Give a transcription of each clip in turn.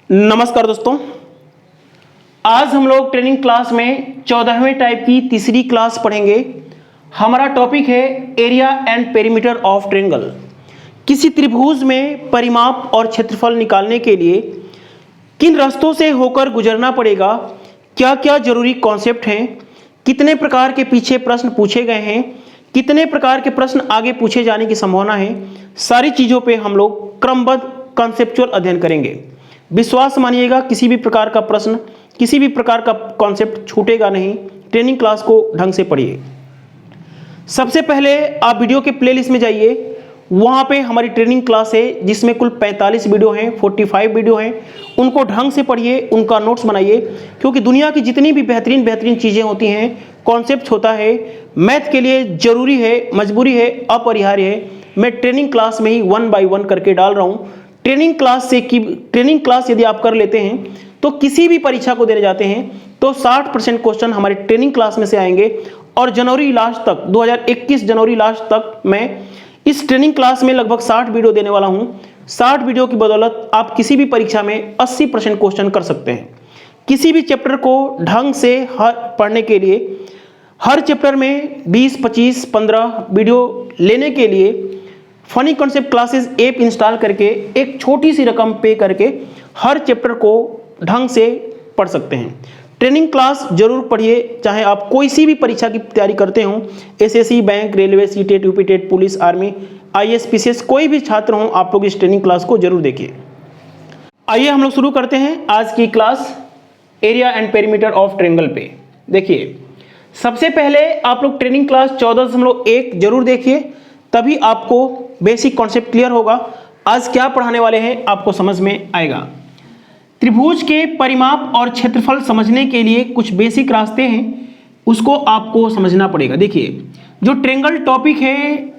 नमस्कार दोस्तों, आज हम लोग ट्रेनिंग क्लास में 14वें टाइप की तीसरी क्लास पढ़ेंगे। हमारा टॉपिक है area and perimeter of triangle. किसी त्रिभुज में परिमाप और क्षेत्रफल निकालने के लिए किन रास्तों से होकर गुजरना पड़ेगा, क्या क्या जरूरी कॉन्सेप्ट हैं, कितने प्रकार के पीछे प्रश्न पूछे गए हैं, कितने प्रकार के प्रश्न आगे पूछे जाने की संभावना है, सारी चीज़ों पे हम लोग क्रमबद्ध कॉन्सेप्चुअल अध्ययन करेंगे। विश्वास मानिएगा, किसी भी प्रकार का प्रश्न, किसी भी प्रकार का कॉन्सेप्ट छूटेगा नहीं। ट्रेनिंग क्लास को ढंग से पढ़िए। सबसे पहले आप वीडियो के प्लेलिस्ट में जाइए, वहाँ पे हमारी ट्रेनिंग क्लास है जिसमें कुल 45 वीडियो हैं, 45 वीडियो हैं। उनको ढंग से पढ़िए, उनका नोट्स बनाइए, क्योंकि दुनिया की जितनी भी बेहतरीन चीज़ें होती हैं, कॉन्सेप्ट होता है, मैथ के लिए ज़रूरी है, मजबूरी है, अपरिहार्य है। मैं ट्रेनिंग क्लास में ही 1 बाय 1 करके डाल रहा हूँ। ट्रेनिंग क्लास यदि आप कर लेते हैं तो किसी भी परीक्षा को देने जाते हैं तो 60% क्वेश्चन हमारे ट्रेनिंग क्लास में से आएंगे। और जनवरी लास्ट तक, 2021 जनवरी लास्ट तक मैं इस ट्रेनिंग क्लास में लगभग 60 वीडियो देने वाला हूं। 60 वीडियो की बदौलत आप किसी भी परीक्षा में 80% क्वेश्चन कर सकते हैं। किसी भी चैप्टर को ढंग से पढ़ने के लिए हर चैप्टर में 20, 25, 15 वीडियो लेने के लिए funny concept classes app install करके एक छोटी सी रकम पे करके हर चैप्टर को ढंग से पढ़ सकते हैं। ट्रेनिंग क्लास जरूर पढ़िए, चाहे आप कोई सी भी परीक्षा की तैयारी करते हो, SSC, bank, railway, CTET, UPTET, police, army, IAS, PCS, कोई भी छात्र हो, आप लोग इस ट्रेनिंग क्लास को जरूर देखिए। आइए हम लोग शुरू करते हैं आज की class area and perimeter of triangle पे। देखिए, सबसे पहले आप लोग ट्रेनिंग क्लास 14.1 जरूर देखिए, तभी आपको बेसिक कॉन्सेप्ट क्लियर होगा। आज क्या पढ़ाने वाले हैं आपको समझ में आएगा। त्रिभुज के परिमाप और क्षेत्रफल समझने के लिए कुछ बेसिक रास्ते हैं, उसको आपको समझना पड़ेगा। देखिए, जो ट्रायंगल टॉपिक है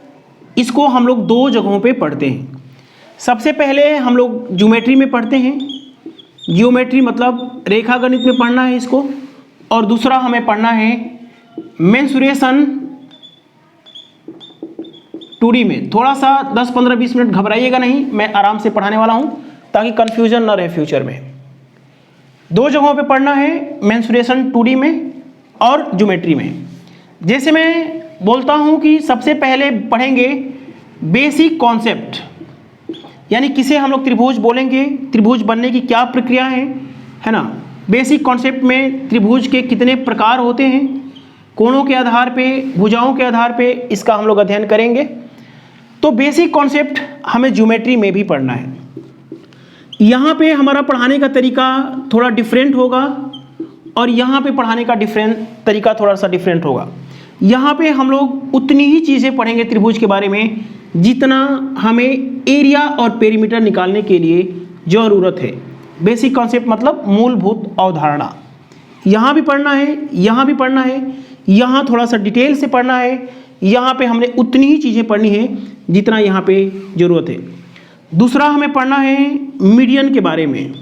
इसको हम लोग 2 जगहों पे पढ़ते हैं। सबसे पहले हम लोग ज्योमेट्री में पढ़ते हैं, ज्योमेट्री मतलब रेखा गणित में पढ़ना है इसको। और दूसरा हमें पढ़ना है मेंसुरेशन 2D में। थोड़ा सा 10, 15, 20 मिनट घबराइएगा नहीं, मैं आराम से पढ़ाने वाला हूं ताकि कंफ्यूजन ना रहे फ्यूचर में। 2 जगहों पे पढ़ना है, मेंसुरेशन 2D में और ज्योमेट्री में। जैसे मैं बोलता हूं कि सबसे पहले पढ़ेंगे बेसिक कॉन्सेप्ट, यानी किसे हम लोग त्रिभुज बोलेंगे, त्रिभुज बनने की क्या प्रक्रिया है ना। बेसिक कॉन्सेप्ट में त्रिभुज के कितने प्रकार होते हैं, कोणों के आधार पे, भुजाओं के आधार पे, इसका हम लोग अध्ययन करेंगे। तो बेसिक कॉन्सेप्ट हमें ज्योमेट्री में भी पढ़ना है। यहाँ पे हमारा पढ़ाने का तरीका थोड़ा डिफरेंट होगा और यहाँ पे पढ़ाने का तरीका थोड़ा सा डिफरेंट होगा। यहाँ पे हम लोग उतनी ही चीज़ें पढ़ेंगे त्रिभुज के बारे में जितना हमें एरिया और पेरीमीटर निकालने के लिए ज़रूरत है। बेसिक कॉन्सेप्ट मतलब मूलभूत अवधारणा। यहाँ भी पढ़ना है, यहाँ भी पढ़ना है, यहाँ थोड़ा सा डिटेल से पढ़ना है। यहाँ पे हमने उतनी ही चीज़ें पढ़नी है जितना यहाँ पे ज़रूरत है। दूसरा हमें पढ़ना है मीडियन के बारे में।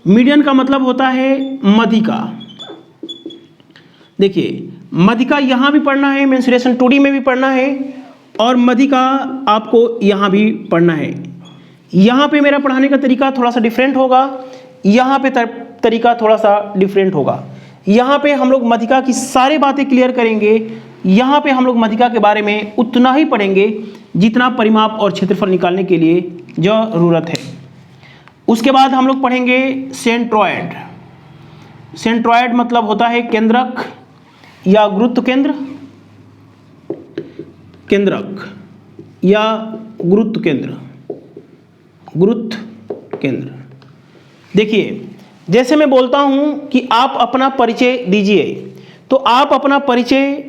मीडियन का मतलब होता है मध्यिका। देखिए, मध्यिका यहाँ भी पढ़ना है, मेंसुरेशन 2D में भी पढ़ना है, और मध्यिका आपको यहाँ भी पढ़ना है। यहाँ पे मेरा पढ़ाने का तरीका थोड़ा सा डिफरेंट होगा, यहाँ पे तरीका थोड़ा सा डिफरेंट होगा। यहाँ पे हम लोग मध्यिका की सारी बातें क्लियर करेंगे। यहाँ पे हम लोग मध्यिका के बारे में उतना ही पढ़ेंगे जितना परिमाप और क्षेत्रफल निकालने के लिए ज़रूरत है। उसके बाद हम लोग पढ़ेंगे सेंट्रॉयड। सेंट्रॉयड मतलब होता है केंद्रक या गुरुत्व केंद्र, केंद्रक या गुरुत्व केंद्र, गुरुत्व केंद्र। देखिए, जैसे मैं बोलता हूं कि आप अपना परिचय दीजिए, तो आप अपना परिचय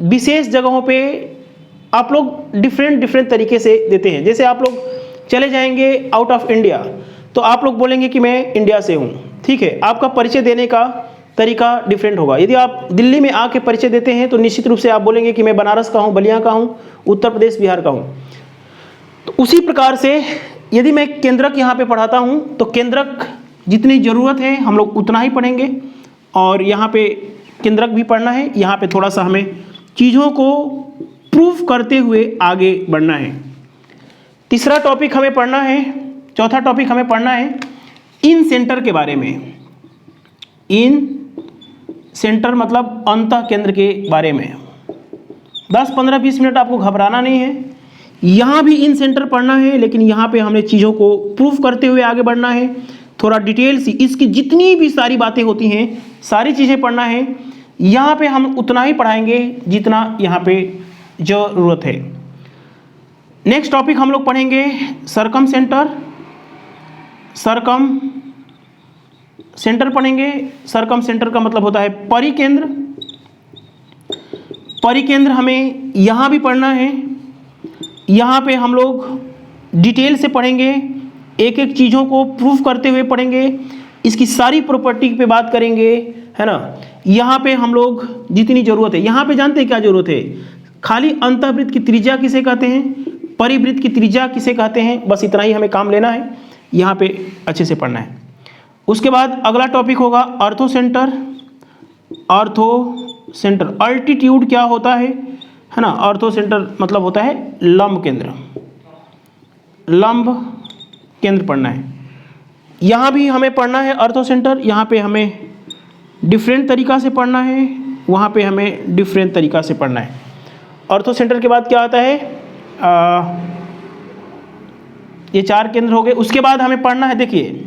विशेष जगहों पे आप लोग डिफरेंट तरीके से देते हैं। जैसे आप लोग चले जाएंगे आउट ऑफ इंडिया तो आप लोग बोलेंगे कि मैं इंडिया से हूँ, ठीक है। आपका परिचय देने का तरीका डिफरेंट होगा। यदि आप दिल्ली में आके परिचय देते हैं तो निश्चित रूप से आप बोलेंगे कि मैं बनारस का हूँ, बलिया का हूँ, उत्तर प्रदेश, बिहार का हूँ। तो उसी प्रकार से यदि मैं केंद्रक यहाँ पे पढ़ाता हूँ तो केंद्रक जितनी ज़रूरत है हम लोग उतना ही पढ़ेंगे, और यहाँ पे केंद्रक भी पढ़ना है। यहाँ पे थोड़ा सा हमें चीज़ों को प्रूफ करते हुए आगे बढ़ना है। तीसरा टॉपिक हमें पढ़ना है, चौथा टॉपिक हमें पढ़ना है इन सेंटर के बारे में, इन सेंटर मतलब अंतः केंद्र के बारे में। 10, 15, 20 मिनट आपको घबराना नहीं है। यहाँ भी इन सेंटर पढ़ना है, लेकिन यहाँ पे हमने चीज़ों को प्रूफ करते हुए आगे बढ़ना है। थोड़ा डिटेल सी इसकी जितनी भी सारी बातें होती हैं सारी चीज़ें पढ़ना है। यहाँ पे हम उतना ही पढ़ाएंगे जितना यहाँ पे ज़रूरत है। नेक्स्ट टॉपिक हम लोग पढ़ेंगे सरकम सेंटर। सरकम सेंटर पढ़ेंगे। सरकम सेंटर का मतलब होता है परिकेंद्र। परिकेंद्र हमें यहाँ भी पढ़ना है। यहाँ पे हम लोग डिटेल से पढ़ेंगे, एक एक चीज़ों को प्रूफ करते हुए पढ़ेंगे, इसकी सारी प्रॉपर्टी पे बात करेंगे, है ना। यहाँ पे हम लोग जितनी ज़रूरत है, यहाँ पे जानते हैं क्या ज़रूरत है, खाली अंतःवृत्त की त्रिज्या किसे कहते हैं, परिवृत्त की त्रिज्या किसे कहते हैं, बस इतना ही हमें काम लेना है, यहाँ पे अच्छे से पढ़ना है। उसके बाद अगला टॉपिक होगा ortho centre. Ortho centre altitude क्या होता है ना। ऑर्थो सेंटर मतलब होता है लंब केंद्र। लंब केंद्र पढ़ना है। यहाँ भी हमें पढ़ना है ऑर्थो सेंटर। यहाँ पे हमें डिफरेंट तरीका से पढ़ना है, वहाँ पे हमें डिफरेंट तरीका से पढ़ना है। ऑर्थो सेंटर के बाद क्या आता है, ये 4 केंद्र हो गए। उसके बाद हमें पढ़ना है, देखिए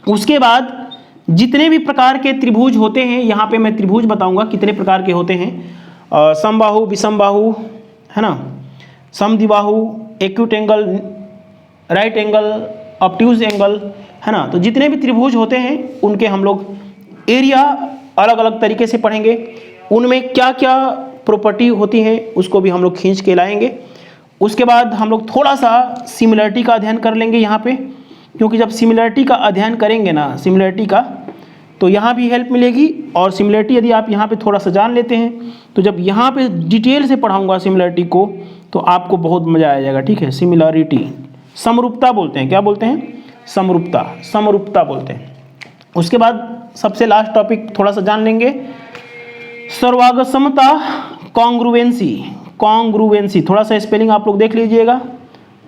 उसके बाद जितने भी प्रकार के त्रिभुज होते हैं, यहाँ पे मैं त्रिभुज बताऊंगा कितने प्रकार के होते हैं। समबाहु, विषमबाहु, है ना, समद्विबाहु, acute angle, right angle, obtuse angle, है ना। तो जितने भी त्रिभुज होते हैं उनके हम लोग एरिया अलग अलग तरीके से पढ़ेंगे, उनमें क्या क्या प्रॉपर्टी होती हैं उसको भी हम लोग खींच के लाएंगे। उसके बाद हम लोग थोड़ा सा सिमिलरिटी का अध्ययन कर लेंगे यहाँ पे, क्योंकि जब सिमिलरिटी का अध्ययन करेंगे ना, सिमिलरिटी का, तो यहाँ भी हेल्प मिलेगी। और सिमिलरिटी यदि आप यहाँ पे थोड़ा सा जान लेते हैं तो जब यहाँ पे डिटेल से पढ़ाऊँगा सिमिलरिटी को तो आपको बहुत मज़ा आ जाएगा, ठीक है। सिमिलरिटी समरूपता बोलते हैं, क्या बोलते हैं, समरूपता, समरूपता बोलते हैं। उसके बाद सबसे लास्ट टॉपिक थोड़ा सा जान लेंगे, सर्वागमता, कॉन्ग्रुएंसी। कॉन्ग्रुएंसी थोड़ा सा स्पेलिंग आप लोग देख लीजिएगा,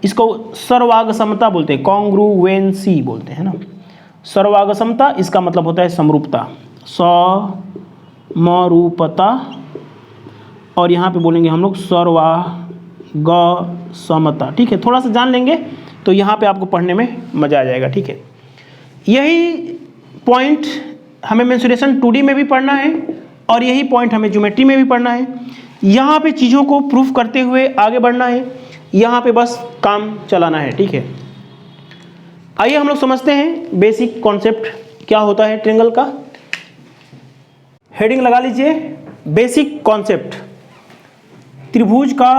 इसको सर्वागमता बोलते हैं, कॉन्ग्रुएंसी बोलते हैं ना। सर्वागमता इसका मतलब होता है समरूपता, समरूपता, और यहाँ पे बोलेंगे हम लोग सर्वागमता, ठीक है। थोड़ा सा जान लेंगे तो यहाँ पे आपको पढ़ने में मज़ा आ जाएगा, ठीक है। यही पॉइंट हमें मेंसुरेशन 2D में भी पढ़ना है और यही पॉइंट हमें ज्योमेट्री में भी पढ़ना है। यहाँ पे चीज़ों को प्रूफ करते हुए आगे बढ़ना है, यहाँ पे बस काम चलाना है, ठीक है। आइए हम लोग समझते हैं बेसिक कॉन्सेप्ट क्या होता है ट्रायंगल का। हेडिंग लगा लीजिए, बेसिक कॉन्सेप्ट, त्रिभुज का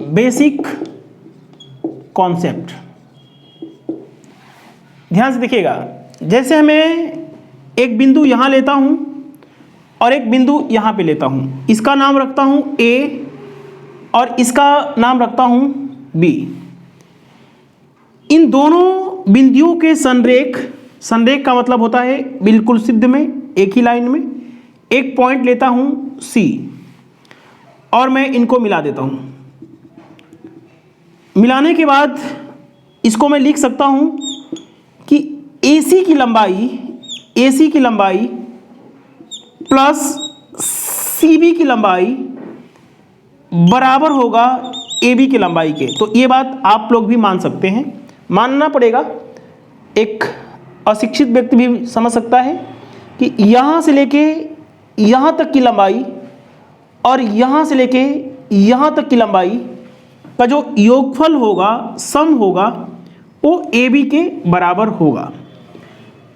बेसिक कॉन्सेप्ट। ध्यान से देखिएगा, जैसे हमें एक बिंदु यहाँ लेता हूँ और एक बिंदु यहाँ पे लेता हूँ, इसका नाम रखता हूँ A और इसका नाम रखता हूँ B। इन दोनों बिंदुओं के संरेख, संरेख का मतलब होता है बिल्कुल सिद्ध में एक ही लाइन में, एक पॉइंट लेता हूँ C और मैं इनको मिला देता हूँ। मिलाने के बाद इसको मैं लिख सकता हूँ कि AC की लंबाई प्लस CB की लंबाई बराबर होगा AB की लंबाई के। तो ये बात आप लोग भी मान सकते हैं, मानना पड़ेगा, एक अशिक्षित व्यक्ति भी समझ सकता है कि यहाँ से लेके यहाँ तक की लंबाई और यहाँ से लेके यहाँ तक की लंबाई का जो योगफल होगा, सम होगा, वो AB के बराबर होगा।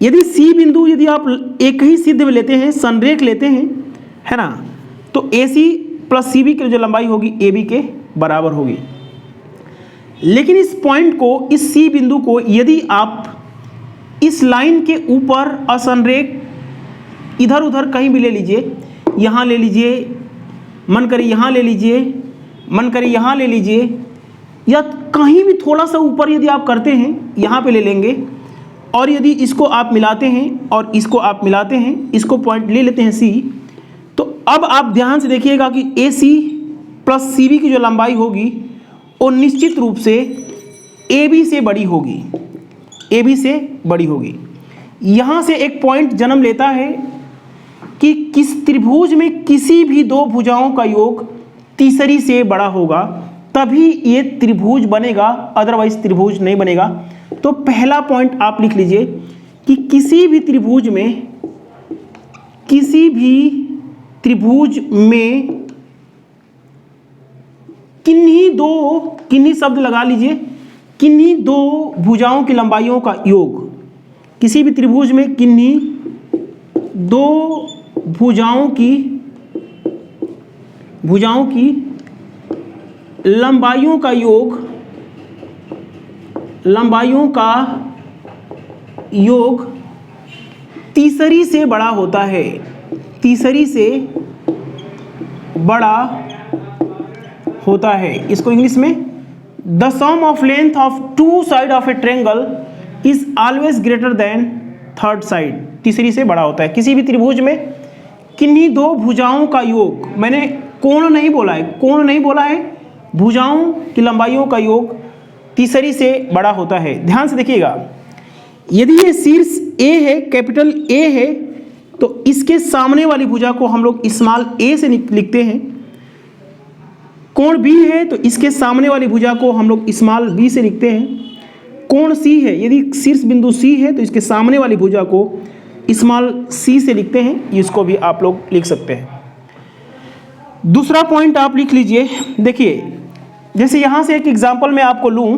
यदि C बिंदु यदि आप एक ही सिद्ध में लेते हैं, संरेख लेते हैं, है ना, तो AC प्लस CB की जो लंबाई होगी AB के बराबर होगी। लेकिन इस पॉइंट को, इस C बिंदु को यदि आप इस लाइन के ऊपर असंरेख इधर उधर कहीं भी ले लीजिए, यहाँ ले लीजिए, मन करे यहाँ ले लीजिए, मन करे यहाँ ले लीजिए, या कहीं भी थोड़ा सा ऊपर यदि आप करते हैं, यहाँ पे ले लेंगे, और यदि इसको आप मिलाते हैं और इसको आप मिलाते हैं, इसको पॉइंट ले लेते हैं C, तो अब आप ध्यान से देखिएगा कि AC प्लस CB की जो लंबाई होगी वो निश्चित रूप से AB से बड़ी होगी, AB से बड़ी होगी। यहां से एक पॉइंट जन्म लेता है कि किस त्रिभुज में किसी भी दो भुजाओं का योग तीसरी से बड़ा होगा तभी ये त्रिभुज बनेगा, अदरवाइज त्रिभुज नहीं बनेगा। तो पहला पॉइंट आप लिख लीजिए कि किसी भी त्रिभुज में किन्हीं शब्द लगा लीजिए, किन्हीं दो भुजाओं की लंबाइयों का योग, किसी भी त्रिभुज में किन्हीं दो भुजाओं की लंबाइयों का योग तीसरी से बड़ा होता है, तीसरी से बड़ा होता है। इसको इंग्लिश में the sum of length of two side of a triangle is always greater than third side, तीसरी से बड़ा होता है। किसी भी त्रिभुज में किन्हीं दो भुजाओं का योग, मैंने कोण नहीं बोला है, कोण नहीं बोला है, भुजाओं की लंबाइयों का योग तीसरी से बड़ा होता है। ध्यान से देखिएगा, यदि ये शीर्ष ए है, कैपिटल ए है, तो इसके सामने वाली भुजा को हम लोग स्मॉल ए से लिखते हैं। कोण बी है तो इसके सामने वाली भुजा को हम लोग स्मॉल बी से लिखते हैं। कोण सी है, यदि शीर्ष बिंदु सी है तो इसके सामने वाली भुजा को स्मॉल सी से लिखते हैं, इसको भी आप लोग लिख सकते हैं। दूसरा पॉइंट आप लिख लीजिए, देखिए जैसे यहां से एक एग्जांपल मैं आपको लूं,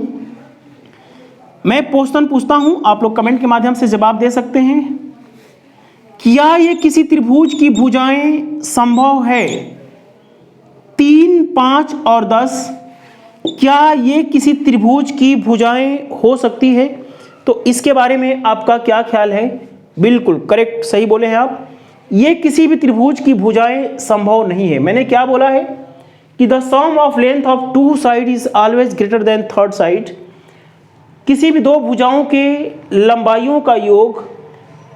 मैं क्वेश्चन पूछता हूं, आप लोग कमेंट के माध्यम से जवाब दे सकते हैं। क्या ये किसी त्रिभुज की भुजाएं संभव है 3, 5 और 10? क्या ये किसी त्रिभुज की भुजाएं हो सकती है? तो इसके बारे में आपका क्या ख्याल है? बिल्कुल करेक्ट, सही बोले हैं आप। ये किसी भी त्रिभुज की भुजाएं संभव नहीं है। मैंने क्या बोला है कि the sum of length of two side is always greater than third side. किसी भी दो भुजाओं के लंबाइयों का योग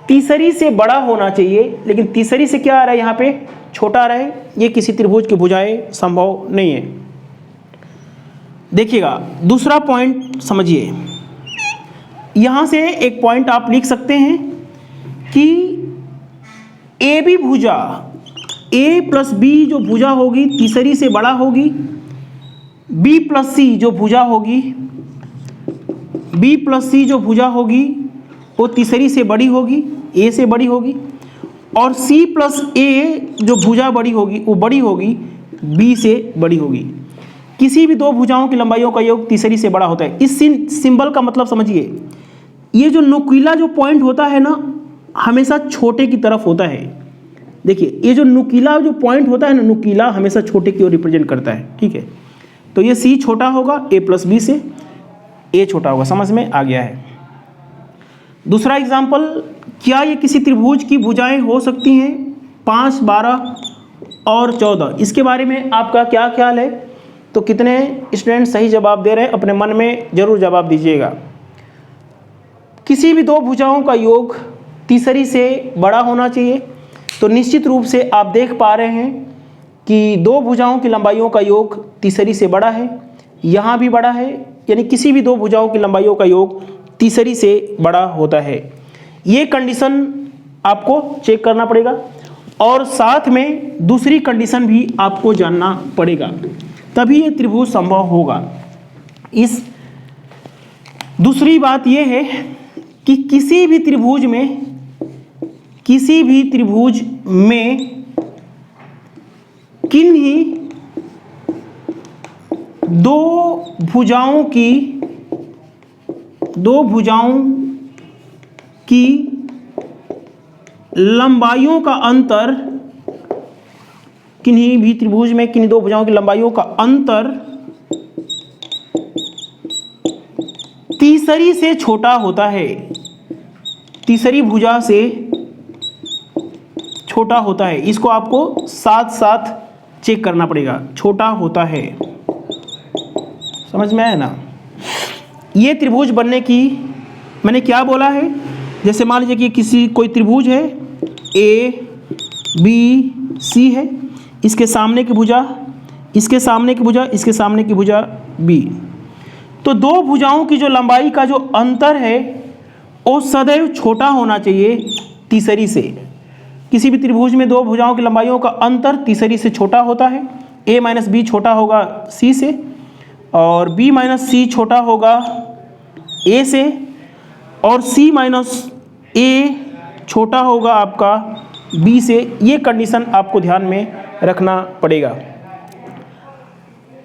तीसरी से बड़ा होना चाहिए, लेकिन तीसरी से क्या आ रहा है यहाँ पे, छोटा आ रहा है। ये किसी त्रिभुज की भुजाएं संभव नहीं है। देखिएगा दूसरा पॉइंट समझिए, यहां से एक पॉइंट आप लिख सकते हैं कि ए बी भुजा, ए प्लस बी जो भुजा होगी तीसरी से बड़ा होगी, बी प्लस सी जो भुजा होगी, बी प्लस सी जो भुजा होगी वो तीसरी से बड़ी होगी, ए से बड़ी होगी, और सी प्लस ए जो भुजा बड़ी होगी वो बड़ी होगी बी से बड़ी होगी। किसी भी दो भुजाओं की लंबाइयों का योग तीसरी से बड़ा होता है। इस सिंबल का मतलब समझिए, ये जो नुकीला जो पॉइंट होता है ना, हमेशा छोटे की तरफ होता है। देखिए ये जो नुकीला जो पॉइंट होता है ना, नुकीला हमेशा छोटे की ओर रिप्रेजेंट करता है, ठीक है। तो ये सी छोटा होगा ए प्लस बी से, ए छोटा होगा, समझ में आ गया है। दूसरा एग्जाम्पल, क्या ये किसी त्रिभुज की भुजाएं हो सकती हैं 5, 12 और 14? इसके बारे में आपका क्या ख्याल है? तो कितने स्टूडेंट सही जवाब दे रहे हैं, अपने मन में जरूर जवाब दीजिएगा। किसी भी दो भुजाओं का योग तीसरी से बड़ा होना चाहिए। तो निश्चित रूप से आप देख पा रहे हैं कि दो भुजाओं की लंबाइयों का योग तीसरी से बड़ा है, यहाँ भी बड़ा है, यानी किसी भी दो भुजाओं की लंबाइयों का योग तीसरी से बड़ा होता है। ये कंडीशन आपको चेक करना पड़ेगा और साथ में दूसरी कंडीशन भी आपको जानना पड़ेगा, तभी ये त्रिभुज संभव होगा। इस दूसरी बात यह है कि किसी भी त्रिभुज में किन्हीं दो भुजाओं की लंबाइयों का अंतर, किन्हीं भी त्रिभुज में किन्हीं दो भुजाओं की लंबाइयों का अंतर तीसरी से छोटा होता है, तीसरी भुजा से छोटा होता है। इसको आपको साथ साथ चेक करना पड़ेगा, छोटा होता है। समझ में आया ना? ये त्रिभुज बनने की मैंने क्या बोला है, जैसे मान लीजिए कि कोई त्रिभुज है ए बी सी है, इसके सामने की भुजा, इसके सामने की भुजा, इसके सामने की भुजा बी। तो दो भुजाओं की जो लंबाई का जो अंतर है वो सदैव छोटा होना चाहिए तीसरी से। किसी भी त्रिभुज में दो भुजाओं की लंबाइयों का अंतर तीसरी से छोटा होता है। a माइनस बी छोटा होगा c से, और b माइनस सी छोटा होगा a से, और c माइनस a छोटा होगा आपका b से। ये कंडीशन आपको ध्यान में रखना पड़ेगा।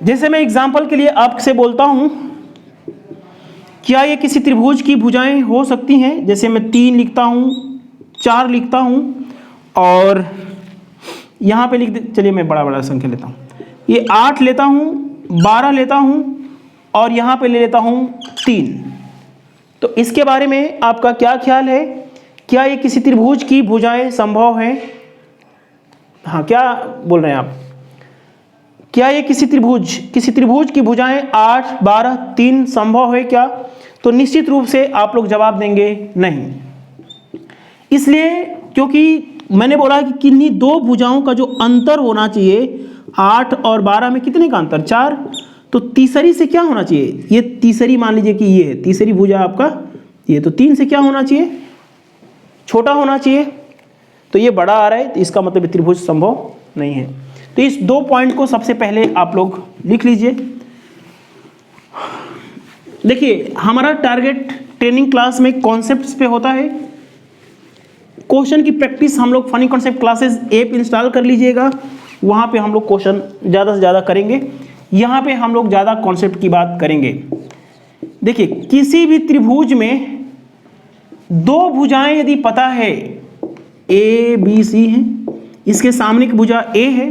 जैसे मैं एग्जांपल के लिए आपसे बोलता हूं, क्या ये किसी त्रिभुज की भुजाएं हो सकती हैं? जैसे मैं 3 लिखता हूं, 4 लिखता हूं, और यहाँ पे लिख दे, चलिए मैं बड़ा बड़ा संख्या लेता हूँ, ये 8 लेता हूँ, 12 लेता हूँ, और यहाँ पे ले लेता हूँ 3। तो इसके बारे में आपका क्या ख्याल है? क्या ये किसी त्रिभुज की भुजाएं संभव हैं? हाँ, क्या बोल रहे हैं आप? क्या ये किसी त्रिभुज की भुजाएं 8, 12, 3 संभव है क्या? तो निश्चित रूप से आप लोग जवाब देंगे नहीं। इसलिए क्योंकि मैंने बोला कि किन्हीं दो भुजाओं का जो अंतर होना चाहिए, 8 और 12 में कितने का अंतर? 4। तो तीसरी से क्या होना चाहिए? ये तीसरी मान लीजिए कि ये है तीसरी भुजा आपका, ये तो 3 से क्या होना चाहिए? छोटा होना चाहिए। तो ये बड़ा आ रहा है, तो इसका मतलब त्रिभुज संभव नहीं है। तो इस 2 पॉइंट को सबसे पहले आप लोग लिख लीजिए। देखिए, हमारा टारगेट ट्रेनिंग क्लास में कॉन्सेप्ट्स पे होता है। क्वेश्चन की प्रैक्टिस हम लोग funny concept classes app install कर लीजिएगा, वहाँ पे हम लोग क्वेश्चन ज़्यादा से ज़्यादा करेंगे। यहाँ पे हम लोग ज़्यादा कॉन्सेप्ट की बात करेंगे। देखिए, किसी भी त्रिभुज में दो भुजाएं यदि पता है, ए बी सी हैं, इसके सामने की भुजा ए है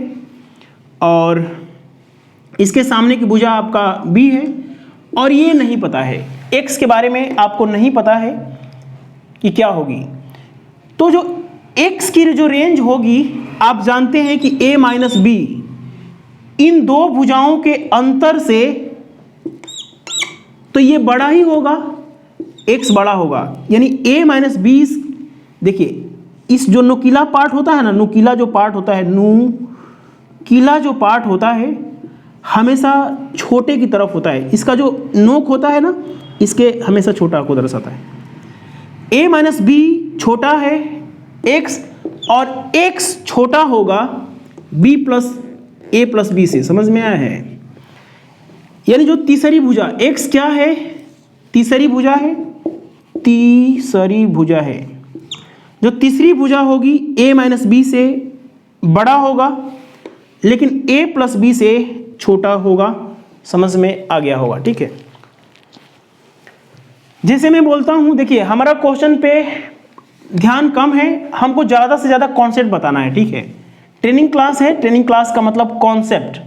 और इसके सामने की भुजा आपका बी है, और ये नहीं पता है, एक्स के बारे में आपको नहीं पता है कि क्या होगी, तो जो x की जो रेंज होगी, आप जानते हैं कि a माइनस बी, इन दो भुजाओं के अंतर से तो ये बड़ा ही होगा, x बड़ा होगा, यानी a माइनस बी। देखिए, इस जो नुकीला पार्ट होता है ना, नुकीला जो पार्ट होता है, नुकीला जो पार्ट होता है हमेशा छोटे की तरफ होता है। इसका जो नोक होता है ना, इसके हमेशा छोटा को दर्शाता है। a माइनस बी छोटा है x, और x छोटा होगा b plus a plus B से। समझ में आया है? यानी जो तीसरी भुजा x क्या है? तीसरी भुजा है, तीसरी भुजा है। जो तीसरी भुजा होगी a माइनस बी से बड़ा होगा, लेकिन a प्लस बी से छोटा होगा। समझ में आ गया होगा? ठीक है। जैसे मैं बोलता हूं, देखिए हमारा क्वेश्चन पे ध्यान कम है, हमको ज़्यादा से ज़्यादा कॉन्सेप्ट बताना है। ठीक है, ट्रेनिंग क्लास है, ट्रेनिंग क्लास का मतलब कॉन्सेप्ट,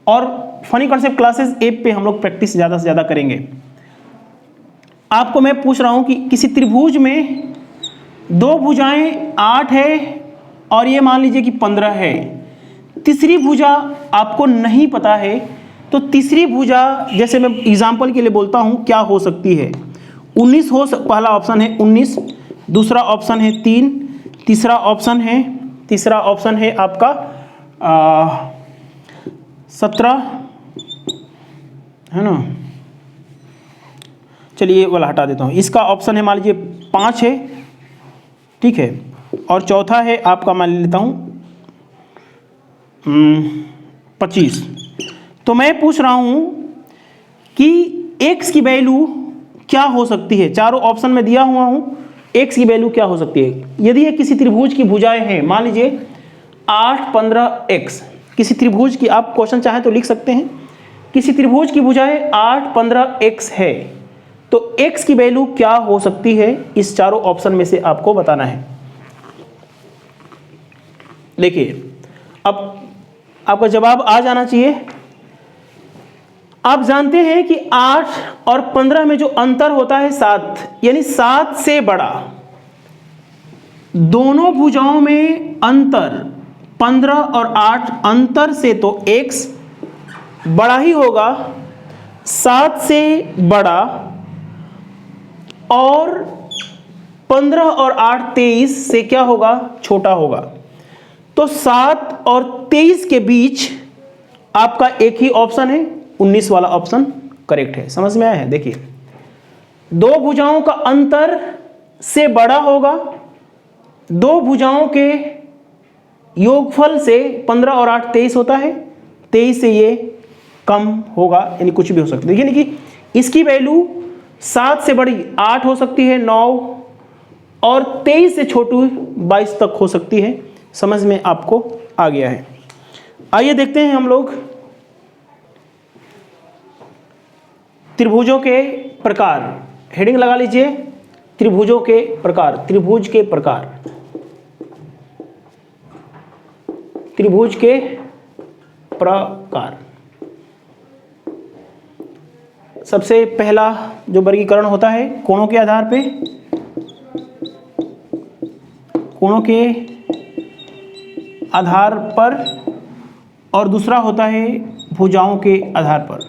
और फनी कॉन्सेप्ट क्लासेस ऐप पे हम लोग प्रैक्टिस ज़्यादा से ज़्यादा करेंगे। आपको मैं पूछ रहा हूं कि किसी त्रिभुज में दो भुजाएं 8 है और ये मान लीजिए कि 15 है, तीसरी भुजा आपको नहीं पता है, तो तीसरी भुजा जैसे मैं एग्जाम्पल के लिए बोलता हूं क्या हो सकती है? 19 हो, पहला ऑप्शन है 19, दूसरा ऑप्शन है 3, तीसरा ऑप्शन है आपका 17, है ना? चलिए ये वाला हटा देता हूँ। इसका ऑप्शन है मान लीजिए 5 है, ठीक है, और चौथा है आपका मान लेता हूँ 25। तो मैं पूछ रहा हूँ कि x की वैल्यू क्या हो सकती है? चारों ऑप्शन में दिया हुआ हूँ, x की वैल्यू क्या हो सकती है? यदि ये किसी त्रिभुज की भुजाएं हैं, मान लीजिए 8, 15, x, किसी त्रिभुज की, आप क्वेश्चन चाहे तो लिख सकते हैं, किसी त्रिभुज की भुजाएं 8, 15, x है, तो x की वैल्यू क्या हो सकती है? इस चारों ऑप्शन में से आपको बताना है। देखिए, अब आपका जवाब आ जाना चाहिए। आप जानते हैं कि 8 और 15 में जो अंतर होता है 7, यानी 7 से बड़ा दोनों भुजाओं में अंतर 15 और 8 अंतर से तो x बड़ा ही होगा, 7 से बड़ा, और 15 और 8 23 से क्या होगा? छोटा होगा। तो 7 और 23 के बीच आपका एक ही ऑप्शन है, 19 वाला ऑप्शन करेक्ट है। समझ में आया है? देखिए, दो भुजाओं का अंतर से बड़ा होगा, दो भुजाओं के योगफल से 15 और 8 23 होता है, 23 से ये कम होगा, यानी कुछ भी हो सकता है। देखिए कि इसकी वैल्यू 7 से बड़ी 8 हो सकती है, 9, और 23 से छोटी 22 तक हो सकती है। समझ में आपको आ गया है। आइए देखते हैं हम लोग त्रिभुजों के प्रकार। हेडिंग लगा लीजिए, त्रिभुजों के प्रकार। त्रिभुज के प्रकार, त्रिभुज के प्रकार। सबसे पहला जो वर्गीकरण होता है कोणों के आधार पे, कोणों के आधार पर, और दूसरा होता है भुजाओं के आधार पर,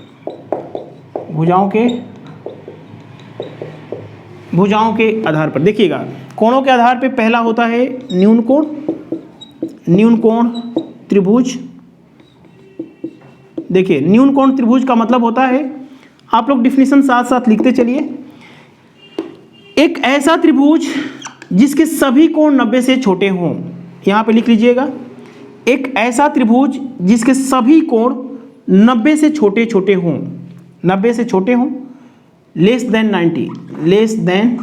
भुजाओं के आधार पर। देखिएगा, कोणों के आधार पे पहला होता है न्यून कोण, न्यून कोण त्रिभुज। देखिए, न्यून कोण त्रिभुज का मतलब होता है, आप लोग डिफिनीशन साथ साथ लिखते चलिए, एक ऐसा त्रिभुज जिसके सभी कोण 90 से छोटे हों। यहां पे लिख लीजिएगा, एक ऐसा त्रिभुज जिसके सभी कोण 90 से छोटे छोटे हों, 90 से छोटे हों, less than 90, less than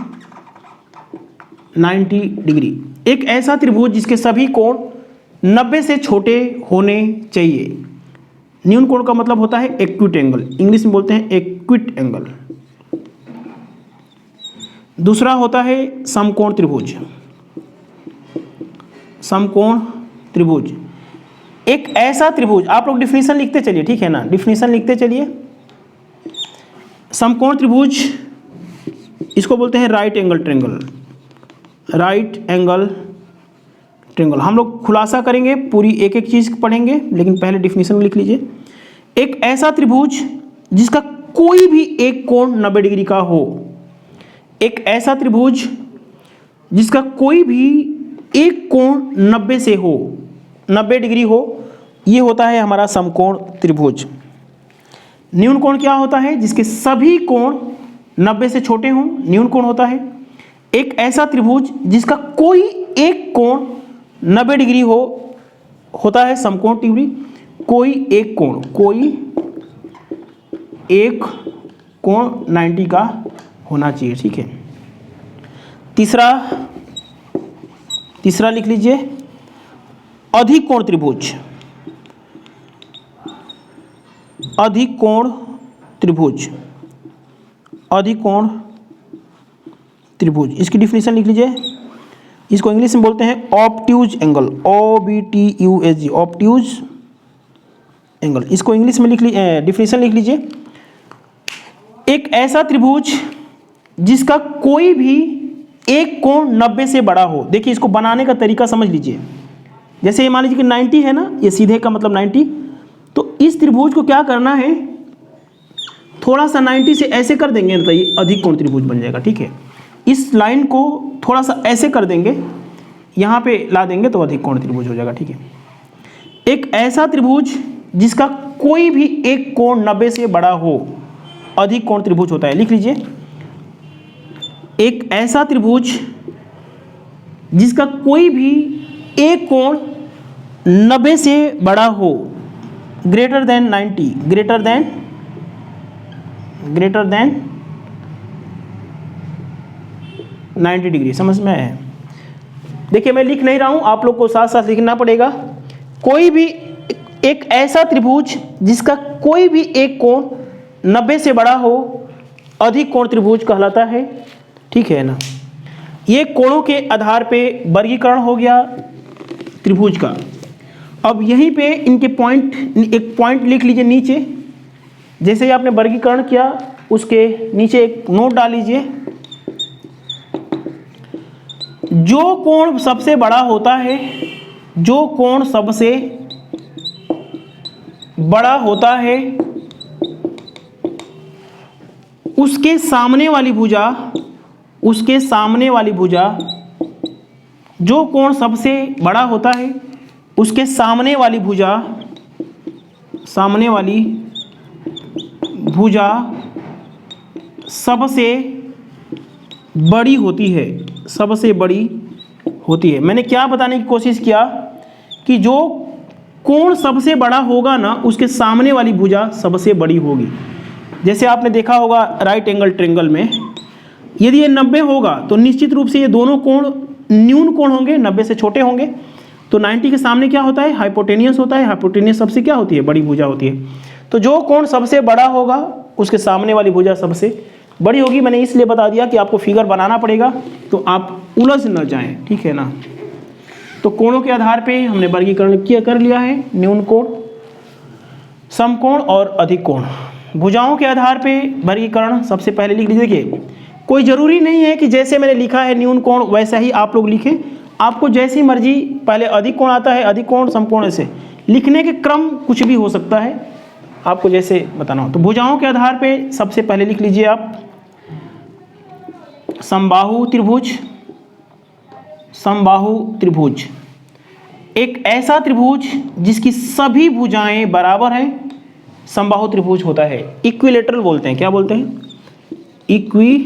90 degree. एक ऐसा त्रिभुज जिसके सभी कोण 90 से छोटे होने चाहिए। न्यून कोण का मतलब होता है एक्विट एंगल, इंग्लिश में बोलते हैं एक्विट एंगल। दूसरा होता है समकोण त्रिभुज, समकोण त्रिभुज। एक ऐसा त्रिभुज, आप लोग डिफिनीशन लिखते चलिए, ठीक है ना, डिफिनीशन लिखते चलिए। समकोण त्रिभुज इसको बोलते हैं right angle triangle, right angle triangle. हम लोग खुलासा करेंगे, पूरी एक एक चीज पढ़ेंगे, लेकिन पहले डिफिनीशन लिख लीजिए। एक ऐसा त्रिभुज जिसका कोई भी एक कोण 90 डिग्री का हो, एक ऐसा त्रिभुज जिसका कोई भी एक कोण 90 से हो, 90 डिग्री हो, ये होता है हमारा समकोण त्रिभुज। न्यून कोण क्या होता है? जिसके सभी कोण 90 से छोटे हों, न्यून कोण होता है। एक ऐसा त्रिभुज जिसका कोई एक कोण 90 डिग्री हो, होता है समकोण त्रिभुज। कोई एक कोण, कोई एक कोण 90 का होना चाहिए, ठीक है। तीसरा लिख लीजिए, अधिकोण त्रिभुज, अधिकोण त्रिभुज, अधिकोण त्रिभुज। इसकी डिफिनीशन लिख लीजिए, इसको इंग्लिश में बोलते हैं obtuse angle, OBTUSG, obtuse angle. इसको इंग्लिश में डिफिनीशन लिख लीजिए, एक ऐसा त्रिभुज जिसका कोई भी एक कोण 90 से बड़ा हो। देखिए, इसको बनाने का तरीका समझ लीजिए। जैसे ये मान लीजिए कि 90 है ना, ये सीधे का मतलब 90, तो इस त्रिभुज को क्या करना है, थोड़ा सा 90 से ऐसे कर देंगे तो ये अधिकोण त्रिभुज बन जाएगा, ठीक है। इस लाइन को थोड़ा सा ऐसे कर देंगे, यहाँ पे ला देंगे तो अधिकोण त्रिभुज हो जाएगा, ठीक है। एक ऐसा त्रिभुज जिसका कोई भी एक कोण 90 से बड़ा हो, अधिकोण त्रिभुज होता है। लिख लीजिए, एक ऐसा त्रिभुज जिसका कोई भी एक कोण 90 से बड़ा हो, greater than 90, greater than 90 degree. समझ में आया? देखिए, मैं लिख नहीं रहा हूं, आप लोग को साथ साथ लिखना पड़ेगा। कोई भी एक ऐसा त्रिभुज जिसका कोई भी एक कोण 90 से बड़ा हो, अधिकोण त्रिभुज कहलाता है, ठीक है ना। ये कोणों के आधार पे वर्गीकरण हो गया त्रिभुज का। अब यहीं पे इनके पॉइंट, एक पॉइंट लिख लीजिए नीचे। जैसे ही आपने वर्गीकरण किया, उसके नीचे एक नोट डाल लीजिए। जो कोण सबसे बड़ा होता है, जो कोण सबसे बड़ा होता है, उसके सामने वाली भुजा, उसके सामने वाली भुजा, जो कोण सबसे बड़ा होता है उसके सामने वाली भुजा, सामने वाली भुजा सबसे बड़ी होती है। सबसे बड़ी होती है। मैंने क्या बताने की कोशिश किया कि जो कोण सबसे बड़ा होगा ना, उसके सामने वाली भुजा सबसे बड़ी होगी। जैसे आपने देखा होगा राइट एंगल ट्रायंगल में, यदि ये 90 होगा तो निश्चित रूप से ये दोनों कोण न्यून कोण होंगे, 90 से छोटे होंगे। तो 90 के सामने क्या होता है? हाइपोटेनियस होता है। हाइपोटेनियस सबसे क्या होती है? बड़ी भुजा होती है। तो जो कोण सबसे बड़ा होगा उसके सामने वाली भुजा सबसे बड़ी होगी। मैंने इसलिए बता दिया कि आपको फिगर बनाना पड़ेगा तो आप उलझ न जाएं, ठीक है ना। तो कोणों के आधार पे हमने वर्गीकरण कर लिया है, न्यून कोण, समकोण और अधिक कोण। भुजाओं के आधार पे वर्गीकरण सबसे पहले लिख लीजिए। देखिए, कोई ज़रूरी नहीं है कि जैसे मैंने लिखा है न्यून कोण वैसा ही आप लोग लिखें। आपको जैसी मर्जी, पहले अधिक कोण आता है, अधिक कोण, समकोण, ऐसे लिखने के क्रम कुछ भी हो सकता है, आपको जैसे बताना हो। तो भुजाओं के आधार पे सबसे पहले लिख लीजिए आप समबाहु त्रिभुज। समबाहु त्रिभुज एक ऐसा त्रिभुज जिसकी सभी भुजाएं बराबर हैं, समबाहु त्रिभुज होता है। इक्विलेटरल बोलते हैं। क्या बोलते हैं? इक्विलेटरल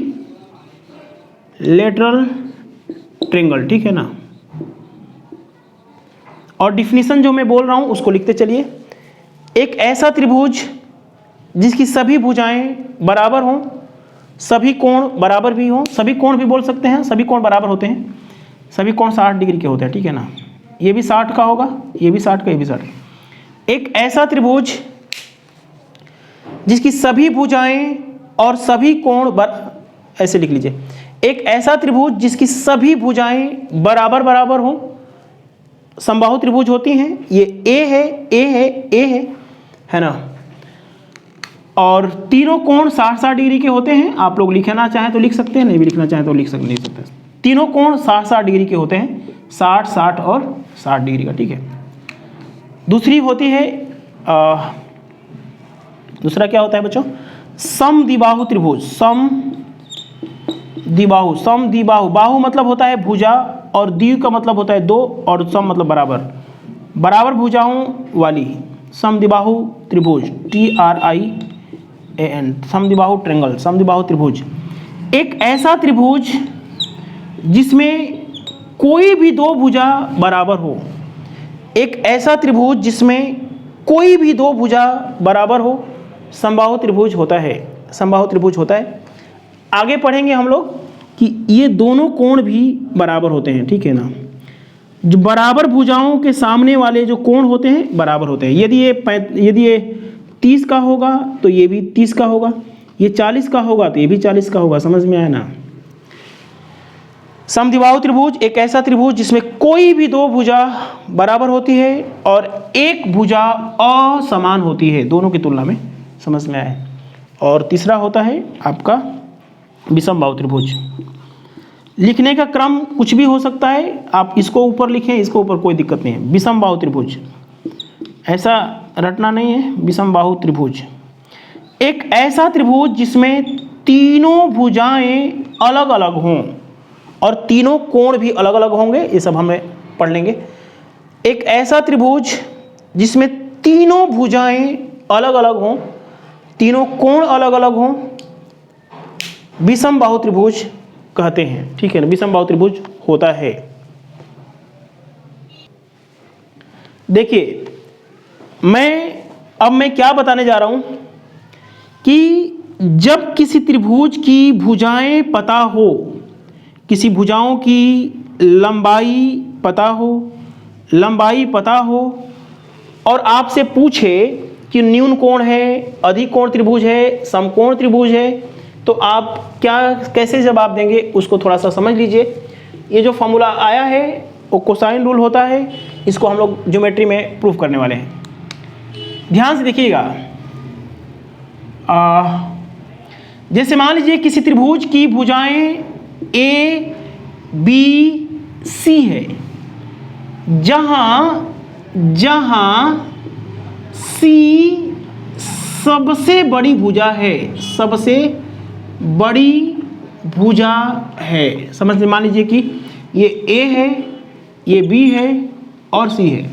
ट्रायंगल, ठीक है ना। और डिफिनीशन जो मैं बोल रहा हूं उसको लिखते चलिए। एक ऐसा त्रिभुज जिसकी सभी भुजाएं बराबर हों, सभी कोण बराबर भी हों, सभी कोण भी बोल सकते हैं, सभी कोण बराबर होते हैं, सभी कोण 60 डिग्री के होते हैं, ठीक है ना। ये भी 60 का होगा, ये भी 60 का, ये भी 60। एक ऐसा त्रिभुज जिसकी सभी भुजाएं और सभी कोण ऐसे लिख लीजिए। एक ऐसा त्रिभुज जिसकी सभी भुजाएं बराबर बराबर हों, समबाहु त्रिभुज होती हैं। ये ए है, ए है, ए है ना। और तीनों कोण 60-60 डिग्री के होते हैं। आप लोग लिखना चाहें तो लिख सकते हैं, नहीं भी लिखना चाहें तो लिख सकते हैं। तीनों कोण 60-60 डिग्री के होते हैं, 60, 60 और 60 डिग्री का, ठीक है। दूसरी होती है दूसरा क्या होता है बच्चों? समद्विबाहु त्रिभुज। समद्विबाहु, समद्विबाहु, बाहु मतलब होता है भुजा और द्वि का मतलब होता है दो और सम मतलब बराबर, बराबर भुजाओं वाली समद्विबाहु त्रिभुज, TRIAN, समद्विबाहु ट्रायंगल, समद्विबाहु त्रिभुज। एक ऐसा त्रिभुज जिसमें कोई भी दो भुजा बराबर हो। एक ऐसा त्रिभुज जिसमें कोई भी दो भुजा बराबर हो, समबाहु त्रिभुज होता है, समबाहु त्रिभुज होता है। आगे पढ़ेंगे हम लोग कि ये दोनों कोण भी बराबर होते हैं, ठीक है ना। जो बराबर भुजाओं के सामने वाले जो कोण होते हैं बराबर होते हैं। यदि ये 30 का होगा तो ये भी 30 का होगा, ये 40 का होगा तो ये भी 40 का होगा। समझ में आया ना। समद्विबाहु त्रिभुज एक ऐसा त्रिभुज जिसमें कोई भी दो भुजा बराबर होती है और एक भुजा असमान होती है दोनों की तुलना में। समझ में आया। और तीसरा होता है आपका विषमबाहु त्रिभुज। लिखने का क्रम कुछ भी हो सकता है, आप इसको ऊपर लिखें, इसको ऊपर, कोई दिक्कत नहीं है। विषमबाहु त्रिभुज ऐसा रटना नहीं है। विषमबाहु त्रिभुज एक ऐसा त्रिभुज जिसमें तीनों भुजाएं अलग अलग हों और तीनों कोण भी अलग अलग होंगे, ये सब हमें पढ़ लेंगे। एक ऐसा त्रिभुज जिसमें तीनों भुजाएं अलग अलग हों, तीनों कोण अलग अलग हों, विषमबाहु त्रिभुज कहते हैं, ठीक है ना। विषमबाहु त्रिभुज होता है। देखिए, मैं क्या बताने जा रहा हूं कि जब किसी त्रिभुज की भुजाएं पता हो, किसी भुजाओं की लंबाई पता हो और आपसे पूछे कि न्यून कोण है, अधिक कोण त्रिभुज है, समकोण त्रिभुज है, तो आप कैसे जवाब देंगे उसको थोड़ा सा समझ लीजिए। ये जो फॉर्मूला आया है वो कोसाइन रूल होता है, इसको हम लोग ज्योमेट्री में प्रूफ करने वाले हैं। ध्यान से देखिएगा। जैसे मान लीजिए किसी त्रिभुज की भुजाएं A, B, C है, जहां C सबसे बड़ी भुजा है, सबसे बड़ी भुजा है। समझ मान लीजिए कि ये A है, ये B है और C है।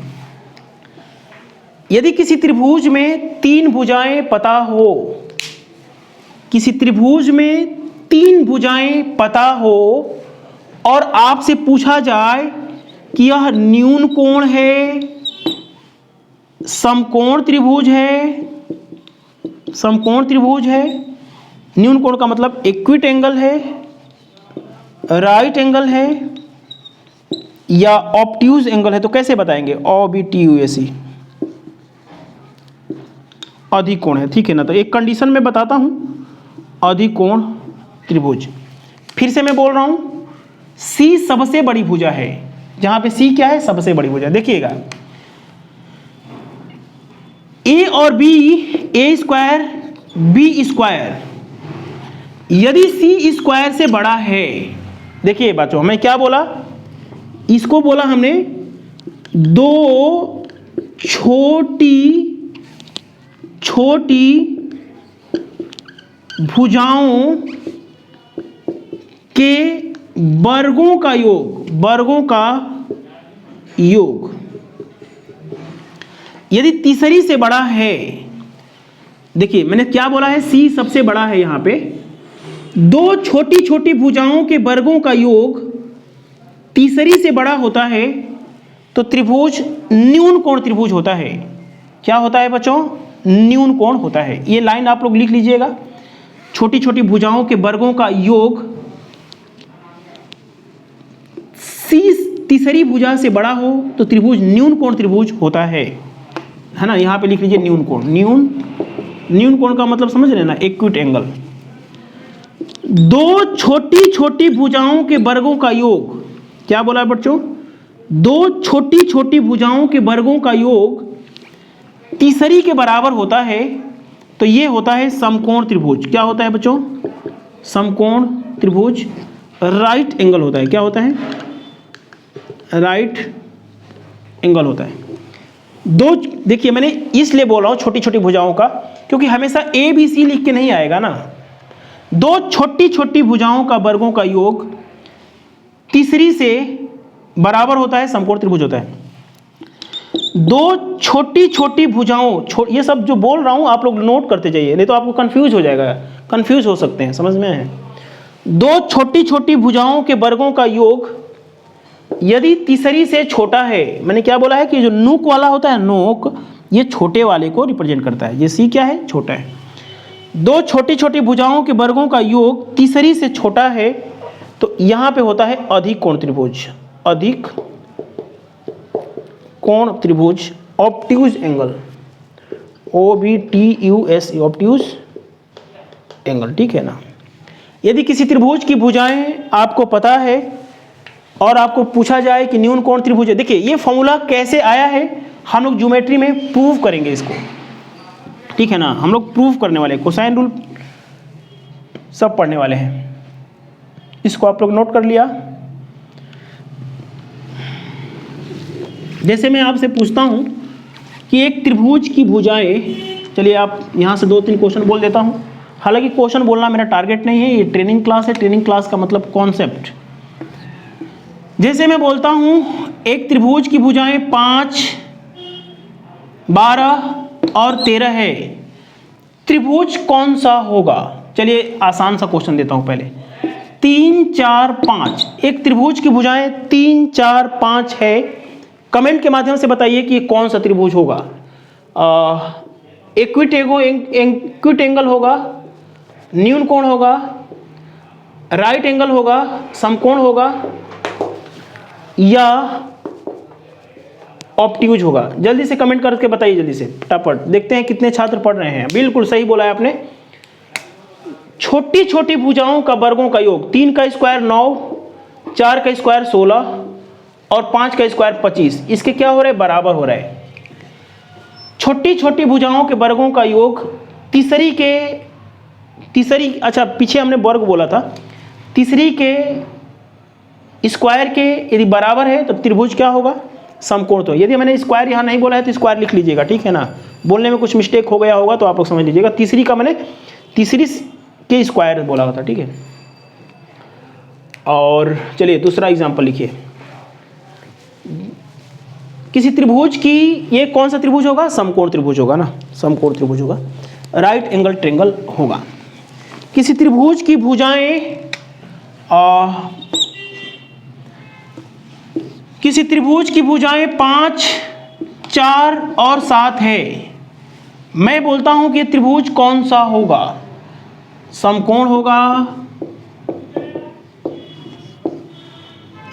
यदि किसी त्रिभुज में तीन भुजाएं पता हो, किसी त्रिभुज में तीन भुजाएं पता हो और आपसे पूछा जाए कि यह न्यून कोण है, समकोण त्रिभुज है, समकोण त्रिभुज है, न्यून कोण का मतलब इक्विट एंगल है, राइट एंगल है या ऑब्ट्यूज एंगल है, तो कैसे बताएंगे? OBTUSE, अधिकोण है, ठीक है ना। तो एक कंडीशन में बताता हूं, अधिकोण त्रिभुज। फिर से मैं बोल रहा हूं, C सबसे बड़ी भुजा है, जहां पे C क्या है? सबसे बड़ी भुजा। देखिएगा A और B, A square B square, यदि C स्क्वायर से बड़ा है, देखिए बच्चों हमें क्या बोला, इसको बोला हमने दो छोटी भुजाओं के वर्गों का योग, वर्गों का योग यदि तीसरी से बड़ा है, देखिए मैंने क्या बोला है, C सबसे बड़ा है, यहां पे दो छोटी छोटी भुजाओं के वर्गों का योग तीसरी से बड़ा होता है, तो त्रिभुज न्यून कोण त्रिभुज होता है। क्या होता है बच्चों? न्यून कोण होता है। ये लाइन आप लोग लिख लीजिएगा, छोटी छोटी भुजाओं के वर्गों का योग C तीसरी भुजा से बड़ा हो तो त्रिभुज न्यून कोण त्रिभुज होता है ना। यहां पे लिख लीजिए न्यून कोण। न्यून कोण का मतलब समझ रहे ना, इक्विट एंगल। दो छोटी छोटी भुजाओं के वर्गों का योग, क्या बोला है बच्चों? दो छोटी छोटी भुजाओं के वर्गों का योग तीसरी के बराबर होता है, तो ये होता है समकोण त्रिभुज। क्या होता है बच्चों? समकोण त्रिभुज। राइट एंगल होता है। क्या होता है? राइट एंगल होता है। दो, देखिए मैंने इसलिए बोल रहा हूं छोटी छोटी भुजाओं का, क्योंकि हमेशा ABC लिख के नहीं आएगा ना। दो छोटी छोटी भुजाओं का वर्गों का योग तीसरी से बराबर होता है, समकोण त्रिभुज होता है। दो छोटी छोटी भुजाओं, ये सब जो बोल रहा हूं आप लोग नोट करते जाइए, नहीं तो आपको कंफ्यूज हो जाएगा, कंफ्यूज हो सकते हैं, समझ में है। दो छोटी छोटी भुजाओं के वर्गों का योग यदि तीसरी से छोटा है, मैंने क्या बोला है कि जो नोक वाला होता है, नोक, ये छोटे वाले को रिप्रेजेंट करता है। ये C क्या है? छोटा है। दो छोटी छोटी भुजाओं के वर्गों का योग तीसरी से छोटा है, तो यहां पे होता है अधिक कोण त्रिभुज। अधिक कोण त्रिभुज, obtuse angle, OBTUSE, obtuse angle, ठीक है ना। यदि किसी त्रिभुज की भुजाएं आपको पता है और आपको पूछा जाए कि न्यून कोण त्रिभुज है, देखिए ये फॉर्मूला कैसे आया है, हम लोग ज्योमेट्री में प्रूव करेंगे इसको, ठीक है ना। हम लोग प्रूव करने वाले, कोसाइन रूल सब पढ़ने वाले हैं। इसको आप लोग नोट कर लिया। जैसे मैं आपसे पूछता हूं कि एक त्रिभुज की भुजाएं, चलिए आप यहां से 2-3 क्वेश्चन बोल देता हूं। हालांकि क्वेश्चन बोलना मेरा टारगेट नहीं है, ये ट्रेनिंग क्लास है। ट्रेनिंग क्लास का मतलब कॉन्सेप्ट। जैसे मैं बोलता हूं एक त्रिभुज की भुजाएं 5, 12 और 13 है, त्रिभुज कौन सा होगा? चलिए आसान सा क्वेश्चन देता हूं पहले। 3, 4, 5, एक त्रिभुज की भुजाएं 3, 4, 5 है। कमेंट के माध्यम से बताइए कि कौन सा त्रिभुज होगा। इक्विट एंगल होगा, न्यून कोण होगा, राइट एंगल होगा, समकोण होगा या ऑब्ट्यूज होगा? जल्दी से कमेंट करके बताइए, जल्दी से फटाफट। देखते हैं कितने छात्र पढ़ रहे हैं। बिल्कुल सही बोला है आपने। छोटी छोटी भुजाओं का वर्गों का योग, 3 का स्क्वायर 9, 4 का स्क्वायर 16 और 5 का स्क्वायर 25, इसके क्या हो रहे हैं? बराबर हो रहा है। छोटी छोटी भुजाओं के वर्गों का योग तीसरी, अच्छा पीछे हमने वर्ग बोला था, तीसरी के स्क्वायर के यदि बराबर है तो त्रिभुज क्या होगा? समकोण। तो यदि मैंने स्क्वायर यहाँ नहीं बोला है तो स्क्वायर लिख लीजिएगा, ठीक है ना। बोलने में कुछ मिस्टेक हो गया होगा तो आप लोग समझ लीजिएगा। तीसरी का मैंने तीसरी के स्क्वायर बोला था, ठीक है। और चलिए दूसरा एग्जांपल लिखिए। किसी त्रिभुज की, ये कौन सा त्रिभुज होगा? समकोण त्रिभुज होगा ना, समकोण त्रिभुज होगा, राइट एंगल ट्रायंगल होगा। किसी त्रिभुज की भुजाएं किसी त्रिभुज की भुजाएं 5, 4 और 7 है। मैं बोलता हूं कि त्रिभुज कौन सा होगा? समकोण होगा,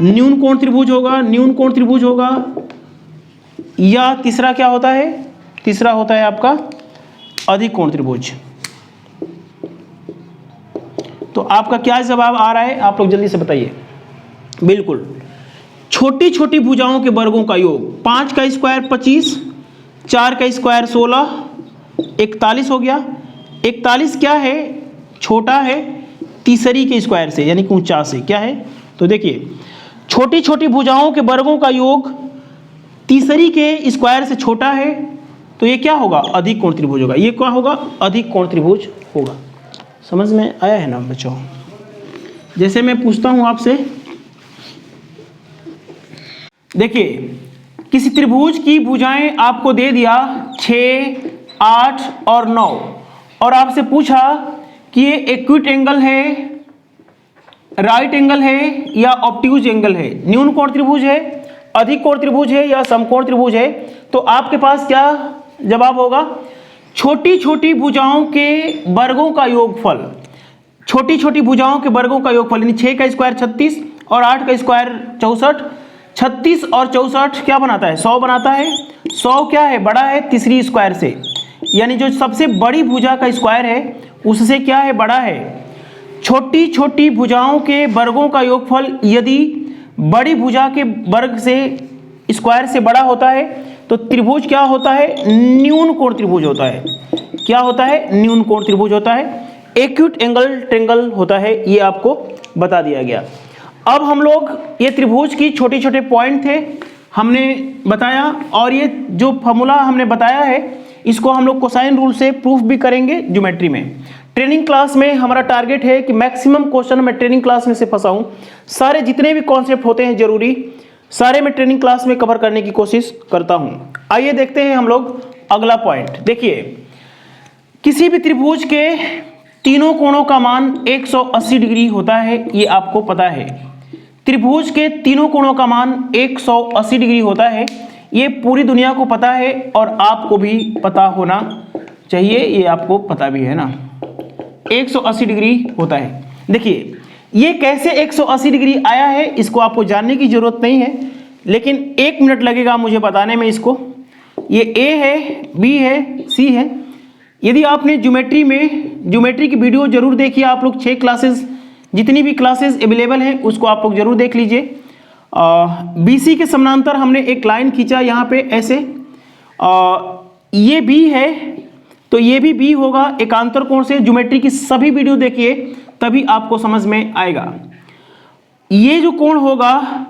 न्यून कोण त्रिभुज होगा, न्यून कोण त्रिभुज होगा, या तीसरा क्या होता है? तीसरा होता है आपका अधिक कोण त्रिभुज। तो आपका क्या जवाब आ रहा है? आप लोग जल्दी से बताइए। बिल्कुल, छोटी छोटी भुजाओं के वर्गों का योग। 5 का स्क्वायर 25, 4 का स्क्वायर 16, 41 हो गया। 41 क्या है? छोटा है तीसरी के स्क्वायर से, यानी कि 49 से। क्या है? तो देखिए, छोटी छोटी भुजाओं के वर्गों का योग तीसरी के स्क्वायर से छोटा है, तो ये क्या होगा? अधिक कोण त्रिभुज होगा। ये क्या होगा? अधिक कोण त्रिभुज होगा। समझ में आया है ना बच्चों? जैसे मैं पूछता हूं आपसे, देखिए किसी त्रिभुज की भुजाएं आपको दे दिया 6, 8 और 9, और आपसे पूछा कि ये एक्यूट एंगल है, राइट एंगल है या ऑब्ट्यूज एंगल है, न्यून कोण त्रिभुज है, अधिक कोण त्रिभुज है या समकोण त्रिभुज है। तो आपके पास क्या जवाब होगा? छोटी छोटी भुजाओं के वर्गों का योगफल। छोटी छोटी भुजाओं के वर्गों का योगफल, यानी 6 का स्क्वायर 36 और 8 का स्क्वायर 64। 36 और 64 क्या बनाता है? 100 बनाता है। 100 क्या है? बड़ा है तीसरी स्क्वायर से, यानी जो सबसे बड़ी भुजा का स्क्वायर है उससे क्या है? बड़ा है। छोटी छोटी भुजाओं के वर्गों का योगफल यदि बड़ी भुजा के वर्ग से स्क्वायर से बड़ा होता है तो त्रिभुज क्या होता है? न्यून कोण त्रिभुज होता है। क्या होता है? न्यून कोण त्रिभुज होता है। एक्यूट एंगल ट्रायंगल होता है। ये आपको बता दिया गया। अब हम लोग ये त्रिभुज की छोटे छोटे पॉइंट थे हमने बताया, और ये जो फॉर्मूला हमने बताया है इसको हम लोग कोसाइन रूल से प्रूफ भी करेंगे ज्योमेट्री में। ट्रेनिंग क्लास में हमारा टारगेट है कि मैक्सिमम क्वेश्चन मैं ट्रेनिंग क्लास में से फंसाऊं। सारे जितने भी कॉन्सेप्ट होते हैं जरूरी, सारे मैं ट्रेनिंग क्लास में कवर करने की कोशिश करता हूं। आइए देखते हैं हम लोग अगला पॉइंट। देखिए, किसी भी त्रिभुज के तीनों कोणों का मान 180 डिग्री होता है, ये आपको पता है। त्रिभुज के तीनों कोणों का मान 180 डिग्री होता है, ये पूरी दुनिया को पता है और आपको भी पता होना चाहिए। ये आपको पता भी है ना, 180 डिग्री होता है। देखिए, ये कैसे 180 डिग्री आया है इसको आपको जानने की जरूरत नहीं है, लेकिन 1 मिनट लगेगा मुझे बताने में इसको। ये ए है, बी है, सी है। यदि आपने ज्योमेट्री की वीडियो जरूर देखी, आप लोग 6 क्लासेस, जितनी भी क्लासेस अवेलेबल हैं उसको आप लोग जरूर देख लीजिए। BC के समानांतर हमने एक लाइन खींचा यहाँ पे ऐसे, ये बी है तो ये भी बी होगा एकांतर कोण से। ज्योमेट्री की सभी वीडियो देखिए तभी आपको समझ में आएगा। ये जो कोण होगा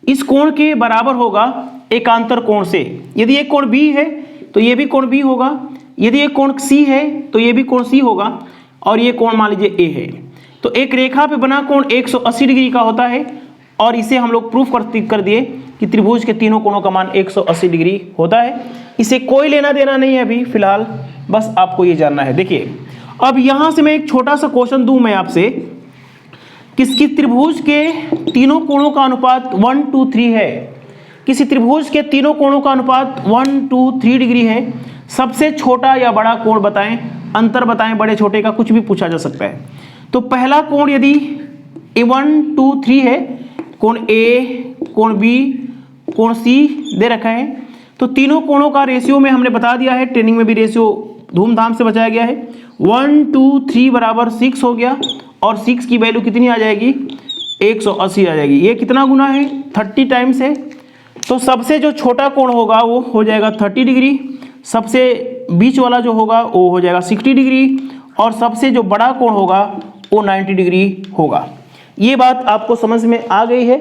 इस कोण के बराबर होगा एकांतर कोण से। यदि एक कोण बी है तो ये भी कोण बी होगा, यदि एक कोण सी है तो ये भी कोण सी होगा, और ये कोण मान लीजिए ए है। तो एक रेखा पे बना कोण 180 डिग्री का होता है, और इसे हम लोग प्रूफ कर दिए कि त्रिभुज के तीनों कोणों का मान 180 डिग्री होता है। इसे कोई लेना देना नहीं है अभी फिलहाल, बस आपको ये जानना है। देखिए, अब यहां से मैं एक छोटा सा क्वेश्चन दूं मैं आपसे, किसकी त्रिभुज के तीनों कोणों का अनुपात 1 to 3 है। किसी त्रिभुज के तीनों कोणों का अनुपात 1 to 3 डिग्री है। सबसे छोटा या बड़ा कोण बताएं, अंतर बताएं, बड़े छोटे का कुछ भी पूछा जा सकता है। तो पहला कोण यदि 1 to 3 है, कोण ए, कोण बी, कोण सी दे रखा है, तो तीनों कोणों का रेशियो में हमने बता दिया है, ट्रेनिंग में भी रेशियो धूमधाम से बताया गया है। 1 to 3 बराबर 6 हो गया, और 6 की वैल्यू कितनी आ जाएगी? 180 आ जाएगी। ये कितना गुना है? 30 टाइम्स है। तो सबसे जो छोटा कोण होगा वो हो जाएगा 30 डिग्री, सबसे बीच वाला जो होगा वो हो जाएगा 60 डिग्री, और सबसे जो बड़ा कोण होगा वो 90 डिग्री होगा। ये बात आपको समझ में आ गई है।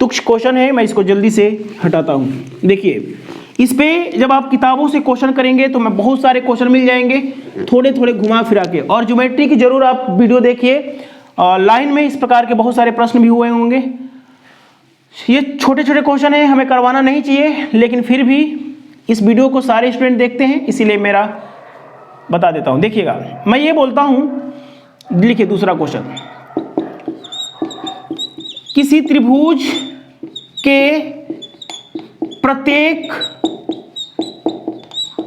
तुच्छ क्वेश्चन है, मैं इसको जल्दी से हटाता हूँ। देखिए, इस पे जब आप किताबों से क्वेश्चन करेंगे तो मैं बहुत सारे क्वेश्चन मिल जाएंगे थोड़े थोड़े घुमा फिरा के, और ज्योमेट्री की जरूर आप वीडियो देखिए, लाइन में इस प्रकार के बहुत सारे प्रश्न भी हुए होंगे। ये छोटे छोटे क्वेश्चन है, हमें करवाना नहीं चाहिए, लेकिन फिर भी इस वीडियो को सारे स्टूडेंट देखते हैं, इसीलिए मेरा बता देता हूं। देखिएगा, मैं ये बोलता हूं, लिखिए दूसरा क्वेश्चन, किसी त्रिभुज के प्रत्येक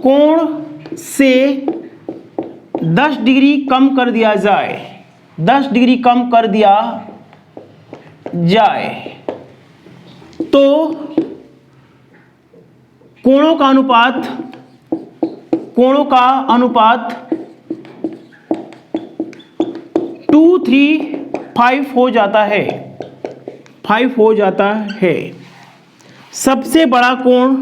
कोण से 10 डिग्री कम कर दिया जाए, 10 डिग्री कम कर दिया जाए तो कोणों का अनुपात 2-3-5 हो जाता है, 5 हो जाता है। सबसे बड़ा कोण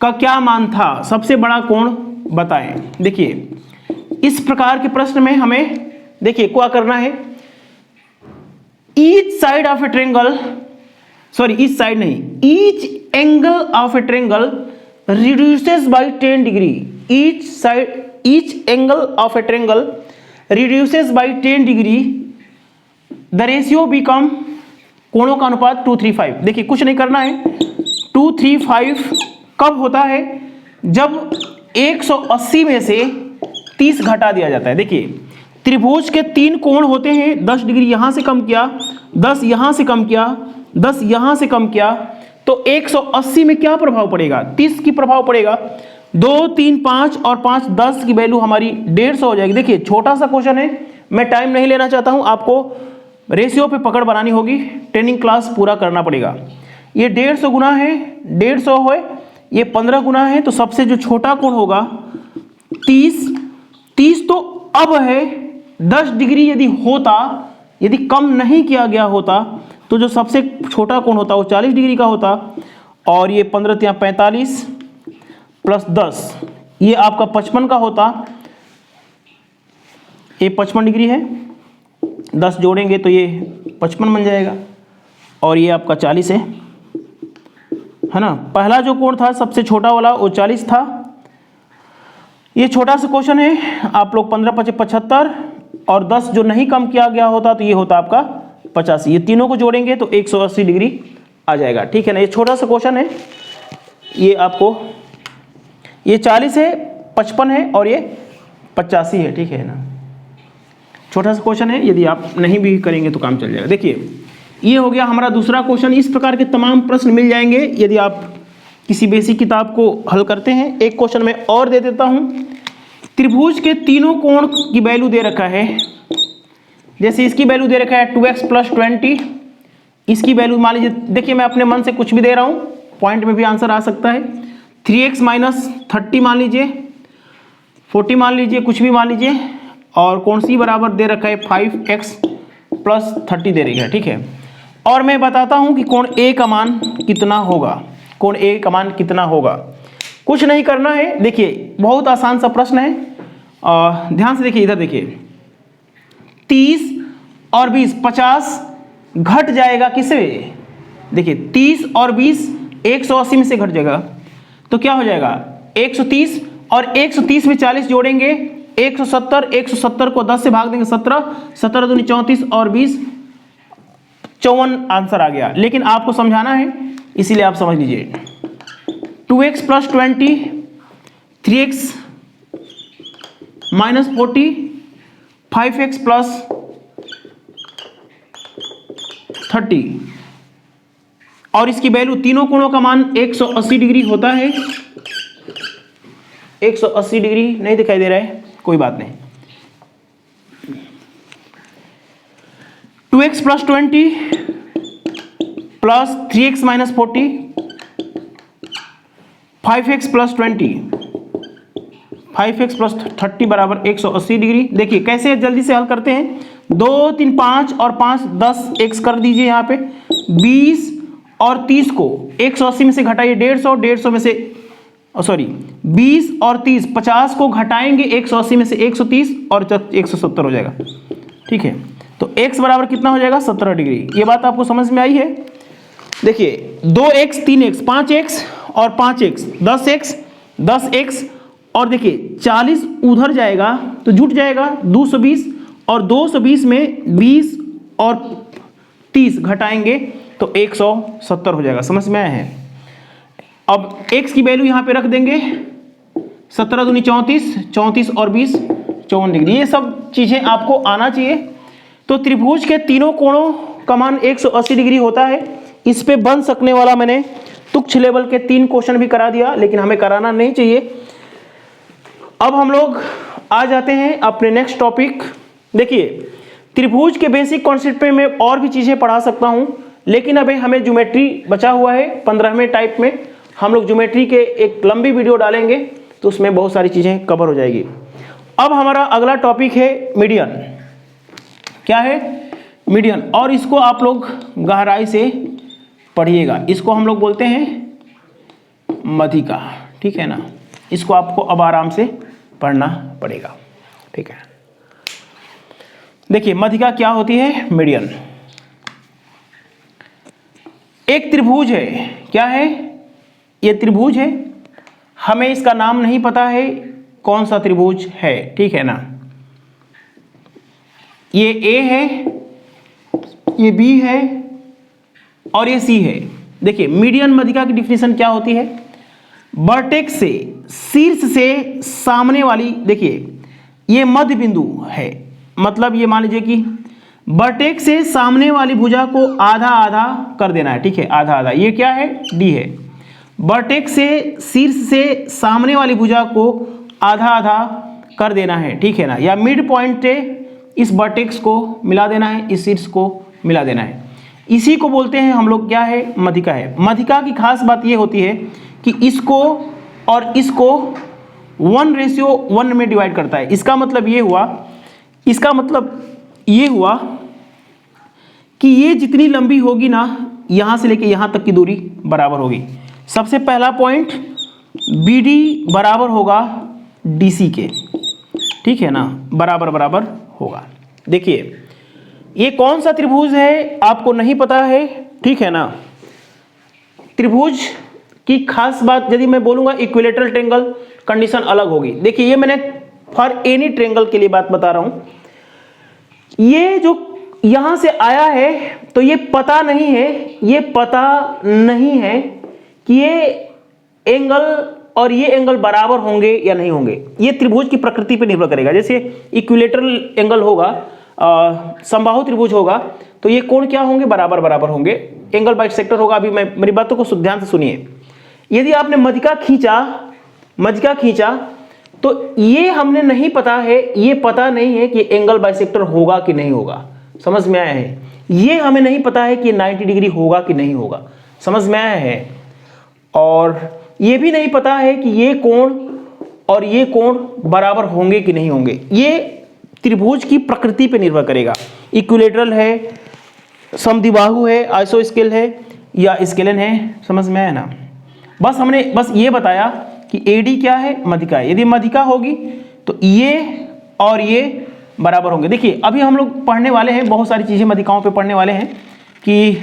का क्या मान था? सबसे बड़ा कोण बताएं। देखिए इस प्रकार के प्रश्न में हमें देखिए क्या करना है, each side of a triangle, sorry each side नहीं, each angle of a triangle reduces by 10 degree, each angle of a triangle reduces by 10 degree, the ratio become, कोणों का अनुपात 2-3-5। देखिए कुछ नहीं करना है, 2-3-5 कब होता है? जब 180 में से 30 घटा दिया जाता है। देखिए त्रिभुज के 3 कोण होते हैं, 10 डिग्री यहां से कम किया, 10 यहां से कम किया, 10 यहां से कम किया, तो 180 में क्या प्रभाव पड़ेगा? 30 की प्रभाव पड़ेगा। 2, 3, 5 और 5, 10 की वैल्यू हमारी 150 हो जाएगी। देखिए छोटा सा क्वेश्चन है, मैं टाइम नहीं लेना चाहता हूं, आपको रेशियो पे पकड़ बनानी होगी, ट्रेनिंग क्लास पूरा करना पड़ेगा। ये 150 गुना है, 150 है, ये 15 गुना है, तो सबसे जो छोटा कोण होगा 30 तो अब है 10 डिग्री यदि होता, यदि कम नहीं किया गया होता तो जो सबसे छोटा कोण होता वो 40 डिग्री का होता, और ये 15 या 45 प्लस 10 ये आपका 55 का होता, ये 55 डिग्री है, 10 जोड़ेंगे तो ये 55 बन जाएगा, और ये आपका 40 है ना। पहला जो कोण था सबसे छोटा वाला वो 40 था। ये छोटा सा क्वेश्चन है, आप लोग 15, 25, 75 और 10 जो नहीं कम किया गया होता तो ये होता आपका 85, ये तीनों को जोड़ेंगे तो 180 डिग्री आ जाएगा, ठीक है ना। ये छोटा सा क्वेश्चन है, ये आपको ये 40 है, 55 है और ये 85 है, ठीक है ना। छोटा सा क्वेश्चन है, यदि आप नहीं भी करेंगे तो काम चल जाएगा। देखिए ये हो गया हमारा दूसरा क्वेश्चन। इस प्रकार के तमाम प्रश्न मिल जाएंगे यदि आप किसी बेसिक किताब को हल करते हैं। एक क्वेश्चन मैं और दे देता हूं, त्रिभुज के तीनों कोण की वैल्यू दे रखा है, जैसे इसकी वैल्यू दे रखा है 2x + 20, इसकी वैल्यू मान लीजिए, देखिए मैं अपने मन से कुछ भी दे रहा हूं, पॉइंट में भी आंसर आ सकता है, 3x - 30 मान लीजिए, 40 मान लीजिए, कुछ भी मान लीजिए, और कोण सी बराबर दे रखा है 5x + 30 दे रही है, ठीक है। और मैं बताता हूं कि कोण A का मान कितना होगा, कोण A का मान कितना होगा। कुछ नहीं करना है, देखिए बहुत आसान सा प्रश्न है, ध्यान से देखिए, इधर देखिए 30 और 20, 50 घट जाएगा किससे? देखिए 30 और 20 180 में से घट जाएगा तो क्या हो जाएगा 130, और 130 में 40 जोड़ेंगे 170, 170 को 10 से भाग देंगे 17, 17 दूनी 34 और 20 54 आंसर आ गया। लेकिन आपको समझाना है इसीलिए आप समझ लीजिए, 2x + 20, 3x - 40, 5x + 30, और इसकी वैल्यू, तीनों कोणों का मान 180 डिग्री होता है। 180 डिग्री नहीं दिखाई दे रहा है, कोई बात नहीं। 2x + 20 + 3x - 40, 5x + 20, 5x + 30 बराबर 180 डिग्री। देखिए कैसे जल्दी से हल करते हैं, 2, 3, 5 और 5 10 x कर दीजिए, यहाँ पे 20 और 30 को 180 में से घटाइए 150, 150 में से सॉरी 20 और 30, 50 को घटाएंगे 180 में से 130 और 170 हो जाएगा, ठीक है। तो x बराबर कितना हो जाएगा 17 डिग्री। ये बात आपको समझ में आई है? देखिए 2x, 3x, 5x और 5x, 10x, 10x, और देखिए 40 उधर जाएगा तो जुट जाएगा 220, और 220 में 20 और 30 घटाएंगे तो 170 हो जाएगा। समझ में आया है? अब x की वैल्यू यहाँ पे रख देंगे, 17 दूनी 34, 34 और 20 54 डिग्री। ये सब चीज़ें आपको आना चाहिए, तो त्रिभुज के तीनों कोणों का मान 180 डिग्री होता है। इस पे बन सकने वाला मैंने तुच्छ लेवल के 3 क्वेश्चन भी करा दिया, लेकिन हमें कराना नहीं चाहिए। अब हम लोग आ जाते हैं अपने नेक्स्ट टॉपिक। देखिए, त्रिभुज के बेसिक कॉन्सेप्ट पे मैं और भी चीजें पढ़ा सकता हूं, लेकिन अभी हमें ज्योमेट्री बचा हुआ है। 15वें टाइप में हम लोग ज्योमेट्री के एक लंबी वीडियो डालेंगे, तो उसमें बहुत सारी चीजें कवर हो जाएगी। अब हमारा अगला टॉपिक है मीडियन। क्या है? मीडियन। और इसको आप लोग गहराई से पढ़िएगा। इसको हम लोग बोलते हैं मध्यिका, ठीक है ना। इसको आपको अब आराम से पढ़ना पड़ेगा, ठीक है। देखिए, मध्यिका क्या होती है? मीडियन। एक त्रिभुज है। क्या है? ये त्रिभुज है। हमें इसका नाम नहीं पता है कौन सा त्रिभुज है, ठीक है ना। ये ए है, ये बी है और ये सी है। देखिए, मीडियन मध्यिका की डिफिनेशन क्या होती है? वर्टेक्स से, शीर्ष से सामने वाली, देखिए ये मध्य बिंदु है, मतलब ये मान लीजिए कि वर्टेक्स से सामने वाली भुजा को आधा आधा कर देना है, ठीक है, आधा आधा। ये क्या है? डी है। वर्टेक्स से, शीर्ष से सामने वाली भुजा को आधा आधा कर देना है, ठीक है ना। या मिड पॉइंट से इस वर्टेक्स को मिला देना है, इस शीर्ष को मिला देना है। इसी को बोलते हैं हम लोग, क्या है? मध्यिका है। मध्यिका की खास बात ये होती है कि इसको और इसको 1:1 में डिवाइड करता है। इसका मतलब ये हुआ, इसका मतलब ये हुआ कि ये जितनी लंबी होगी ना, यहां से लेके यहां तक की दूरी बराबर होगी। सबसे पहला पॉइंट BD बराबर होगा DC के, ठीक है ना, बराबर बराबर होगा। देखिए, ये कौन सा त्रिभुज है आपको नहीं पता है, ठीक है ना। त्रिभुज की खास बात यदि मैं बोलूंगा इक्विलेटरल ट्रायंगल, कंडीशन अलग होगी। देखिए, ये मैंने फॉर एनी ट्रायंगल के लिए बात बता रहा हूं। ये जो यहां से आया है, तो ये पता नहीं है, ये पता नहीं है कि ये एंगल और ये एंगल बराबर होंगे या नहीं होंगे। ये त्रिभुज की प्रकृति पर निर्भर करेगा। जैसे इक्विलेटरल एंगल होगा, समबाहु त्रिभुज होगा, तो ये कोण क्या होंगे? बराबर बराबर होंगे। एंगल बाइसेक्टर होगा। अभी मैं मेरी बातों को ध्यान से सुनिए। यदि आपने मध्यिका खींचा तो ये हमने नहीं पता है, ये पता नहीं है कि एंगल बाइसेक्टर होगा कि नहीं होगा। समझ में आया है? ये हमें नहीं पता है कि 90 डिग्री होगा कि नहीं होगा। समझ में आया है? और ये भी नहीं पता है कि ये कोण और ये कोण बराबर होंगे कि नहीं होंगे। ये त्रिभुज की प्रकृति पर निर्भर करेगा। इक्विलेटरल है, समद्विबाहु है, आइसोस्केल है या स्केलन है। समझ में आया ना? बस हमने बस ये बताया कि AD क्या है? मध्यिका है। यदि मध्यिका होगी तो ये और ये बराबर होंगे। देखिए, अभी हम लोग पढ़ने वाले हैं, बहुत सारी चीजें मध्यिकाओं पे पढ़ने वाले हैं कि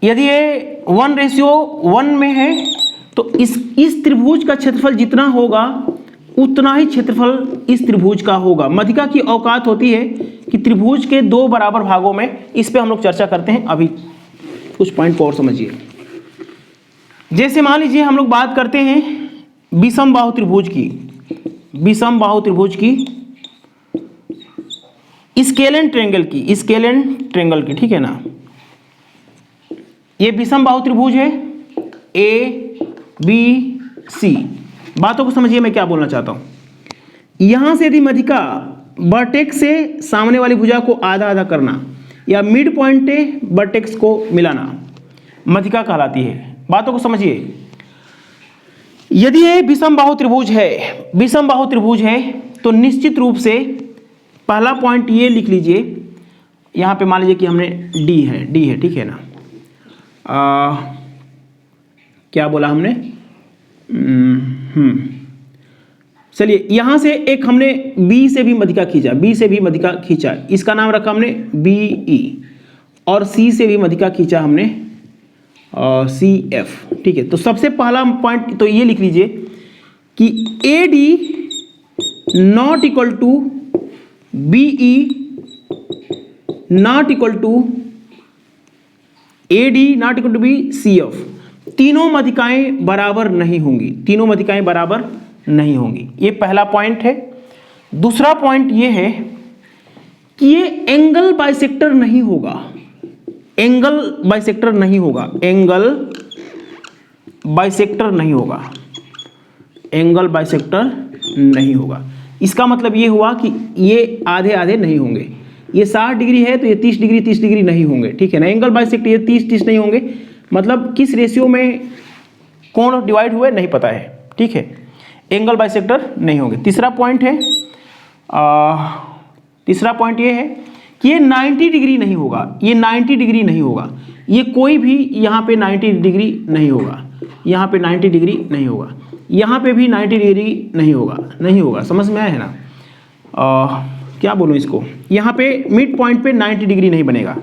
यदि ये 1:1 में है तो इस त्रिभुज का क्षेत्रफल जितना होगा उतना ही क्षेत्रफल इस त्रिभुज का होगा। मध्यिका की औकात होती है कि त्रिभुज के 2 बराबर भागों में। इस पे हम लोग चर्चा करते हैं। अभी कुछ पॉइंट को और समझिए। जैसे मान लीजिए हम लोग बात करते हैं विषम बाहु त्रिभुज की, विषम बाहु त्रिभुज की, स्केलन ट्रायंगल की, स्केलन ट्रायंगल की, ठीक है ना। ये विषम बाहु त्रिभुज है ABC। बातों को समझिए मैं क्या बोलना चाहता हूं। यहां से यदि मध्यिका वर्टेक्स से सामने वाली भुजा को आधा आधा करना या मिड पॉइंट से वर्टेक्स को मिलाना मध्यिका कहलाती है। बातों को समझिए। यदि ये विषम बाहु त्रिभुज है, विषम बाहु त्रिभुज है, तो निश्चित रूप से पहला पॉइंट ये लिख लीजिए। यहां पे मान लीजिए कि हमने D है, ठीक है ना। क्या बोला हमने? चलिए, यहां से एक हमने B से भी मध्यिका खींचा, इसका नाम रखा हमने BE। और C से भी मध्यिका खींचा हमने CF, ठीक है। तो सबसे पहला पॉइंट तो ये लिख लीजिए कि AD not equal to BE not equal to AD not equal to CF। तीनों मध्यिकाएं बराबर नहीं होंगी, तीनों मध्यिकाएं बराबर नहीं होंगी। ये पहला पॉइंट है। दूसरा पॉइंट ये है कि ये एंगल बाइसेक्टर नहीं होगा, एंगल बाइसेक्टर नहीं होगा, एंगल बाइसेक्टर नहीं होगा, एंगल बाइसेक्टर नहीं होगा। इसका मतलब ये हुआ कि ये आधे आधे नहीं होंगे, ये 60 डिग्री है तो ये 30 डिग्री नहीं होंगे, ठीक है ना। एंगल बाइसेक्टर ये 30 नहीं होंगे, मतलब किस रेशियो में कोण डिवाइड हुए नहीं पता है, ठीक है। एंगल बाइसेक्टर नहीं होंगे। तीसरा पॉइंट है, तीसरा पॉइंट ये है कि ये 90 डिग्री नहीं होगा, ये 90 डिग्री नहीं होगा, ये कोई भी यहाँ पे 90 डिग्री नहीं होगा, यहाँ पे 90 डिग्री नहीं होगा, यहाँ पे भी 90 डिग्री नहीं होगा, नहीं होगा, समझ में आया है ना। क्या बोलूँ इसको, यहाँ पे मिड पॉइंट पे 90 डिग्री नहीं बनेगा,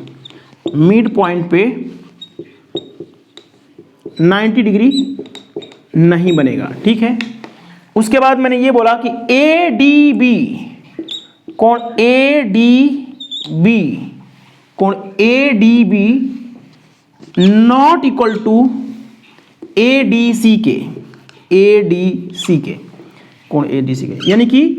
मिड पॉइंट पे 90 डिग्री नहीं बनेगा, ठीक है। उसके बाद मैंने ये बोला कि ए डी बी कोण, ए डी बी कोण, A D B not equal to A D C के, ए डी सी के कोण, ए डी सी के, यानी कि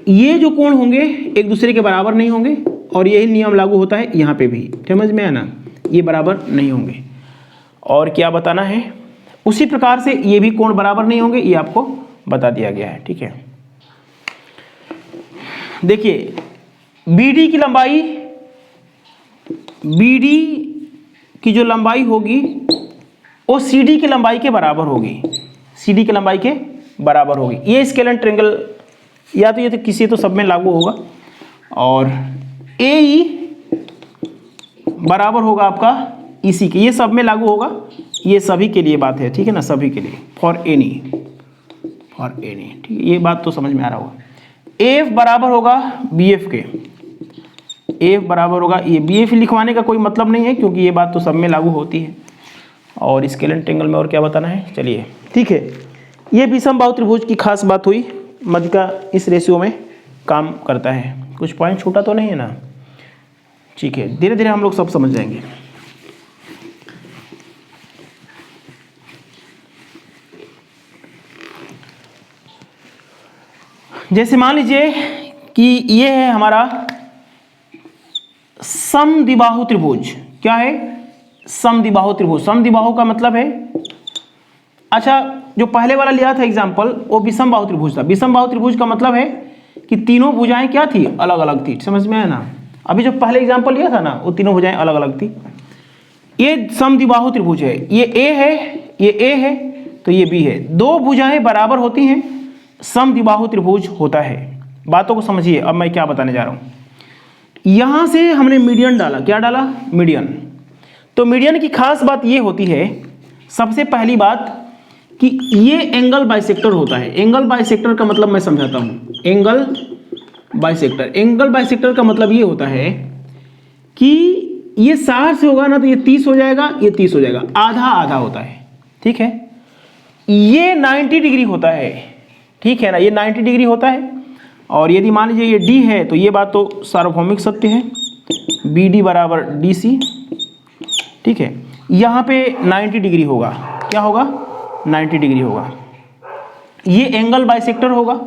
ये जो कोण होंगे एक दूसरे के बराबर नहीं होंगे, और यही नियम लागू होता है यहाँ पे भी, समझ में है ना, ये बराबर नहीं होंगे। और क्या बताना है, उसी प्रकार से ये भी कोण बराबर नहीं होंगे, ये आपको बता दिया गया है, ठीक है। देखिए BD की लंबाई, BD की जो लंबाई होगी वो CD की लंबाई के बराबर होगी, CD की लंबाई के बराबर होगी। ये स्केलेन ट्रायंगल या तो ये तो किसी तो सब में लागू होगा, और AE बराबर होगा आपका EC के, ये सब में लागू होगा, ये सभी के लिए बात है, ठीक है ना, सभी के लिए, फॉर एनी, ठीक है, ये बात तो समझ में आ रहा होगा। AF बराबर होगा BF के, AF बराबर होगा, ये BF लिखवाने का कोई मतलब नहीं है क्योंकि ये बात तो सब में लागू होती है। और स्केलेन ट्रायंगल में और क्या बताना है, चलिए ठीक है। ये विषमबाहु त्रिभुज की खास बात हुई, मध्य का इस रेशियो में काम करता है। कुछ पॉइंट छूटा तो नहीं है ना, ठीक है, धीरे धीरे हम लोग सब समझ जाएंगे। जैसे मान लीजिए कि ये है हमारा समद्विबाहु त्रिभुज। क्या है? समद्विबाहु त्रिभुज। समद्विबाहु का मतलब है, अच्छा जो पहले वाला लिया था एग्जांपल वो विषमबाहु त्रिभुज था। विषमबाहु त्रिभुज का मतलब है कि तीनों भुजाएं क्या थी, अलग अलग थी, समझ में आया ना। अभी जो पहले एग्जांपल लिया था ना वो तीनों भुजाएं अलग अलग थी। ये समद्विबाहु त्रिभुज है, ये ए है, ये ए है तो ये बी है, दो भुजाएं बराबर होती हैं, समद्विबाहु त्रिभुज होता है। बातों को समझिए, अब मैं क्या बताने जा रहा हूं। यहां से हमने मीडियन डाला, क्या डाला? मीडियन। तो मीडियन की खास बात ये होती है, सबसे पहली बात कि ये एंगल बाइसेक्टर होता है। एंगल बाइसेक्टर का मतलब मैं समझाता हूं। एंगल बाइसेक्टर, एंगल बाइसेक्टर का मतलब ये होता है कि ये 60 से होगा ना तो ये 30 हो जाएगा, ये 30 हो जाएगा, आधा आधा होता है, ठीक है। ये 90 डिग्री होता है, ठीक है ना, ये 90 डिग्री होता है। और यदि मान लीजिए ये डी है तो ये बात तो सार्वभौमिक सत्य है, बी डी बराबर डी सी, ठीक है। यहाँ पे 90 डिग्री होगा, क्या होगा? 90 डिग्री होगा। ये एंगल बाइसेक्टर होगा,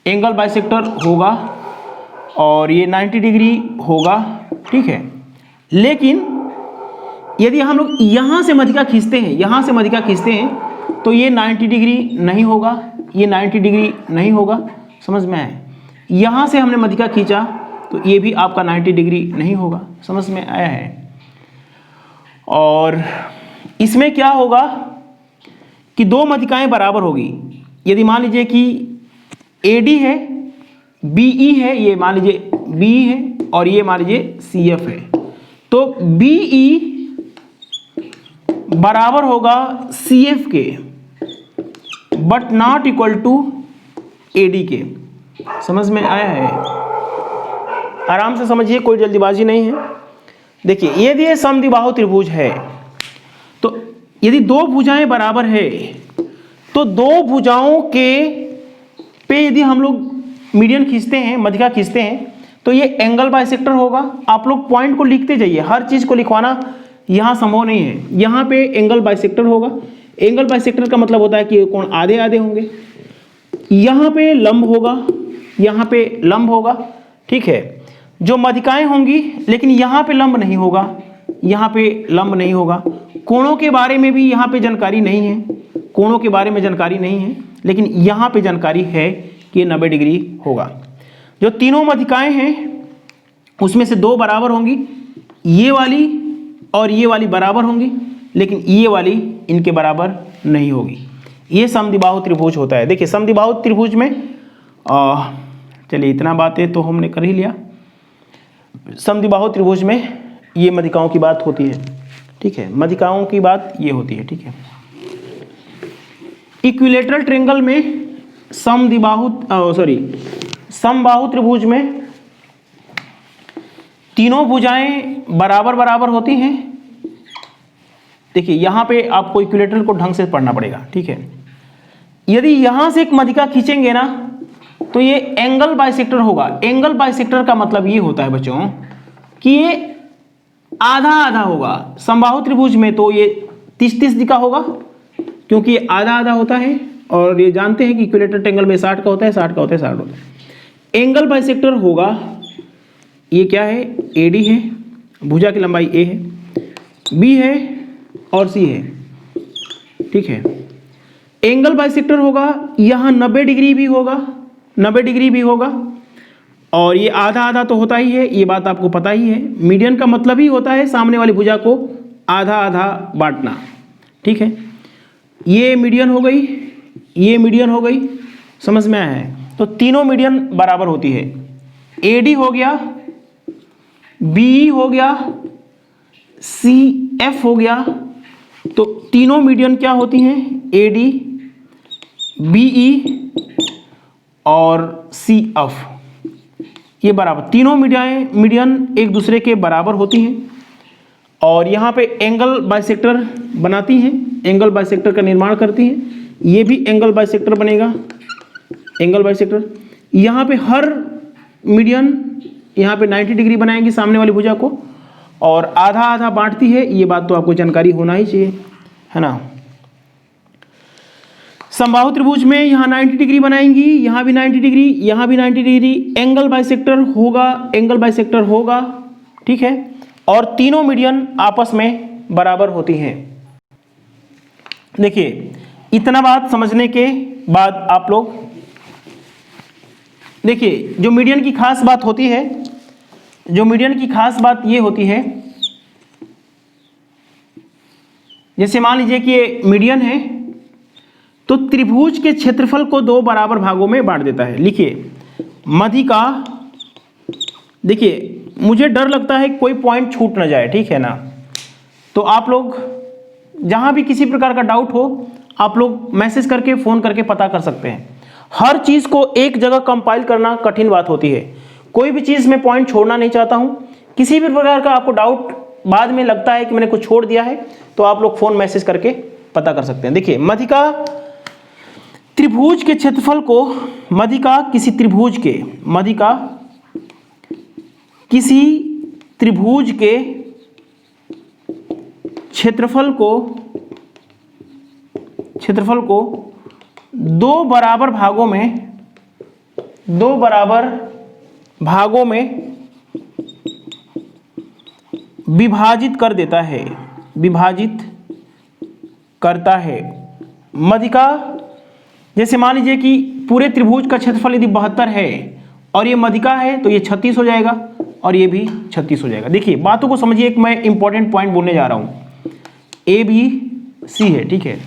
एंगल बाइसेक्टर होगा और ये 90 डिग्री होगा, ठीक है। लेकिन यदि हम लोग यहाँ से मध्यिका खींचते हैं, यहाँ से मध्यिका खींचते हैं तो ये 90 डिग्री नहीं होगा, ये 90 डिग्री नहीं होगा, समझ में आया। यहाँ से हमने मध्यिका खींचा तो ये भी आपका 90 डिग्री नहीं होगा, समझ में आया है। और इसमें क्या होगा कि दो मध्यिकाएं बराबर होगी। यदि मान लीजिए कि AD है, BE है, ये मान लीजिए BE है और ये मान लीजिए CF है, तो BE बराबर होगा CF के but not equal to AD के, समझ में आया है। आराम से समझिए, कोई जल्दीबाजी नहीं है। देखिए यदि ये समद्विबाहु त्रिभुज है तो यदि दो भुजाएं बराबर है तो दो भुजाओं के पे यदि हम लोग मीडियन खींचते हैं, मध्यिका खींचते हैं तो ये एंगल बाइसेक्टर होगा। आप लोग पॉइंट को लिखते जाइए, हर चीज को लिखवाना यहाँ संभव नहीं है। यहाँ पे एंगल बाइसेक्टर होगा। एंगल बाइसेक्टर का मतलब होता है कि कोण आधे आधे होंगे। यहाँ पे लंब होगा, यहाँ पे लंब होगा, ठीक है। जो मधिकाएं होंगी, लेकिन यहाँ पे लंब नहीं होगा, यहाँ पे लंब नहीं होगा। कोणों के बारे में भी यहाँ पे जानकारी नहीं है, कोणों के बारे में जानकारी नहीं है, लेकिन यहाँ पे जानकारी है कि ये 90 डिग्री होगा। जो तीनों मधिकाएं हैं उसमें से दो बराबर होंगी, ये वाली और ये वाली बराबर होंगी, लेकिन ये वाली इनके बराबर नहीं होगी। ये समद्विबाहु त्रिभुज होता है। देखिए समद्विबाहु त्रिभुज में चलिए इतना बातें तो हमने कर ही लिया। समद्विबाहु त्रिभुज में ये मधिकाओं की बात होती है, ठीक है, मधिकाओं की बात ये होती है, ठीक है। इक्विलेटरल ट्रायंगल में समबाहु त्रिभुज में तीनों भुजाएं बराबर बराबर होती हैं। देखिए यहां पे आपको इक्विलेटरल को ढंग से पढ़ना पड़ेगा, ठीक है। यदि यहां से एक मधिका खींचेंगे ना तो ये एंगल बाइसेक्टर होगा। एंगल बाइसेक्टर का मतलब ये होता है बच्चों कि ये आधा आधा होगा। समबाहु त्रिभुज में तो ये 30-30 का होगा, क्योंकि ये आधा आधा होता है, और ये जानते हैं कि इक्विलेटरल ट्रायंगल में 60 का होता है, 60 का होता है, 60 होता है। एंगल बाइसेक्टर होगा, ये क्या है, AD है, भुजा की लंबाई A है, B है और C है, ठीक है। एंगल बाइसेक्टर होगा, यहाँ 90 डिग्री भी होगा, 90 डिग्री भी होगा, और ये आधा आधा तो होता ही है, ये बात आपको पता ही है। मीडियन का मतलब ही होता है सामने वाली भुजा को आधा आधा बांटना, ठीक है। ये मीडियन हो गई, ये मीडियन हो गई, समझ में आया है। तो तीनों मीडियन बराबर होती है। AD हो गया, BE हो गया, CF हो गया, तो तीनों मीडियन क्या होती हैं, AD, BE और CF, ये बराबर, तीनों मीडियन एक दूसरे के बराबर होती हैं। और यहाँ पे एंगल बाइसेक्टर बनाती हैं, एंगल बाइसेक्टर का निर्माण करती हैं। ये भी एंगल बाइसेक्टर बनेगा, एंगल बाइसेक्टर। यहाँ पे हर मीडियन यहाँ पे 90 डिग्री बनाएंगी सामने वाली भुजा को, और आधा आधा बांटती है, ये बात तो आपको जानकारी होना ही चाहिए, है ना। समबाहु त्रिभुज में यहाँ 90 डिग्री बनाएंगी, यहाँ भी 90 डिग्री, यहाँ भी 90 डिग्री। एंगल बाइसेक्टर होगा, एंगल बाइसेक्टर होगा, ठीक है। और तीनों मीडियन आपस में बराबर होती हैं। देखिए इतना बात समझने के बाद आप लोग देखिए, जो मीडियन की खास बात होती है, जो मीडियन की खास बात ये होती है, जैसे मान लीजिए कि ये मीडियन है, तो त्रिभुज के क्षेत्रफल को दो बराबर भागों में बांट देता है। लिखिए मधिका, देखिए मुझे डर लगता है कोई पॉइंट छूट ना जाए, ठीक है ना। तो आप लोग जहां भी किसी प्रकार का डाउट हो, आप लोग मैसेज करके, फोन करके पता कर सकते हैं। हर चीज को एक जगह कंपाइल करना कठिन बात होती है। कोई भी चीज में पॉइंट छोड़ना नहीं चाहता हूं। किसी भी प्रकार का आपको डाउट बाद में लगता है कि मैंने कुछ छोड़ दिया है, तो आप लोग फोन मैसेज करके पता कर सकते हैं। देखिए मधिका त्रिभुज के क्षेत्रफल को, मधिका किसी त्रिभुज के, मधिका किसी त्रिभुज के क्षेत्रफल को दो बराबर भागों में विभाजित कर देता है, विभाजित करता है। मधिका, जैसे मान लीजिए कि पूरे त्रिभुज का क्षेत्रफल यदि 72 है और ये मधिका है, तो ये 36 हो जाएगा और ये भी 36 हो जाएगा। देखिए बातों को समझिए, एक मैं इंपॉर्टेंट पॉइंट बोलने जा रहा हूं। ABC है, ठीक है।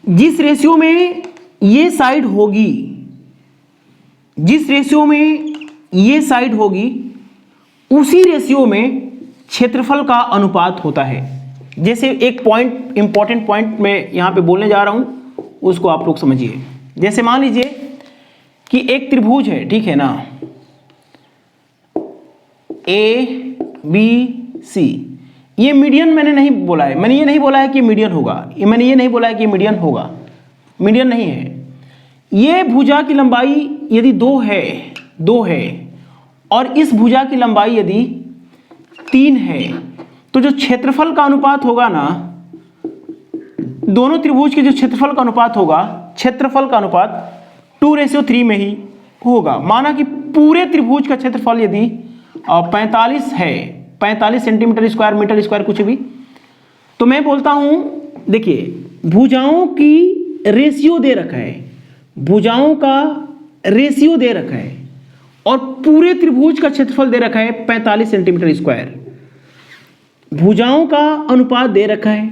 जिस रेशियो में ये साइड होगी, जिस रेशियो में ये साइड होगी, उसी रेशियो में क्षेत्रफल का अनुपात होता है। जैसे एक पॉइंट, इंपॉर्टेंट पॉइंट मैं यहां पे बोलने जा रहा हूं, उसको आप लोग समझिए। जैसे मान लीजिए कि एक त्रिभुज है, ठीक है ना, ABC। ये मीडियन मैंने नहीं बोला है, मैंने ये नहीं बोला है कि मीडियन होगा, मैंने ये नहीं बोला है कि मीडियन होगा, मीडियन नहीं है। ये भुजा की लंबाई यदि 2 है और इस भुजा की लंबाई यदि 3 है, तो जो क्षेत्रफल का अनुपात होगा ना, दोनों त्रिभुज के जो क्षेत्रफल का अनुपात होगा, क्षेत्रफल का अनुपात 2:3 में ही होगा। माना कि पूरे त्रिभुज का क्षेत्रफल यदि 45 है, 45 सेंटीमीटर स्क्वायर, मीटर स्क्वायर, कुछ भी, तो मैं बोलता हूं, देखिए भुजाओं की रेशियो दे रखा है, भुजाओं का रेशियो दे रखा है और पूरे त्रिभुज का क्षेत्रफल दे रखा है 45 सेंटीमीटर स्क्वायर, भुजाओं का अनुपात दे रखा है।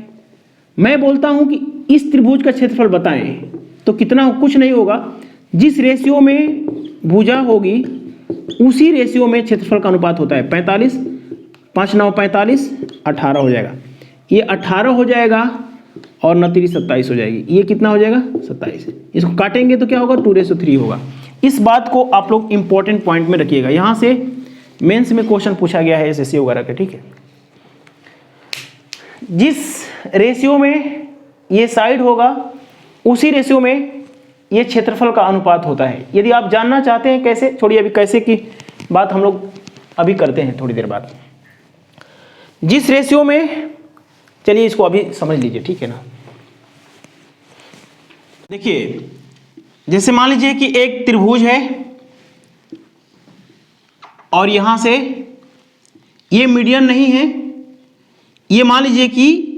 मैं बोलता हूं कि इस त्रिभुज का क्षेत्रफल बताएं, तो कितना, कुछ नहीं होगा, जिस रेशियो में भुजा होगी उसी रेशियो में क्षेत्रफल का अनुपात होता है 45, 5 9 45, 18 हो जाएगा, ये 18 हो जाएगा और 9 3 27 हो जाएगी, ये कितना हो जाएगा 27। इसको काटेंगे तो क्या होगा 2:3 होगा। इस बात को आप लोग इंपॉर्टेंट पॉइंट में रखिएगा, यहाँ से मेंस में क्वेश्चन पूछा गया है एसएससी वगैरह के, ठीक है। जिस रेशियो में ये साइड होगा उसी रेशियो में ये क्षेत्रफल का अनुपात होता है। यदि आप जानना चाहते हैं कैसे, छोड़िए अभी कैसे की बात हम लोग अभी करते हैं थोड़ी देर बाद। जिस रेशियो में, चलिए इसको अभी समझ लीजिए, ठीक है ना। देखिए जैसे मान लीजिए कि एक त्रिभुज है और यहां से ये मीडियन नहीं है, ये मान लीजिए कि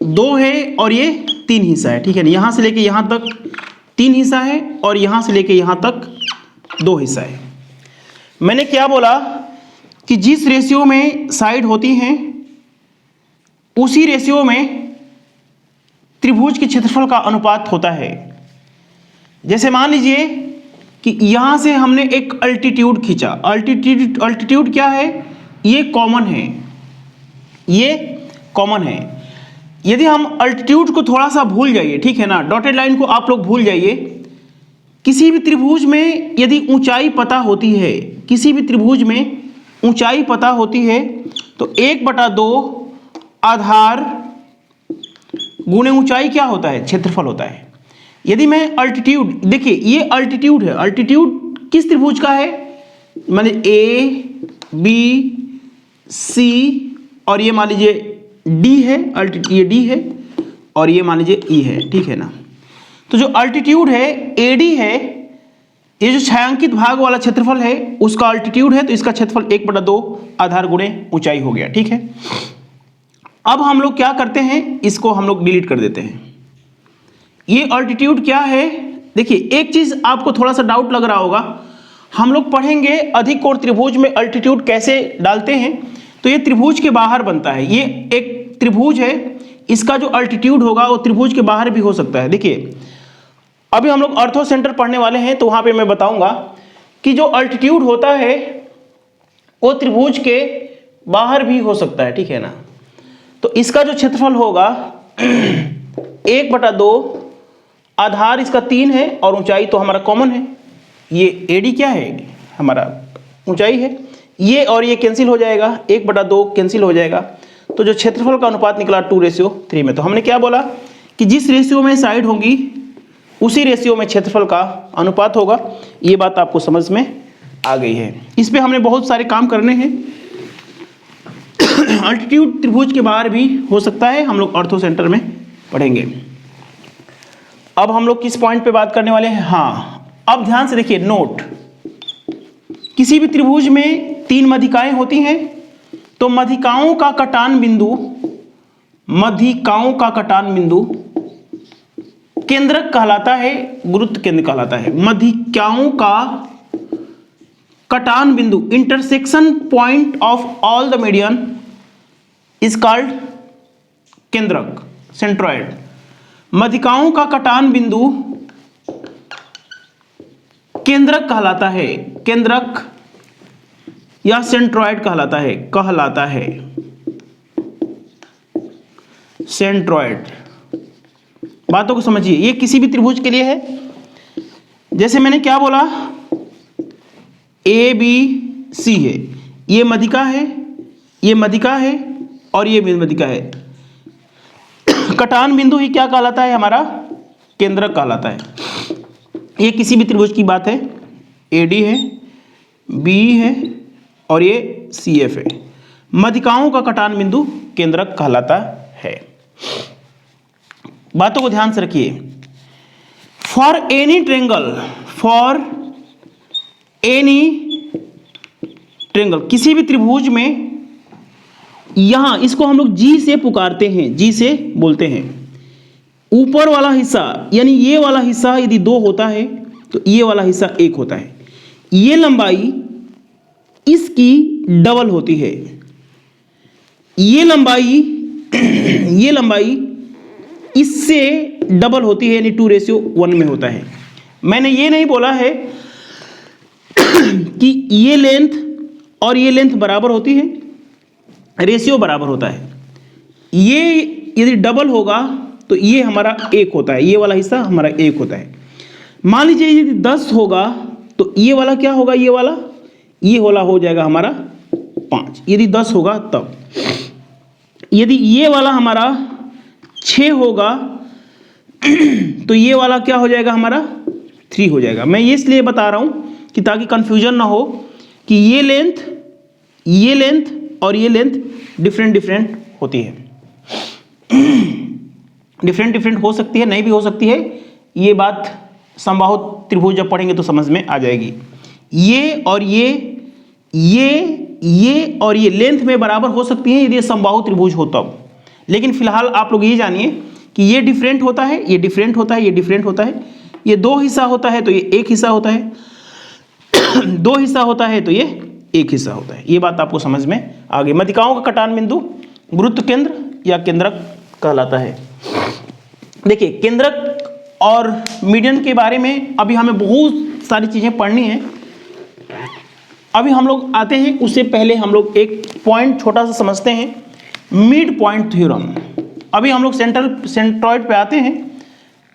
2 है और ये 3 हिस्सा है, ठीक है ना। यहां से लेके यहां तक 3 हिस्सा है और यहां से लेके यहां तक 2 हिस्सा है। मैंने क्या बोला कि जिस रेशियो में साइड होती हैं उसी रेशियो में त्रिभुज के क्षेत्रफल का अनुपात होता है। जैसे मान लीजिए कि यहां से हमने एक अल्टीट्यूड खींचा, अल्टीट्यूड क्या है, ये कॉमन है, ये कॉमन है। यदि हम अल्टीट्यूड को थोड़ा सा भूल जाइए, ठीक है ना, डॉटेड लाइन को आप लोग भूल जाइए। किसी भी त्रिभुज में यदि ऊंचाई पता होती है, किसी भी त्रिभुज में ऊंचाई पता होती है तो 1/2 आधार गुणे ऊंचाई क्या होता है, क्षेत्रफल होता है। यदि मैं अल्टीट्यूड, देखिए ये अल्टीट्यूड है, अल्टीट्यूड किस त्रिभुज का है, मान लीजिए ए बी सी और ये मान लीजिए डी है, ये डी है और ये मान लीजिए ई है, ठीक है ना। तो जो अल्टीट्यूड है एडी है, ये जो छायांकित भाग वाला क्षेत्रफल है उसका अल्टीट्यूड है, तो इसका क्षेत्रफल 1/2 आधार गुणे ऊंचाई हो गया, ठीक है। अब हम लोग क्या करते हैं, इसको हम लोग डिलीट कर देते हैं। ये अल्टीट्यूड क्या है, देखिए एक चीज आपको थोड़ा सा डाउट लग रहा होगा, हम लोग पढ़ेंगे अधिक कोण त्रिभुज में अल्टीट्यूड कैसे डालते हैं। तो ये त्रिभुज के बाहर बनता है, ये एक त्रिभुज है, इसका जो अल्टीट्यूड होगा वो त्रिभुज के बाहर भी हो सकता है। देखिए अभी हम लोग ऑर्थो सेंटर पढ़ने वाले हैं तो वहां पे मैं बताऊंगा कि जो अल्टीट्यूड होता है वो त्रिभुज के बाहर भी हो सकता है, ठीक है ना। तो इसका जो क्षेत्रफल होगा 1/2, आधार इसका 3 है और ऊंचाई तो हमारा कॉमन है, ये एडी क्या है हमारा ऊंचाई है, ये और ये कैंसिल हो जाएगा, 1/2 कैंसिल हो जाएगा, तो जो क्षेत्रफल का अनुपात निकला 2:3 में। तो हमने क्या बोला कि जिस रेशियो में साइड होंगी उसी रेशियो में क्षेत्रफल का अनुपात होगा। ये बात आपको समझ में आ गई है। इस पे हमने बहुत सारे काम करने हैं। अल्टीट्यूड त्रिभुज के बाहर भी हो सकता है, हम लोग ऑर्थो सेंटर में पढ़ेंगे। अब हम लोग किस पॉइंट पे बात करने वाले हैं, हाँ अब ध्यान से देखिए, नोट, किसी भी त्रिभुज में 3 मध्यिकाएं होती हैं तो मध्यिकाओं का कटान बिंदु, मध्यिकाओं का कटान बिंदु केंद्रक कहलाता है, गुरुत्व केंद्र कहलाता है। मध्यिकाओं का कटान बिंदु, intersection point of all the median is called केंद्रक, सेंट्रॉइड। मध्यिकाओं का कटान बिंदु केंद्रक कहलाता है, केंद्रक या सेंट्रॉइड कहलाता है सेंट्रॉइड। बातों को समझिए, ये किसी भी त्रिभुज के लिए है। जैसे मैंने क्या बोला, ए बी सी है, ये मध्यिका है, ये मध्यिका है और ये मध्यिका है। कटान बिंदु ही क्या कहलाता है हमारा, केंद्रक कहलाता है। ये किसी भी त्रिभुज की बात है, एडी है, बी है और ये सी एफ है। मध्यिकाओं का कटान बिंदु केंद्रक कहलाता है। बातों को ध्यान से रखिए। फॉर फॉर एनी ट्रेंगल, किसी भी त्रिभुज में, यहां इसको हम लोग जी से पुकारते हैं, जी से बोलते हैं। ऊपर वाला हिस्सा यानी ये वाला हिस्सा यदि 2 होता है तो ये वाला हिस्सा 1 होता है। ये लंबाई इसकी डबल होती है, ये लंबाई इससे डबल होती है, यानी 2:1 में होता है। मैंने ये नहीं बोला है कि ये लेंथ और ये लेंथ बराबर होती है, रेशियो बराबर होता है। ये यदि डबल होगा तो ये हमारा 1 होता है, ये वाला हिस्सा हमारा 1 होता है। मान लीजिए यदि 10 होगा तो ये वाला क्या होगा, ये वाला हो जाएगा हमारा 5, यदि 10 होगा तब। यदि ये वाला हमारा 6 होगा तो ये वाला क्या हो जाएगा, हमारा 3 हो जाएगा। मैं ये इसलिए बता रहा हूं कि ताकि कंफ्यूजन ना हो कि ये लेंथ और ये लेंथ डिफरेंट होती है, डिफरेंट हो सकती है, नहीं भी हो सकती है। ये बात समबाहु त्रिभुज जब पढ़ेंगे तो समझ में आ जाएगी। ये और ये लेंथ में बराबर हो सकती है यदि समबाहु त्रिभुज हो तब। लेकिन फिलहाल आप लोग ये जानिए कि ये डिफरेंट होता है, ये डिफरेंट होता है, ये डिफरेंट होता है। ये 2 हिस्सा होता है तो ये 1 हिस्सा होता है, 2 हिस्सा होता है तो ये 1 हिस्सा होता है। ये बात आपको समझ में आ गई। मध्यिकाओं का कटान बिंदु गुरुत्व केंद्र या केंद्रक कहलाता है। देखिए, केंद्रक और मीडियन के बारे में अभी हमें बहुत सारी चीजें पढ़नी है। अभी हम लोग आते हैं, उससे पहले हम लोग एक पॉइंट छोटा सा समझते हैं, मिड पॉइंट थ्योरम। अभी हम लोग सेंट्रॉइड पे आते हैं,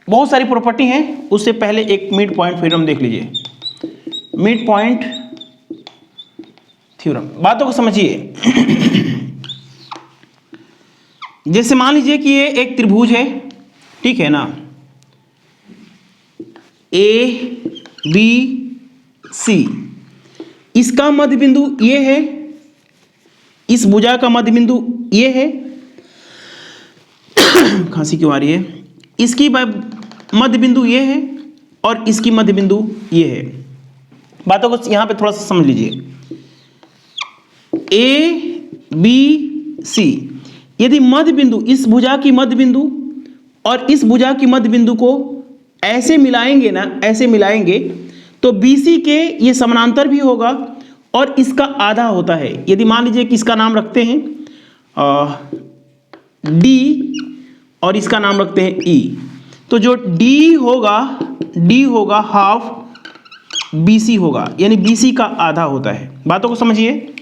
बहुत सारी प्रॉपर्टी हैं, उससे पहले एक मिड पॉइंट थ्योरम देख लीजिए। मिड पॉइंट थ्योरम, बातों को समझिए। जैसे मान लीजिए कि ये एक त्रिभुज है, ठीक है ना, ABC, इसका मध्य बिंदु ये है, इस भुजा का मध्य बिंदु ये है, खांसी क्यों आ रही है, इसकी मध्य बिंदु ये है और इसकी मध्य बिंदु ये है। बातों को यहां पे थोड़ा सा समझ लीजिए। ABC, यदि मध्य बिंदु, इस भुजा की मध्य बिंदु और इस भुजा की मध्य बिंदु को ऐसे मिलाएंगे ना, ऐसे मिलाएंगे तो BC के ये समानांतर भी होगा और इसका आधा होता है। यदि मान लीजिए कि इसका नाम रखते हैं D और इसका नाम रखते हैं E, तो जो D होगा हाफ BC होगा, यानी BC का आधा होता है। बातों को समझिए।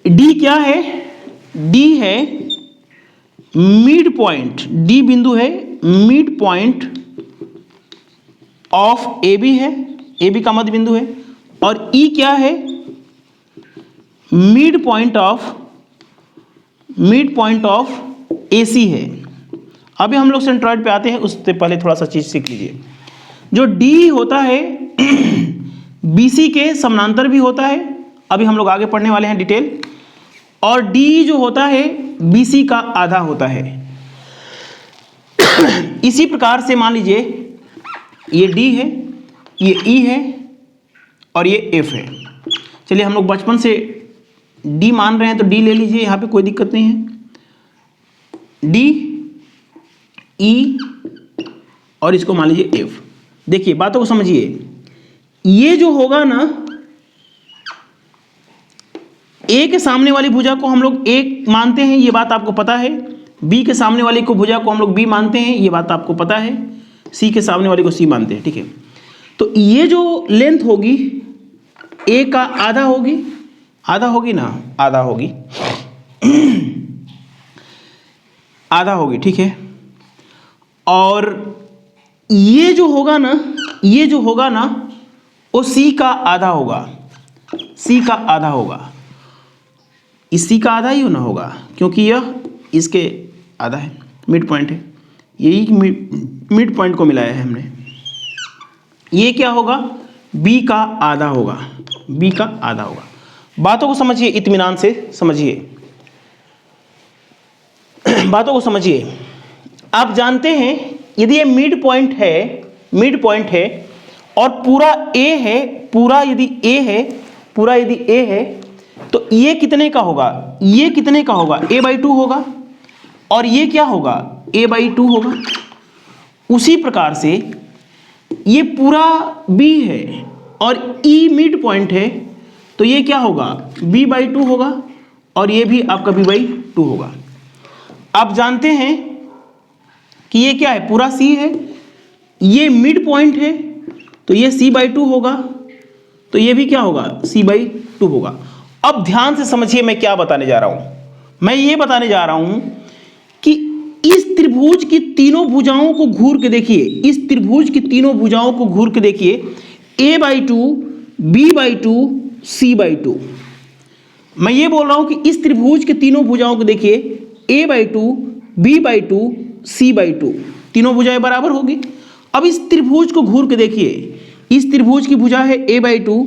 D क्या है? D है मिड पॉइंट, D बिंदु है मिड पॉइंट ऑफ AB है, AB का मध्य बिंदु है, और E क्या है? मिड पॉइंट ऑफ AC है। अभी हम लोग सेंट्रॉइड पे आते हैं, उससे पहले थोड़ा सा चीज सीख लीजिए। जो D होता है BC के समानांतर भी होता है, अभी हम लोग आगे पढ़ने वाले हैं डिटेल, और D जो होता है BC का आधा होता है। इसी प्रकार से मान लीजिए ये D है, ये E है और ये F है। चलिए हम लोग बचपन से D मान रहे हैं तो D ले लीजिए, यहाँ पे कोई दिक्कत नहीं है। D, E और इसको मान लीजिए F। देखिए बातों को समझिए, ये जो होगा ना, A के सामने वाली भुजा को हम लोग A मानते हैं, ये बात आपको पता है। B के सामने वाली को भुजा को हम लोग B मानते हैं, ये बात आपको पता है। C के सामने वाली को C मानते हैं, ठीक है। तो ये जो लेंथ होगी A का आधा होगी, आधा होगी ना, आधा होगी, आधा होगी, ठीक है। और ये जो होगा ना, ये जो होगा ना, वो C का आधा होगा, C का आधा होगा। इसी का आधा ही होना होगा क्योंकि यह इसके आधा है, मिड पॉइंट है, यही मिड पॉइंट को मिलाया है हमने। ये क्या होगा? B का आधा होगा, B का आधा होगा। बातों को समझिए, इत्मीनान से समझिए, बातों को समझिए। आप जानते हैं यदि ये मिड पॉइंट है और पूरा ए है, पूरा यदि ए है तो ये कितने का होगा, ये कितने का होगा, a/2 होगा, और ये क्या होगा, a/2 होगा। उसी प्रकार से ये पूरा b है और e मिड पॉइंट है, तो ये क्या होगा, b/2 होगा, और ये भी आपका b/2 होगा। आप जानते हैं कि ये क्या है, पूरा c है, ये मिड पॉइंट है, तो ये c/2 होगा, तो ये भी क्या होगा, c/2 होगा। अब ध्यान से समझिए मैं क्या बताने जा रहा हूं। मैं ये बताने जा रहा हूं कि इस त्रिभुज की तीनों भुजाओं को घूर के देखिए, इस त्रिभुज की तीनों भुजाओं को घूर के देखिए, a/2, b/2, c/2। मैं ये बोल रहा हूं कि इस त्रिभुज के तीनों भुजाओं को देखिए, a/2, b/2, c/2, तीनों भुजाएं बराबर होगी। अब इस त्रिभुज को घूर के देखिए, इस त्रिभुज की भुजा है a/2,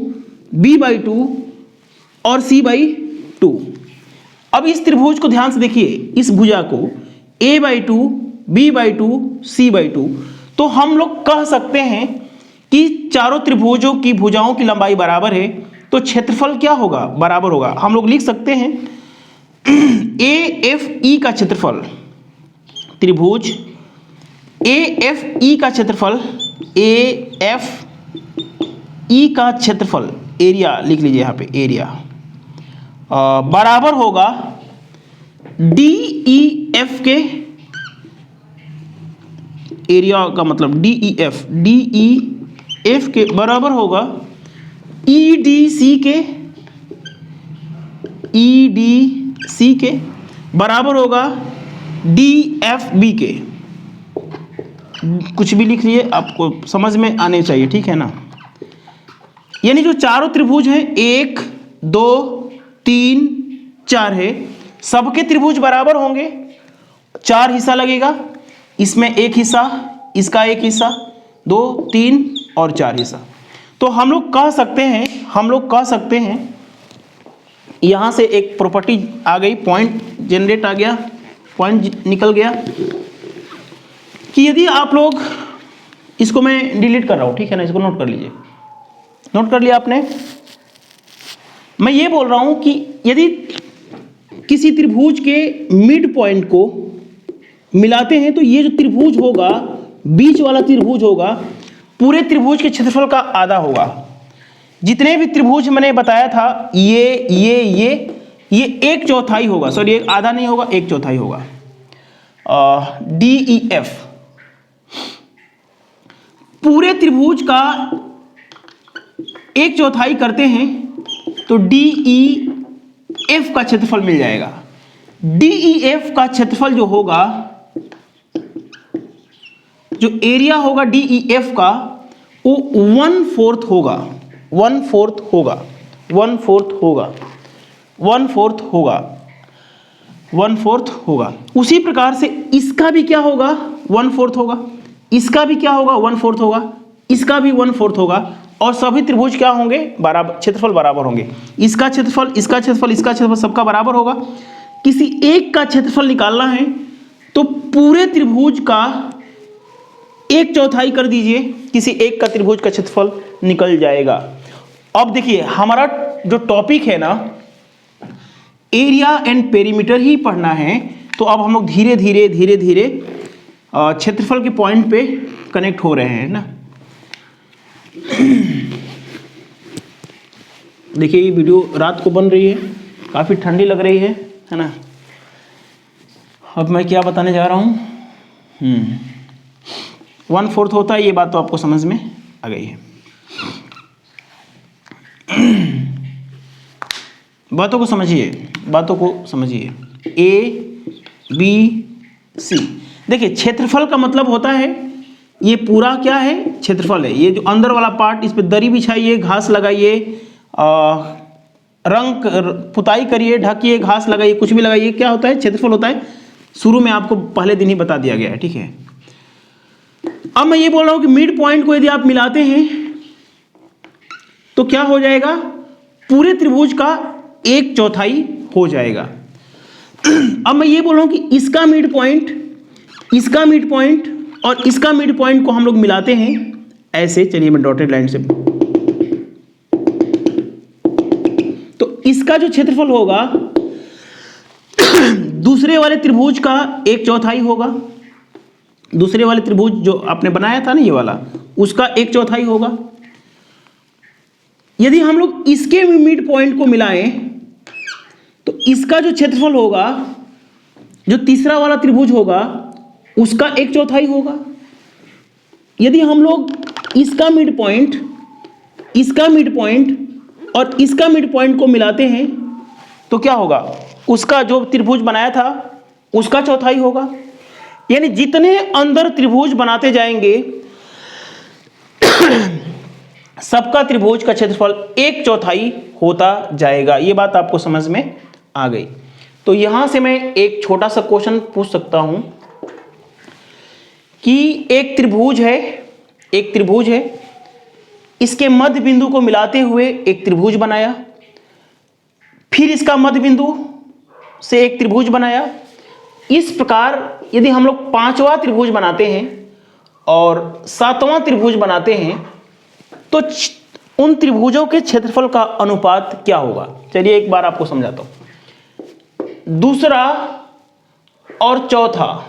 b/2 और c/2। अब इस त्रिभुज को ध्यान से देखिए, इस भुजा को a/2, b/2, c/2, तो हम लोग कह सकते हैं कि चारों त्रिभुजों की भुजाओं की लंबाई बराबर है, तो क्षेत्रफल क्या होगा, बराबर होगा। हम लोग लिख सकते हैं AFE का क्षेत्रफल, त्रिभुज AFE का क्षेत्रफल, AFE का क्षेत्रफल, एरिया लिख लीजिए यहाँ पे, एरिया बराबर होगा DEF के, एरिया का मतलब DEF के बराबर होगा EDC के बराबर होगा DFB के। कुछ भी लिख लिए, आपको समझ में आने चाहिए, ठीक है ना। यानी जो चारों त्रिभुज हैं 1, 2, 3, 4 है, सबके त्रिभुज बराबर होंगे, 4 हिस्सा लगेगा, इसमें एक हिस्सा, इसका एक हिस्सा, 2, 3 और 4 हिस्सा। तो हम लोग कह सकते हैं यहां से एक प्रॉपर्टी आ गई, पॉइंट जनरेट आ गया, पॉइंट निकल गया कि यदि आप लोग, इसको मैं डिलीट कर रहा हूं, ठीक है ना, इसको नोट कर लीजिए, नोट कर लिया आपने। मैं ये बोल रहा हूं कि यदि किसी त्रिभुज के मिड पॉइंट को मिलाते हैं, तो ये जो त्रिभुज होगा, बीच वाला त्रिभुज होगा, पूरे त्रिभुज के क्षेत्रफल का आधा होगा। जितने भी त्रिभुज मैंने बताया था, ये 1/4 होगा, सॉरी एक आधा नहीं होगा, 1/4 होगा। DEF पूरे त्रिभुज का 1/4 करते हैं तो DEF का क्षेत्रफल मिल जाएगा। DEF का क्षेत्रफल जो होगा, जो एरिया होगा DEF का, वो 1/4 होगा, 1/4 होगा, 1/4 होगा, 1/4 होगा, 1/4 होगा। उसी प्रकार से इसका भी क्या होगा, 1/4 होगा, इसका भी क्या होगा, 1/4 होगा, इसका भी 1/4 होगा, और सभी त्रिभुज क्या होंगे, बराबर, क्षेत्रफल बराबर होंगे। इसका क्षेत्रफल, इसका क्षेत्रफल, इसका क्षेत्रफल सबका बराबर होगा। किसी एक का क्षेत्रफल निकालना है तो पूरे त्रिभुज का 1/4 कर दीजिए, किसी एक का त्रिभुज का क्षेत्रफल निकल जाएगा। अब देखिए हमारा जो टॉपिक है ना, एरिया एंड पेरीमीटर ही पढ़ना है, तो अब हम लोग धीरे धीरे क्षेत्रफल के पॉइंट पे कनेक्ट हो रहे हैं ना। देखिए ये वीडियो रात को बन रही है, काफ़ी ठंडी लग रही है ना। अब मैं क्या बताने जा रहा हूँ, 1/4 होता है, ये बात तो आपको समझ में आ गई है। बातों को समझिए, ABC। देखिए क्षेत्रफल का मतलब होता है, ये पूरा क्या है, क्षेत्रफल है। ये जो अंदर वाला पार्ट, इस पे दरी बिछाइए, घास लगाइए, रंग पुताई करिए, ढकिए, घास लगाइए, कुछ भी लगाइए, क्या होता है, क्षेत्रफल होता है। शुरू में आपको पहले दिन ही बता दिया गया है, ठीक है। अब मैं ये बोल रहा हूं कि मिड पॉइंट को यदि आप मिलाते हैं तो क्या हो जाएगा, पूरे त्रिभुज का 1/4 हो जाएगा। अब मैं ये बोल रहा हूं कि इसका मिड पॉइंट और इसका मिड पॉइंट को हम लोग मिलाते हैं ऐसे, चलिए मैं डॉटेड लाइन से, तो इसका जो क्षेत्रफल होगा दूसरे वाले त्रिभुज का 1/4 होगा। दूसरे वाले त्रिभुज जो आपने बनाया था ना ये वाला, उसका 1/4 होगा। यदि हम लोग इसके मिड पॉइंट को मिलाएं तो इसका जो क्षेत्रफल होगा, जो तीसरा वाला त्रिभुज होगा, उसका 1/4 होगा। यदि हम लोग इसका मिड पॉइंट और इसका मिड पॉइंट को मिलाते हैं तो क्या होगा, उसका जो त्रिभुज बनाया था उसका चौथाई होगा। यानी जितने अंदर त्रिभुज बनाते जाएंगे सबका त्रिभुज का क्षेत्रफल 1/4 होता जाएगा। ये बात आपको समझ में आ गई। तो यहां से मैं एक छोटा सा क्वेश्चन पूछ सकता हूं कि एक त्रिभुज है, इसके मध्य बिंदु को मिलाते हुए एक त्रिभुज बनाया, फिर इसका मध्य बिंदु से एक त्रिभुज बनाया। इस प्रकार यदि हम लोग 5वां त्रिभुज बनाते हैं और 7वां त्रिभुज बनाते हैं तो उन त्रिभुजों के क्षेत्रफल का अनुपात क्या होगा। चलिए एक बार आपको समझाता हूं। दूसरा और चौथा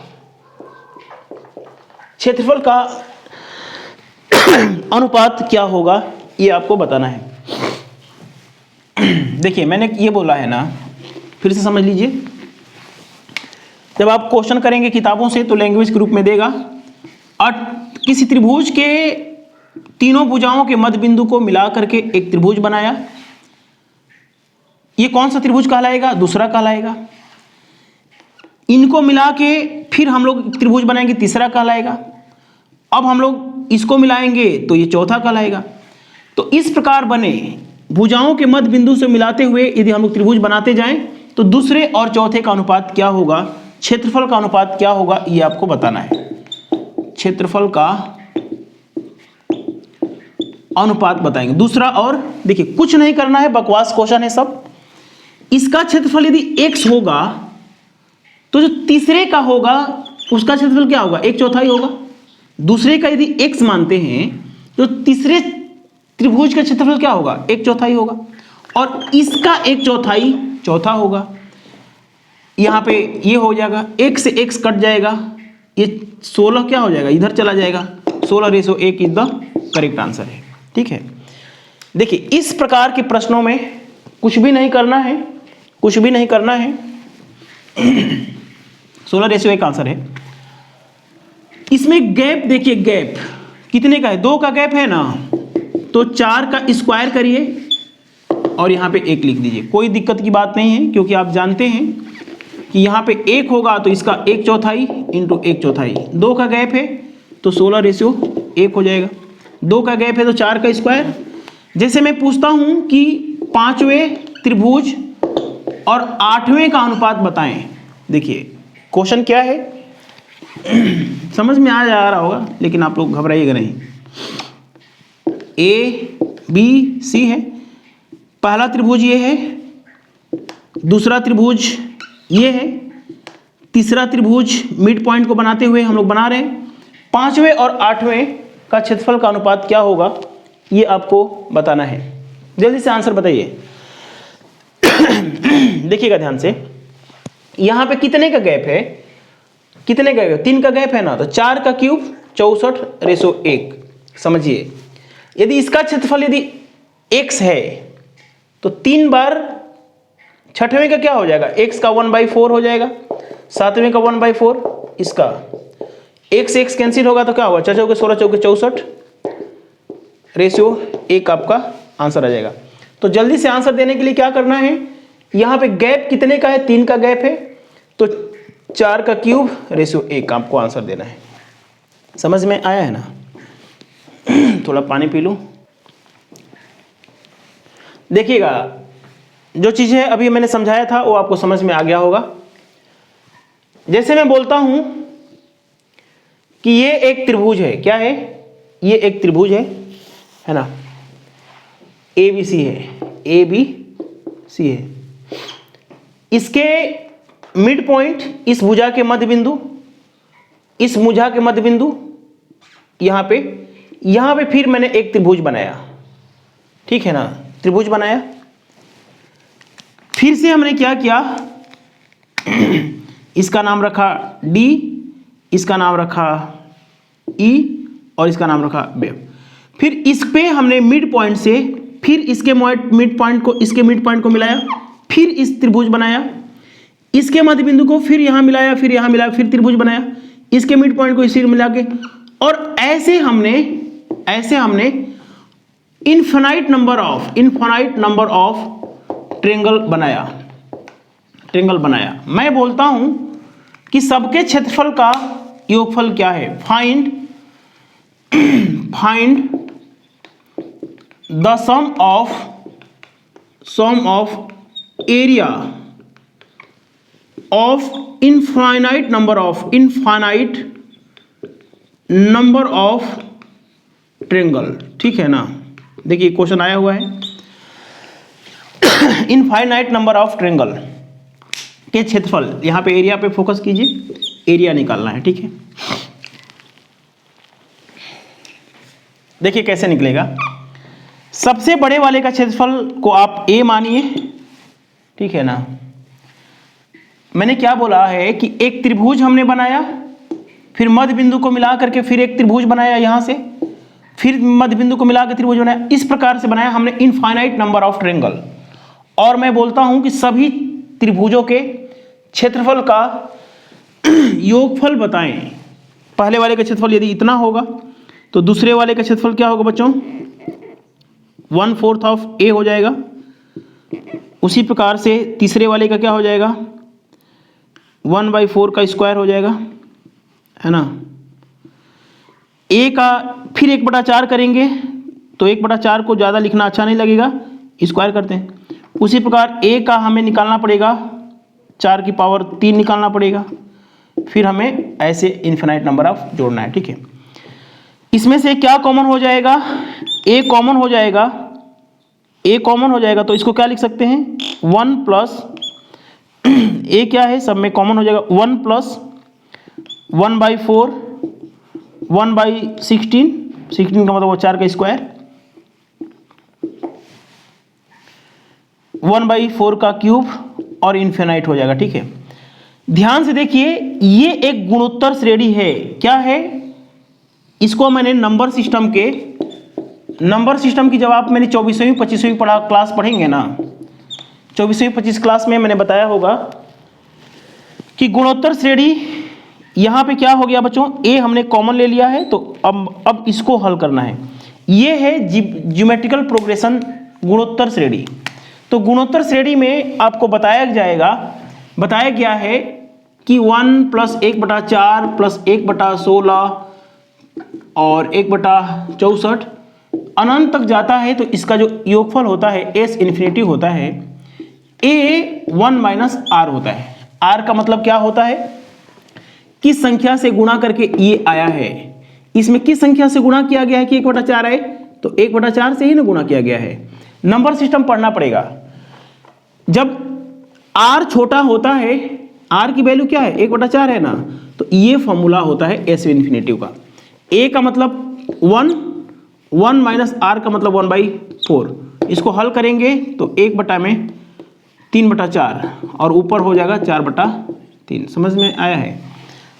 क्षेत्रफल का अनुपात क्या होगा, ये आपको बताना है। देखिए मैंने ये बोला है ना, फिर से समझ लीजिए। जब आप क्वेश्चन करेंगे किताबों से तो लैंग्वेज के रूप में देगा, और किसी त्रिभुज के तीनों भुजाओं के मध्य बिंदु को मिला करके एक त्रिभुज बनाया। ये कौन सा त्रिभुज कहलाएगा, दूसरा कहलाएगा। इनको मिला के फिर हम लोग त्रिभुज बनाएंगे, तीसरा कहलाएगा। अब हम लोग इसको मिलाएंगे तो ये चौथा कहलाएगा। तो इस प्रकार बने भुजाओं के मध्य बिंदु से मिलाते हुए यदि हम लोग त्रिभुज बनाते जाएं तो दूसरे और चौथे का अनुपात क्या होगा, क्षेत्रफल का अनुपात क्या होगा, ये आपको बताना है। क्षेत्रफल का अनुपात बताएंगे दूसरा। और देखिए कुछ नहीं करना है, बकवास क्वेश्चन है सब। इसका क्षेत्रफल यदि x होगा तो जो तीसरे का होगा उसका क्षेत्रफल क्या होगा, 1/4 होगा। दूसरे का यदि x मानते हैं तो तीसरे त्रिभुज का क्षेत्रफल क्या होगा, 1/4 होगा। और इसका 1/4 चौथा होगा। यहां पे ये हो जाएगा, x से x कट जाएगा, ये 16 क्या हो जाएगा, इधर चला जाएगा। 16:1 इज द करेक्ट आंसर है। ठीक है, देखिए इस प्रकार के प्रश्नों में कुछ भी नहीं करना है, 16:1 आंसर है। इसमें गैप देखिए, गैप कितने का है, 2 का गैप है ना, तो 4 का स्क्वायर करिए और यहाँ पे 1 लिख दीजिए। कोई दिक्कत की बात नहीं है, क्योंकि आप जानते हैं कि यहाँ पे 1 होगा तो इसका 1/4 इंटू 1/4। 2 का गैप है तो 16:1 हो जाएगा। 2 का गैप है तो 4 का स्क्वायर। जैसे मैं पूछता हूँ कि 5वें त्रिभुज और 8वें का अनुपात बताएं। देखिए क्वेश्चन क्या है, समझ में आ जा रहा होगा, लेकिन आप लोग घबराइएगा नहीं। ABC है, पहला त्रिभुज ये है, दूसरा त्रिभुज ये है, तीसरा त्रिभुज मिड पॉइंट को बनाते हुए हम लोग बना रहे हैं। 5वें और 8वें का क्षेत्रफल का अनुपात क्या होगा, ये आपको बताना है। जल्दी से आंसर बताइए। देखिएगा ध्यान से, यहां पे कितने का गैप है, 3 का गैप है ना, तो 4 का क्यूब 64:1। समझिए यदि इसका क्षेत्रफल यदि x है तो 3 बार 6वें का क्या हो जाएगा, x का 1/4 हो जाएगा, 7वें का 1/4, इसका x से x कैंसिल होगा तो क्या होगा, 4 चौके 16 चौके 64:1 आपका आंसर आ जाएगा। तो जल्दी से आंसर देने के लिए क्या करना है, यहाँ पे गैप कितने का है, 3 का गैप है, तो 4 का क्यूब 1 आपको आंसर देना है। समझ में आया है ना। थोड़ा पानी पी लूं। देखिएगा जो चीजें अभी मैंने समझाया था वो आपको समझ में आ गया होगा। जैसे मैं बोलता हूं कि ये एक त्रिभुज है, क्या है, ये एक त्रिभुज है ना, ABC है। इसके मिड पॉइंट इस भुजा के मध्य बिंदु, इस भुजा के मध्य बिंदु यहाँ पे यहां पे फिर मैंने एक त्रिभुज बनाया, ठीक है ना, त्रिभुज बनाया। फिर से हमने क्या किया, इसका नाम रखा D, इसका नाम रखा E और इसका नाम रखा वेव। फिर इस पे हमने मिड पॉइंट से फिर इसके मिड पॉइंट को इसके मिड पॉइंट को मिलाया, फिर इस त्रिभुज बनाया, इसके मध्य बिंदु को फिर यहां मिलाया, फिर यहां मिलाया, फिर त्रिभुज बनाया, इसके मिड पॉइंट को इसी मिला के, और ऐसे हमने इनफाइनाइट नंबर ऑफ ट्रायंगल बनाया। मैं बोलता हूं कि सबके क्षेत्रफल का योगफल क्या है, find the sum of area of infinite number of triangle, ठीक है ना। देखिए क्वेश्चन आया हुआ है, इनफाइनाइट नंबर ऑफ ट्रायंगल के क्षेत्रफल, यहां पे एरिया पे फोकस कीजिए, एरिया निकालना है, ठीक है। देखिए कैसे निकलेगा, सबसे बड़े वाले का क्षेत्रफल को आप A मानिए, ठीक है ना। मैंने क्या बोला है कि एक त्रिभुज हमने बनाया, फिर मध्य बिंदु को मिला करके फिर एक त्रिभुज बनाया, यहां से फिर मध्य बिंदु को मिला के त्रिभुज बनाया, इस प्रकार से बनाया हमने इनफाइनाइट नंबर ऑफ ट्रायंगल। और मैं बोलता हूं कि सभी त्रिभुजों के क्षेत्रफल का योगफल बताएं। पहले वाले का क्षेत्रफल यदि इतना होगा तो दूसरे वाले का क्षेत्रफल क्या होगा बच्चों, 1/4 ऑफ A हो जाएगा। उसी प्रकार से तीसरे वाले का क्या हो जाएगा, 1/4 का स्क्वायर हो जाएगा, है ना। A का फिर 1/4 करेंगे तो 1/4 को ज़्यादा लिखना अच्छा नहीं लगेगा, स्क्वायर करते हैं। उसी प्रकार A का हमें निकालना पड़ेगा 4 की पावर 3 निकालना पड़ेगा, फिर हमें ऐसे इनफाइनाइट नंबर ऑफ जोड़ना है, ठीक है। इसमें से क्या कॉमन हो जाएगा, A कॉमन हो जाएगा, तो इसको क्या लिख सकते हैं, 1 प्लस A क्या है, सब में कॉमन हो जाएगा, 1 प्लस 1/4 1/16 का मतलब वो 4 का स्क्वायर, 1/4 का क्यूब और इनफिनाइट हो जाएगा, ठीक है। ध्यान से देखिए, ये एक गुणोत्तर श्रेणी है, क्या है, इसको मैंने नंबर सिस्टम की जब आप मैंने 24वीं 25वीं क्लास पढ़ेंगे ना, 24वीं 25 क्लास में मैंने बताया होगा कि गुणोत्तर श्रेणी यहां पे क्या हो गया बच्चों, A हमने कॉमन ले लिया है, तो अब इसको हल करना है। ये है ज्योमेट्रिकल प्रोग्रेशन गुणोत्तर श्रेणी। तो गुणोत्तर श्रेणी में आपको बताया गया है कि 1 प्लस 1/4 प्लस 1/16 और 1/64 अनंत तक जाता है, तो इसका जो योगफल होता है S इन्फिनिटी होता है, A1 - R होता है। R का मतलब क्या होता है, किस संख्या से गुणा करके ये आया है, इसमें किस संख्या से गुणा किया गया है कि 1/4 आए, तो 1/4 से ही ना गुणा किया गया है। नंबर सिस्टम पढ़ना पड़ेगा। जब R छोटा होता है, R की वैल्यू क्या है, 1/4 है ना, तो ये फॉर्मूला होता है S इन्फिनिटी का। A का मतलब 1 माइनस R का मतलब 1/4। इसको हल करेंगे तो 1/3/4 और ऊपर हो जाएगा 4/3। समझ में आया है।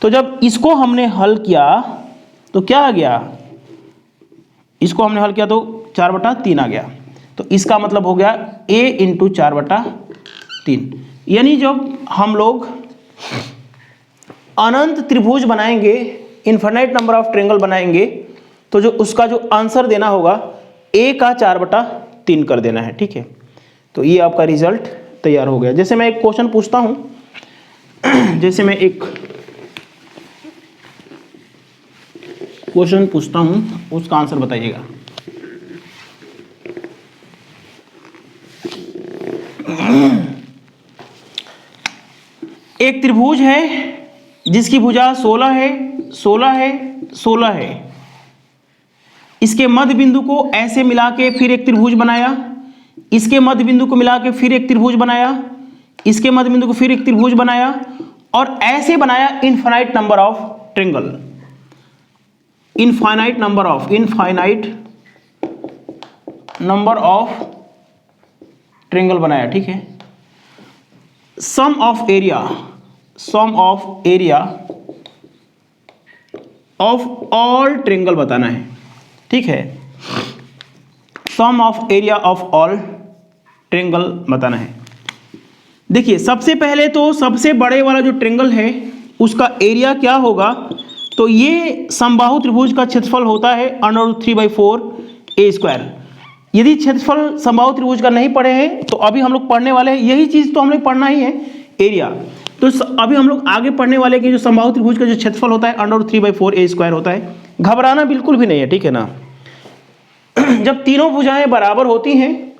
तो जब इसको हमने हल किया तो क्या आ गया, इसको हमने हल किया तो 4/3 आ गया। तो इसका मतलब हो गया A × 4/3। यानी जब हम लोग अनंत त्रिभुज बनाएंगे, इनफाइनाइट नंबर ऑफ ट्रायंगल बनाएंगे, तो जो उसका जो आंसर देना होगा A का 4/3 कर देना है, ठीक है। तो ये आपका रिजल्ट तैयार हो गया। जैसे मैं एक क्वेश्चन पूछता हूं, जैसे मैं एक क्वेश्चन पूछता हूं, उसका आंसर बताइएगा। एक त्रिभुज है जिसकी भुजा 16 है, 16 है, 16 है। इसके मध्य बिंदु को ऐसे मिला के फिर एक त्रिभुज बनाया, इसके मध्य बिंदु को मिला के फिर एक त्रिभुज बनाया, इसके मध्य बिंदु को फिर एक त्रिभुज बनाया, और ऐसे बनाया infinite number of triangle. Infinite number of triangle बनाया, ठीक है। Sum of area of all triangle बताना है, ठीक है। Sum of area of all triangle बताना है। देखिए सबसे पहले तो सबसे बड़े वाला जो ट्रायंगल है उसका एरिया क्या होगा, तो ये समबाहु त्रिभुज का क्षेत्रफल होता है √3/4 a²। यदि क्षेत्रफल समबाहु त्रिभुज का नहीं पढ़े हैं तो अभी हम लोग पढ़ने वाले हैं, यही चीज तो हम लोग पढ़ना ही है, एरिया। तो अभी हम लोग आगे पढ़ने वाले कि जो समबाहु त्रिभुज का जो क्षेत्रफल होता है √3/4 a² होता है। घबराना बिल्कुल भी नहीं है, ठीक है ना। जब तीनों भुजाएं बराबर होती हैं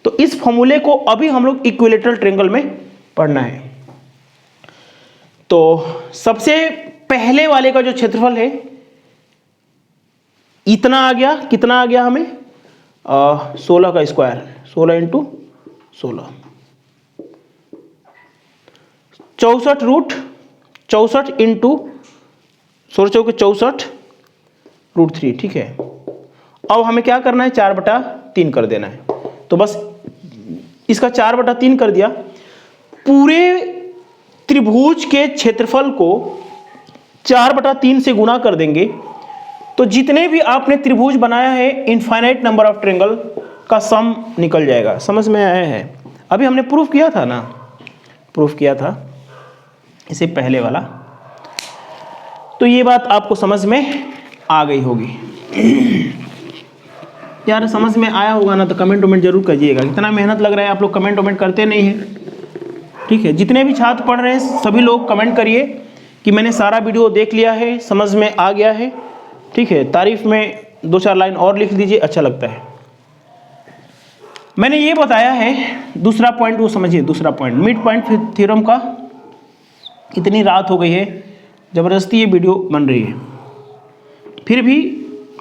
तो इस फॉर्मूले को अभी हम लोग इक्विलेटरल ट्रायंगल में पढ़ना है। तो सबसे पहले वाले का जो क्षेत्रफल है इतना आ गया, कितना आ गया हमें 16 का स्क्वायर, 16 × 16 64 इंटू 16 √3, ठीक है। अब हमें क्या करना है, 4/3 कर देना है। तो बस इसका 4/3 कर दिया। पूरे त्रिभुज के क्षेत्रफल को 4/3 से गुणा कर देंगे तो जितने भी आपने त्रिभुज बनाया है इनफाइनाइट नंबर ऑफ ट्रायंगल का सम निकल जाएगा। समझ में आया है? अभी हमने प्रूफ किया था ना, प्रूफ किया था इसे पहले वाला। तो ये बात आपको समझ में आ गई होगी। यार समझ में आया होगा ना तो कमेंट जरूर करिएगा। इतना मेहनत लग रहा है, आप लोग कमेंट करते नहीं हैं, ठीक है। जितने भी छात्र पढ़ रहे हैं सभी लोग कमेंट करिए कि मैंने सारा वीडियो देख लिया है, समझ में आ गया है, ठीक है। तारीफ में 2-4 लाइन और लिख दीजिए, अच्छा लगता है। मैंने ये बताया है, दूसरा पॉइंट वो समझिए। दूसरा पॉइंट मिड पॉइंट थ्योरम का। इतनी रात हो गई है, ज़बरदस्ती ये वीडियो बन रही है, फिर भी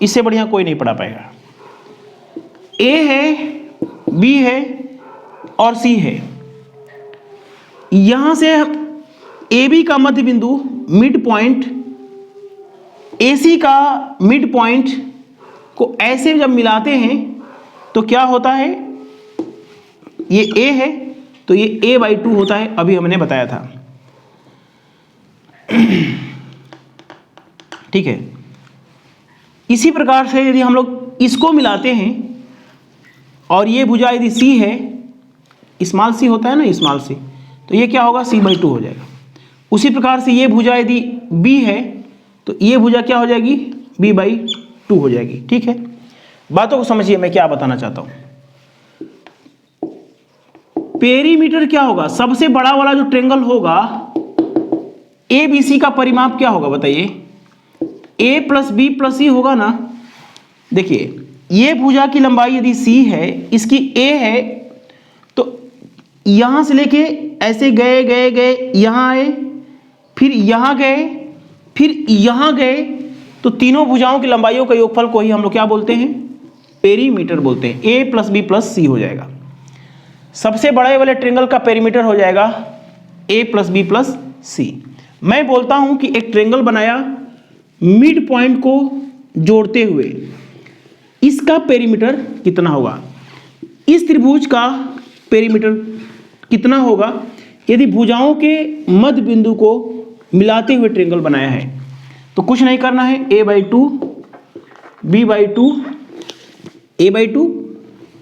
इससे बढ़िया कोई नहीं पढ़ा पाएगा। ए है, बी है और सी है। यहां से ए बी का मध्य बिंदु मिड पॉइंट ए सी का मिड पॉइंट को ऐसे जब मिलाते हैं तो क्या होता है, ये ए है तो ये a/2 होता है, अभी हमने बताया था, ठीक है। इसी प्रकार से यदि हम लोग इसको मिलाते हैं और ये भुजा यदि सी है, स्मॉल सी होता है ना, स्मॉल सी, तो ये क्या होगा, c/2 हो जाएगा। उसी प्रकार से ये भुजा यदि b है तो ये भुजा क्या हो जाएगी, b/2 हो जाएगी, ठीक है। बातों को समझिए मैं क्या बताना चाहता हूं। पेरीमीटर क्या होगा, सबसे बड़ा वाला जो ट्रायंगल होगा ABC का परिमाप क्या होगा बताइए, a + b + c होगा ना। देखिए ये भुजा की लंबाई यदि c है, इसकी a है, तो यहां से लेके ऐसे गए गए गए यहां आए, फिर यहां गए, फिर यहां गए, तो तीनों भुजाओं की लंबाइयों का योगफल को ही हम लोग क्या बोलते हैं, पेरीमीटर बोलते हैं। a + b + c हो जाएगा। सबसे बड़े वाले ट्रायंगल का पेरीमीटर हो जाएगा a + b + c। मैं बोलता हूं कि एक ट्रायंगल बनाया मिड पॉइंट को जोड़ते हुए, इसका पेरीमीटर कितना होगा, इस त्रिभुज का पेरीमीटर कितना होगा यदि भुजाओं के मध्य बिंदु को मिलाते हुए ट्रायंगल बनाया है। तो कुछ नहीं करना है, a/2 b/2 a/2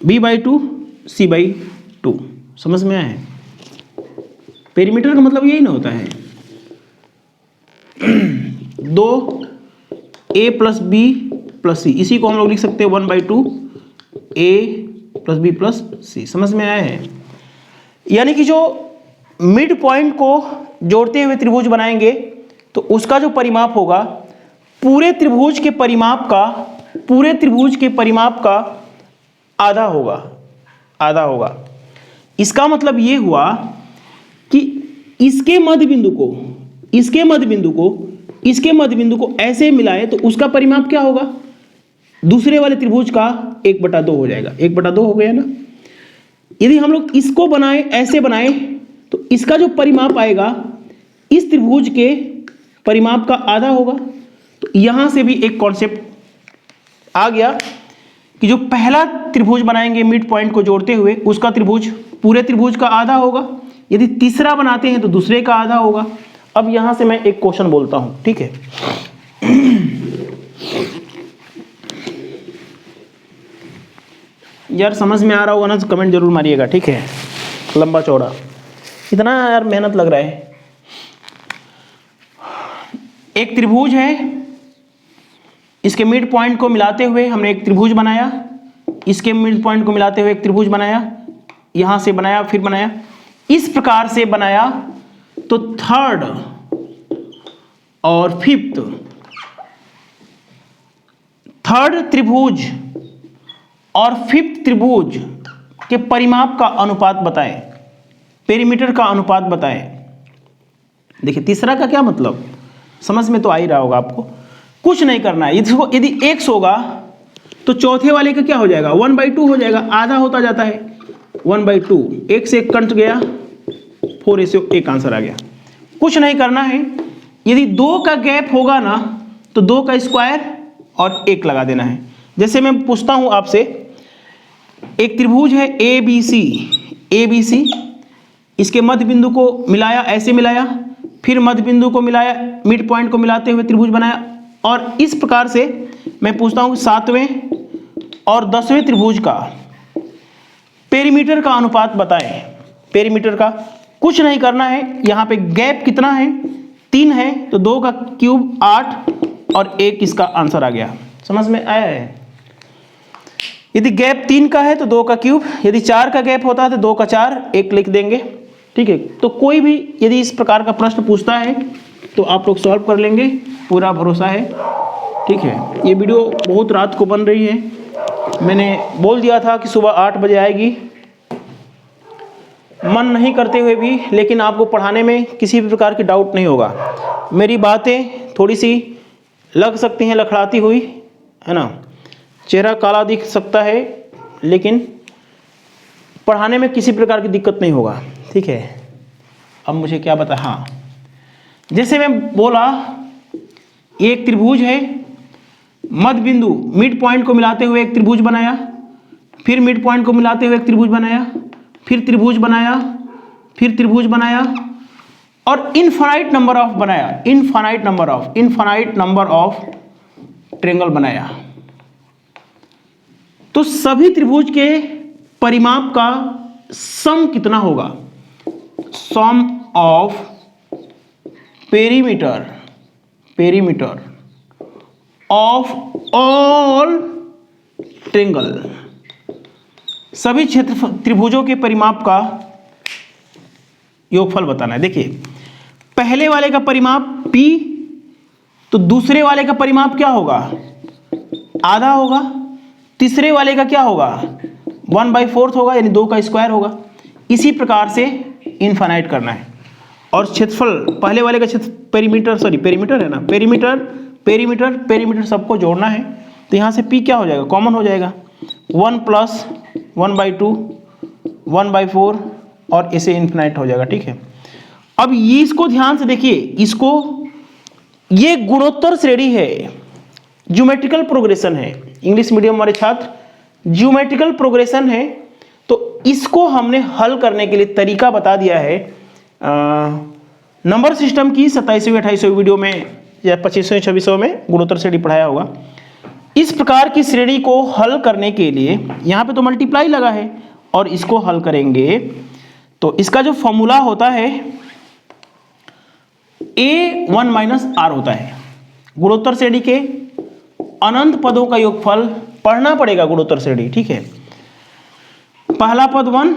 b/2 c/2। समझ में आया है? पेरीमीटर का मतलब यही ना होता है, 2 a + b + c, इसी को हम लोग लिख सकते हैं 1/2 a + b + c। समझ में आया है? यानी कि जो मिड पॉइंट को जोड़ते हुए त्रिभुज बनाएंगे तो उसका जो परिमाप होगा पूरे त्रिभुज के परिमाप का आधा होगा। इसका मतलब ये हुआ कि इसके मध्य बिंदु को ऐसे मिलाए तो उसका परिमाप क्या होगा, दूसरे वाले त्रिभुज का 1/2 हो जाएगा। 1/2 हो गया ना। यदि हम लोग इसको बनाए, ऐसे बनाए, तो इसका जो परिमाप आएगा इस त्रिभुज के परिमाप का आधा होगा। तो तो यहां से भी एक कॉन्सेप्ट आ गया कि जो पहला त्रिभुज बनाएंगे मिड पॉइंट को जोड़ते हुए, उसका त्रिभुज पूरे त्रिभुज का आधा होगा। यदि तीसरा बनाते हैं तो दूसरे का आधा होगा। अब यहां से मैं एक क्वेश्चन बोलता हूं, ठीक है। यार समझ में आ रहा होगा ना तो कमेंट जरूर मारिएगा, ठीक है। लंबा चौड़ा इतना यार मेहनत लग रहा है। एक त्रिभुज है, इसके मिड पॉइंट को मिलाते हुए हमने एक त्रिभुज बनाया, इसके मिड पॉइंट को मिलाते हुए एक त्रिभुज बनाया, यहां से बनाया फिर बनाया, इस प्रकार से बनाया। तो थर्ड और फिफ्थ, थर्ड त्रिभुज और फिफ्थ त्रिभुज के परिमाप का अनुपात बताएं, पेरीमीटर का अनुपात बताएं। देखिए तीसरा का क्या मतलब समझ में तो आ ही रहा होगा आपको। कुछ नहीं करना है, यदि x होगा तो चौथे वाले का क्या हो जाएगा, 1/2 हो जाएगा, आधा होता जाता है 1/2। एक से एक कट गया, 4 से एक आंसर आ गया। कुछ नहीं करना है, यदि 2 का गैप होगा ना तो 2 का स्क्वायर और 1 लगा देना है। जैसे मैं पूछता हूं आपसे, एक त्रिभुज है ABC, इसके मध्य बिंदु को मिलाया, ऐसे मिलाया, फिर मध्य बिंदु को मिलाया, मिड पॉइंट को मिलाते हुए त्रिभुज बनाया। और इस प्रकार से मैं पूछता हूं 7वें और 10वें त्रिभुज का पेरीमीटर का अनुपात बताएं। पेरीमीटर का कुछ नहीं करना है, यहां पे गैप कितना है, 3 है, तो 2 का क्यूब 8 और 1 इसका आंसर आ गया। समझ में आया है। यदि गैप 3 का है तो 2 का क्यूब, यदि 4 का गैप होता है तो 2 का 4, 1 लिख देंगे, ठीक है। तो कोई भी यदि इस प्रकार का प्रश्न पूछता है तो आप लोग सॉल्व कर लेंगे, पूरा भरोसा है, ठीक है। ये वीडियो बहुत रात को बन रही है, मैंने बोल दिया था कि सुबह 8 बजे आएगी, मन नहीं करते हुए भी, लेकिन आपको पढ़ाने में किसी भी प्रकार की डाउट नहीं होगा। मेरी बातें थोड़ी सी लग सकती हैं लखड़ाती हुई, है ना, चेहरा काला दिख सकता है, लेकिन पढ़ाने में किसी प्रकार की दिक्कत नहीं होगा, ठीक है। अब मुझे क्या बता, हाँ, जैसे मैं बोला एक त्रिभुज है, मध्य बिंदु मिड पॉइंट को मिलाते हुए एक त्रिभुज बनाया, फिर मिड पॉइंट को मिलाते हुए एक त्रिभुज बनाया, फिर त्रिभुज बनाया, फिर त्रिभुज बनाया और इनफाइनाइट नंबर ऑफ बनाया, इनफाइनाइट नंबर ऑफ ट्रायंगल बनाया। तो सभी त्रिभुज के परिमाप का सम कितना होगा, sum of perimeter of all triangle, सभी क्षेत्र त्रिभुजों के परिमाप का योगफल बताना है। देखिए पहले वाले का परिमाप P, तो दूसरे वाले का परिमाप क्या होगा, आधा होगा, तीसरे वाले का क्या होगा 1/4 होगा, यानी 2 का स्क्वायर होगा। इसी प्रकार से इनफाइनाइट करना है। और क्षेत्रफल पहले वाले का क्षेत्र पेरीमीटर है ना, पेरीमीटर सबको जोड़ना है। तो यहाँ से P क्या हो जाएगा, कॉमन हो जाएगा, 1 + 1/2 1/4 और इसे इनफिनाइट हो जाएगा, ठीक है। अब ये इसको ध्यान से देखिए, इसको ये गुणोत्तर श्रेणी है, ज्योमेट्रिकल प्रोग्रेशन है। इंग्लिश मीडियम वाले छात्र ज्योमेट्रिकल प्रोग्रेशन है, तो इसको हमने हल करने के लिए तरीका बता दिया है नंबर सिस्टम की 27वीं 28वीं वीडियो में या 25वें 26वें में गुणोत्तर श्रेणी पढ़ाया होगा। इस प्रकार की श्रेणी को हल करने के लिए यहाँ पे तो मल्टीप्लाई लगा है और इसको हल करेंगे तो इसका जो फॉर्मूला होता है A1 - R होता है। गुणोत्तर श्रेणी के अनंत पदों का योगफल पढ़ना पड़ेगा गुणोत्तर श्रेणी, ठीक है। पहला पद 1,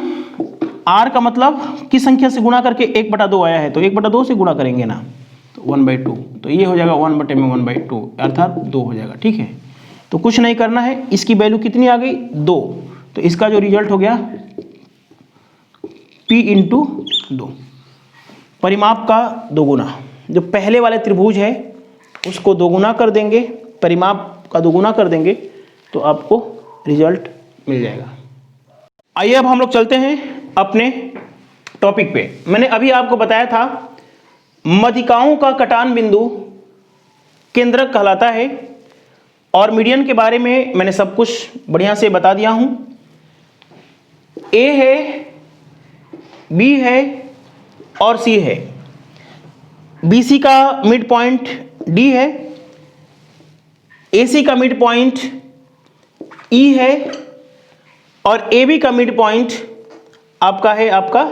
R का मतलब किस संख्या से गुणा करके 1/2 आया है, तो 1/2 से गुणा करेंगे ना, तो 1/2, तो ये हो जाएगा 1/2 अर्थात 2 हो जाएगा, ठीक है। तो कुछ नहीं करना है, इसकी वैल्यू कितनी आ गई 2, तो इसका जो रिजल्ट हो गया P × 2, परिमाप का दोगुना। जो पहले वाले त्रिभुज है उसको दोगुना कर देंगे, परिमाप का दोगुना कर देंगे तो आपको रिजल्ट मिल जाएगा। आइए अब हम लोग चलते हैं अपने टॉपिक पे। मैंने अभी आपको बताया था मध्यिकाओं का कटान बिंदु केंद्रक कहलाता है। और मीडियन के बारे में मैंने सब कुछ बढ़िया से बता दिया हूं। ए है, बी है और सी है। BC का मिड पॉइंट D है, AC का मिड पॉइंट E है और AB का मिड पॉइंट आपका है आपका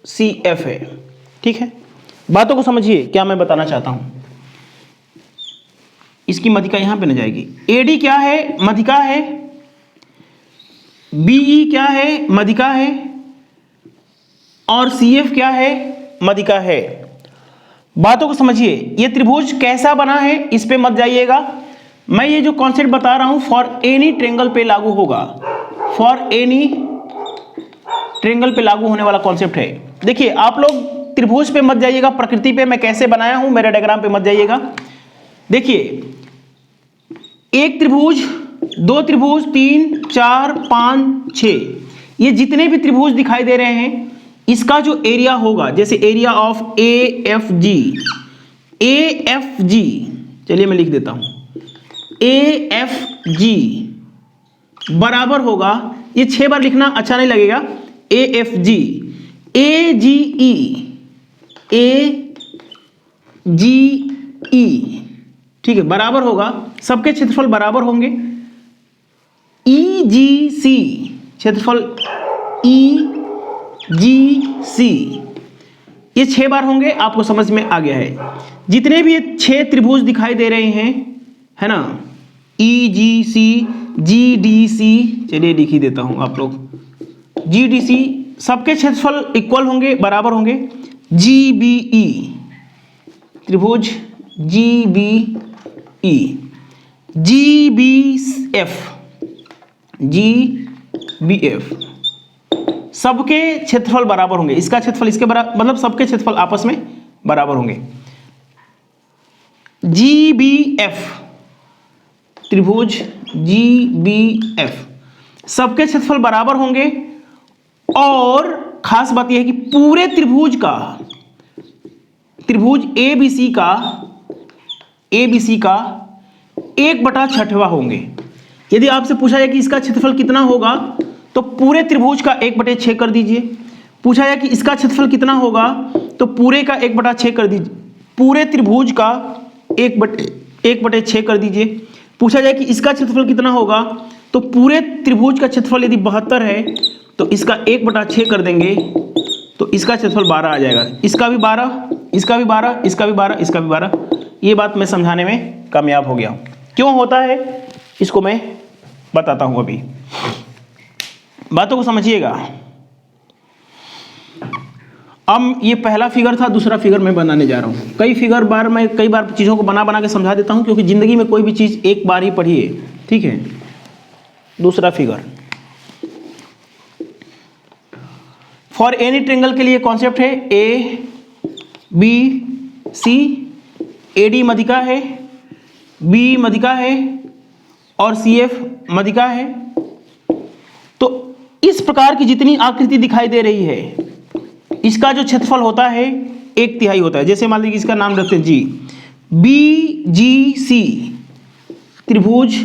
CF है। ठीक है, बातों को समझिए क्या मैं बताना चाहता हूं। इसकी मध्यिका यहां पे न जाएगी। AD क्या है? मध्यिका है। BE क्या है? मध्यिका है। और CF क्या है? मध्यिका है। बातों को समझिए। ये त्रिभुज कैसा बना है इस पे मत जाइएगा। मैं ये जो कॉन्सेप्ट बता रहा हूं फॉर एनी ट्रायंगल पे लागू होगा। फॉर एनी ट्रायंगल पे लागू होने वाला कॉन्सेप्ट है। देखिए आप लोग त्रिभुज पे मत जाइएगा, प्रकृति पे मैं कैसे बनाया हूं मेरे डायग्राम पे मत जाइएगा। देखिए एक त्रिभुज, दो त्रिभुज, 3, 4, 5, 6, ये जितने भी त्रिभुज दिखाई दे रहे हैं इसका जो एरिया होगा, जैसे एरिया ऑफ AFG, AFG, चलिए मैं लिख देता हूं, AFG बराबर होगा, ये 6 बार लिखना अच्छा नहीं लगेगा, AFG, AGE, AGE, ठीक है, बराबर होगा, सबके क्षेत्रफल बराबर होंगे। EGC, क्षेत्रफल EGC, ये 6 बार होंगे। आपको समझ में आ गया है। जितने भी ये 6 त्रिभुज दिखाई दे रहे हैं, है ना, EGC, GDC, चलिए लिख ही देता हूं आप लोग, GDC, सबके क्षेत्रफल इक्वल होंगे, बराबर होंगे। GBE, त्रिभुज GBE, GBF, GBF, सबके क्षेत्रफल बराबर होंगे। इसका क्षेत्रफल इसके बराबर, मतलब सबके क्षेत्रफल आपस में बराबर होंगे। GBF, त्रिभुज GBF, सबके क्षेत्रफल बराबर होंगे। और खास बात यह है कि पूरे त्रिभुज का, त्रिभुज ABC का 1/6 होंगे। यदि आपसे पूछा जाए कि इसका क्षेत्रफल कितना होगा तो पूरे त्रिभुज का 1/6 कर दीजिए। पूछा जाए कि इसका क्षेत्रफल कितना होगा तो पूरे का 1/6 कर दीजिए। पूरे त्रिभुज का 1/6 कर दीजिए। पूछा जाए कि इसका क्षेत्रफल कितना होगा तो पूरे त्रिभुज का क्षेत्रफल यदि 72 है तो इसका 1/6 कर देंगे तो इसका क्षेत्रफल 12 आ जाएगा। इसका भी 12, इसका भी 12, इसका भी 12, इसका भी 12। ये बात मैं समझाने में कामयाब हो गया हूं। क्यों होता है इसको मैं बताता हूं। अभी बातों को समझिएगा। अब ये पहला फिगर था, दूसरा फिगर मैं बनाने जा रहा हूं। मैं कई बार चीज़ों को बना के समझा देता हूं क्योंकि ज़िंदगी में कोई भी चीज़ एक बार ही पढ़िए, ठीक है। दूसरा फिगर फॉर एनी ट्रायंगल के लिए कॉन्सेप्ट है ABC, AD मध्यिका है, B मध्यिका है और CF मध्यिका है। तो इस प्रकार की जितनी आकृति दिखाई दे रही है इसका जो क्षेत्रफल होता है 1/3 होता है। जैसे मान लीजिए इसका नाम रखते हैं G, BGC, त्रिभुज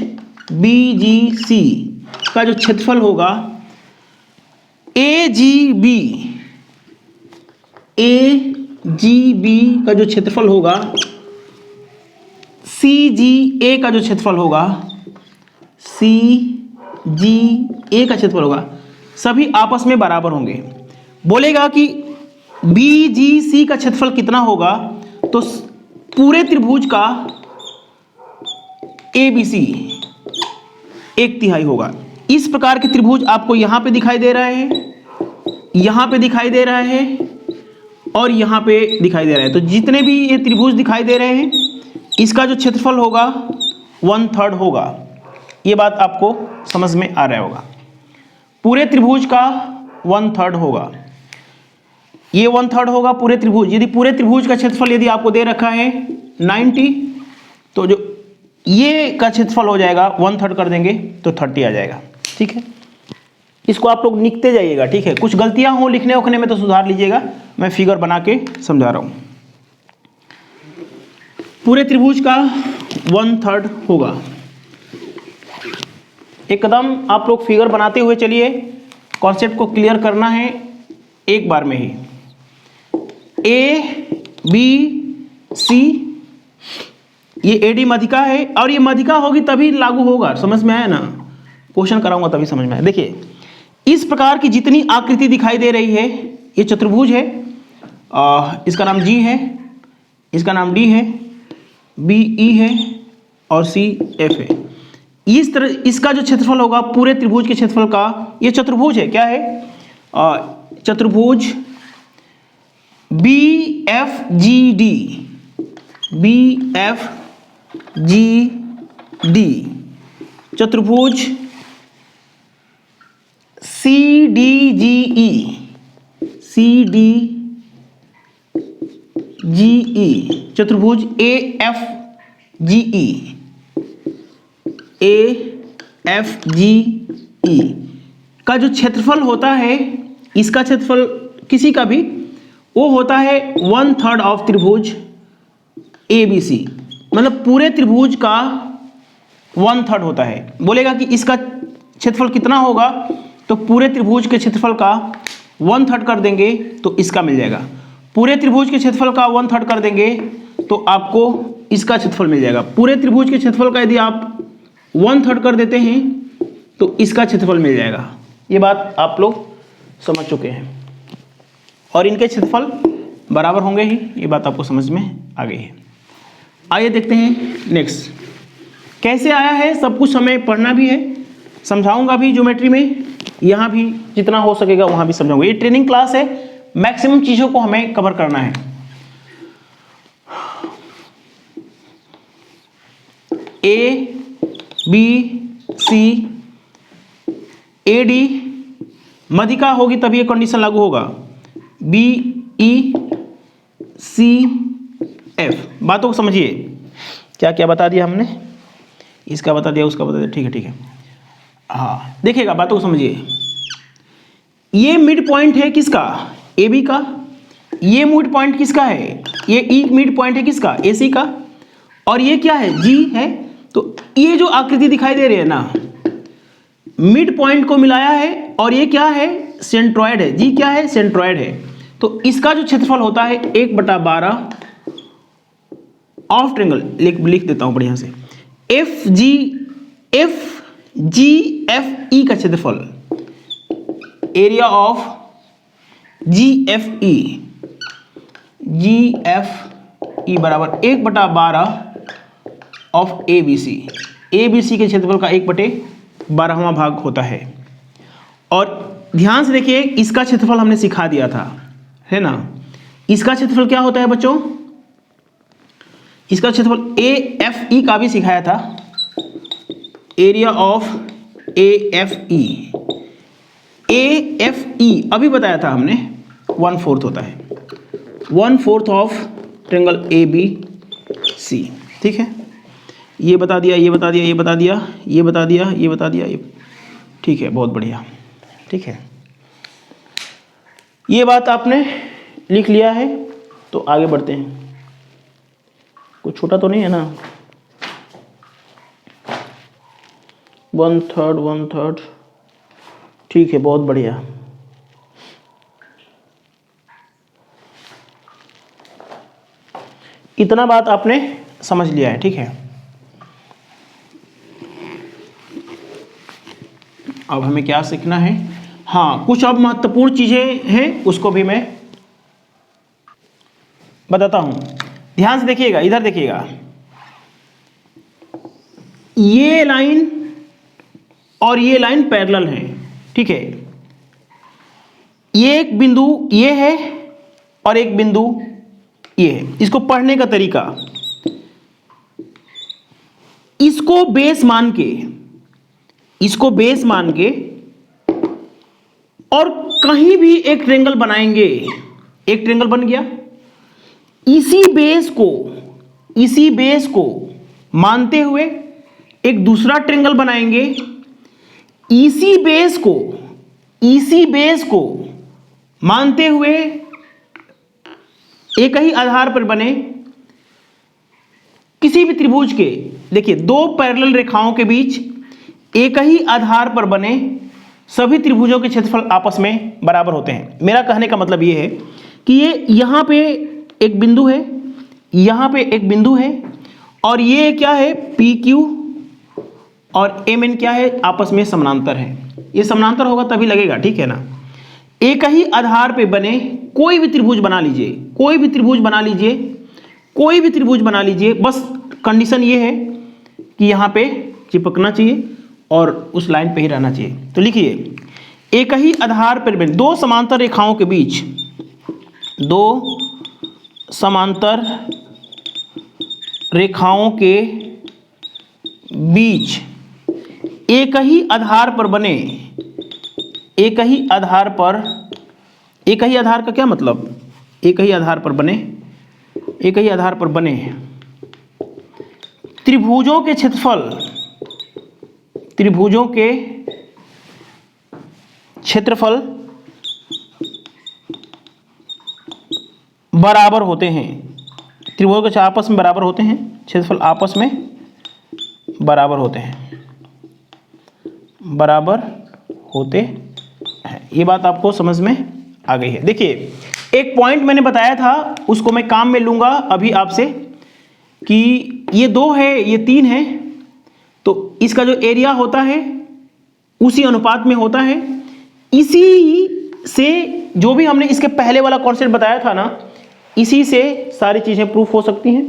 BGC का जो क्षेत्रफल होगा, AGB का जो क्षेत्रफल होगा, CGA का जो क्षेत्रफल होगा, CGA का क्षेत्रफल होगा, सभी आपस में बराबर होंगे। बोलेगा कि BGC का क्षेत्रफल कितना होगा तो पूरे त्रिभुज का ABC 1/3 होगा। इस प्रकार के त्रिभुज आपको यहां पे दिखाई दे रहे हैं, यहां पे दिखाई दे रहा है और यहां पे दिखाई दे रहा है। तो जितने भी ये त्रिभुज दिखाई दे रहे हैं इसका जो क्षेत्रफल होगा 1/3 होगा। ये बात आपको समझ में आ रहा होगा। पूरे त्रिभुज का 1/3 होगा, ये 1/3 होगा पूरे त्रिभुज। यदि पूरे त्रिभुज का क्षेत्रफल यदि आपको दे रखा है 90 तो जो ये का क्षेत्रफल हो जाएगा 1/3 कर देंगे तो 30 आ जाएगा, ठीक है। इसको आप लोग लिखते जाइएगा, ठीक है। कुछ गलतियां हो लिखने उखने में तो सुधार लीजिएगा। मैं फिगर बना के समझा रहा हूं। पूरे त्रिभुज का 1/3 होगा। एकदम आप लोग फिगर बनाते हुए चलिए, कॉन्सेप्ट को क्लियर करना है एक बार में ही। ए बी सी, ये एडी मध्यिका है और ये मध्यिका होगी तभी लागू होगा, समझ में आया ना? क्वेश्चन कराऊंगा तभी समझ में आया। देखिए इस प्रकार की जितनी आकृति दिखाई दे रही है ये चतुर्भुज है। इसका नाम जी है, इसका नाम डी है, बी ई है और सी एफ है। इस तरह इसका जो क्षेत्रफल होगा पूरे त्रिभुज के क्षेत्रफल का, ये चतुर्भुज है, क्या है? चतुर्भुज B F G D, B F G D, चतुर्भुज सी डी जी ई, सी डी जी ई, चतुर्भुज A F G E, A F G ई का जो क्षेत्रफल होता है, इसका क्षेत्रफल किसी का भी वो होता है 1/3 ऑफ त्रिभुज ए बी सी, मतलब पूरे त्रिभुज का 1/3 होता है। बोलेगा कि इसका क्षेत्रफल कितना होगा, तो पूरे त्रिभुज के क्षेत्रफल का 1/3 कर देंगे तो इसका मिल जाएगा। पूरे त्रिभुज के क्षेत्रफल का 1/3 कर देंगे तो आपको इसका क्षेत्रफल मिल जाएगा। पूरे त्रिभुज के क्षेत्रफल का यदि आप 1/3 कर देते हैं तो इसका क्षेत्रफल मिल जाएगा। ये बात आप लोग समझ चुके हैं और इनके क्षेत्रफल बराबर होंगे ही, ये बात आपको समझ में आ गई है। आइए देखते हैं नेक्स्ट कैसे आया है। सब कुछ हमें पढ़ना भी है, समझाऊंगा भी ज्योमेट्री में, यहाँ भी जितना हो सकेगा वहाँ भी समझाऊंगा। ये ट्रेनिंग क्लास है, मैक्सिमम चीज़ों को हमें कवर करना है। ए बी सी ए डी मध्यिका होगी तभी ये कंडीशन लागू होगा। बी ई सी एफ, बातों को समझिए, क्या क्या बता दिया हमने, इसका बता दिया, उसका बता दिया, ठीक है ठीक है। हाँ देखिएगा, बातों को समझिए। ये मिड पॉइंट है किसका? ए बी का। ये मिड पॉइंट किसका है? ये ई मिड पॉइंट है किसका? ए सी का। और ये क्या है? जी है। तो ये जो आकृति दिखाई दे रही है ना, मिड पॉइंट को मिलाया है और ये क्या है? सेंट्रॉयड है। जी क्या है? सेंट्रॉयड है। तो इसका जो क्षेत्रफल होता है 1/12 ऑफ ट्रायंगल, लिख देता हूं बढ़िया से, एफ जी एफ ई का क्षेत्रफल, area of G F E बराबर 1/12 of A B C. A B C के क्षेत्रफल का 1/12वां भाग होता है। और ध्यान से देखिए, इसका क्षेत्रफल हमने सिखा दिया था, है ना? इसका क्षेत्रफल क्या होता है बच्चों? इसका क्षेत्रफल ए एफ ई का भी सिखाया था, area of A F E. A F E अभी बताया था हमने, 1/4 होता है, 1/4 of triangle A B C. ठीक है, ये बता दिया, ये बता दिया, ये बता दिया, ये बता दिया, ये बता दिया, ये ठीक है, बहुत बढ़िया। ठीक है, ये बात आपने लिख लिया है, तो आगे बढ़ते हैं। कुछ छोटा तो नहीं है ना? 1/3 ठीक है, बहुत बढ़िया। इतना बात आपने समझ लिया है। ठीक है, अब हमें क्या सीखना है? हाँ, कुछ अब महत्वपूर्ण चीजें हैं, उसको भी मैं बताता हूं। ध्यान से देखिएगा, इधर देखिएगा, ये लाइन और ये लाइन पैरेलल है। ठीक है, ये एक बिंदु ये है और एक बिंदु ये है। इसको पढ़ने का तरीका, इसको बेस मान के, इसको बेस मान के और कहीं भी एक ट्रायंगल बनाएंगे। एक ट्रायंगल बन गया, इसी बेस को मानते हुए एक दूसरा ट्रायंगल बनाएंगे। इसी बेस को मानते हुए एक ही आधार पर बने किसी भी त्रिभुज के, देखिए, दो पैरेलल रेखाओं के बीच एक ही आधार पर बने सभी त्रिभुजों के क्षेत्रफल आपस में बराबर होते हैं। मेरा कहने का मतलब ये है कि ये यहाँ पे एक बिंदु है, यहाँ पे एक बिंदु है, और ये क्या है, पी क्यू और एम एन क्या है, आपस में समानांतर है। ये समानांतर होगा तभी लगेगा, ठीक है ना। एक ही आधार पे बने कोई भी त्रिभुज बना लीजिए, कोई भी त्रिभुज बना लीजिए, कोई भी त्रिभुज बना लीजिए, बस कंडीशन ये है कि यहाँ पे चिपकना चाहिए और उस लाइन पे ही रहना चाहिए। तो लिखिए, एक ही आधार पर बने दो समांतर रेखाओं के बीच, दो समांतर रेखाओं के बीच एक ही आधार पर बने, एक ही आधार पर, एक ही आधार का क्या मतलब, एक ही आधार पर बने, एक ही आधार पर बने त्रिभुजों के क्षेत्रफल, त्रिभुजों के क्षेत्रफल बराबर होते हैं। त्रिभुजों के आपस में बराबर होते हैं, क्षेत्रफल आपस में बराबर होते हैं, बराबर होते हैं। ये बात आपको समझ में आ गई है। देखिए, एक पॉइंट मैंने बताया था, उसको मैं काम में लूंगा अभी आपसे, कि ये 2 है, ये 3 है, तो इसका जो एरिया होता है उसी अनुपात में होता है। इसी से जो भी हमने इसके पहले वाला कॉन्सेप्ट बताया था ना, इसी से सारी चीजें प्रूफ हो सकती हैं।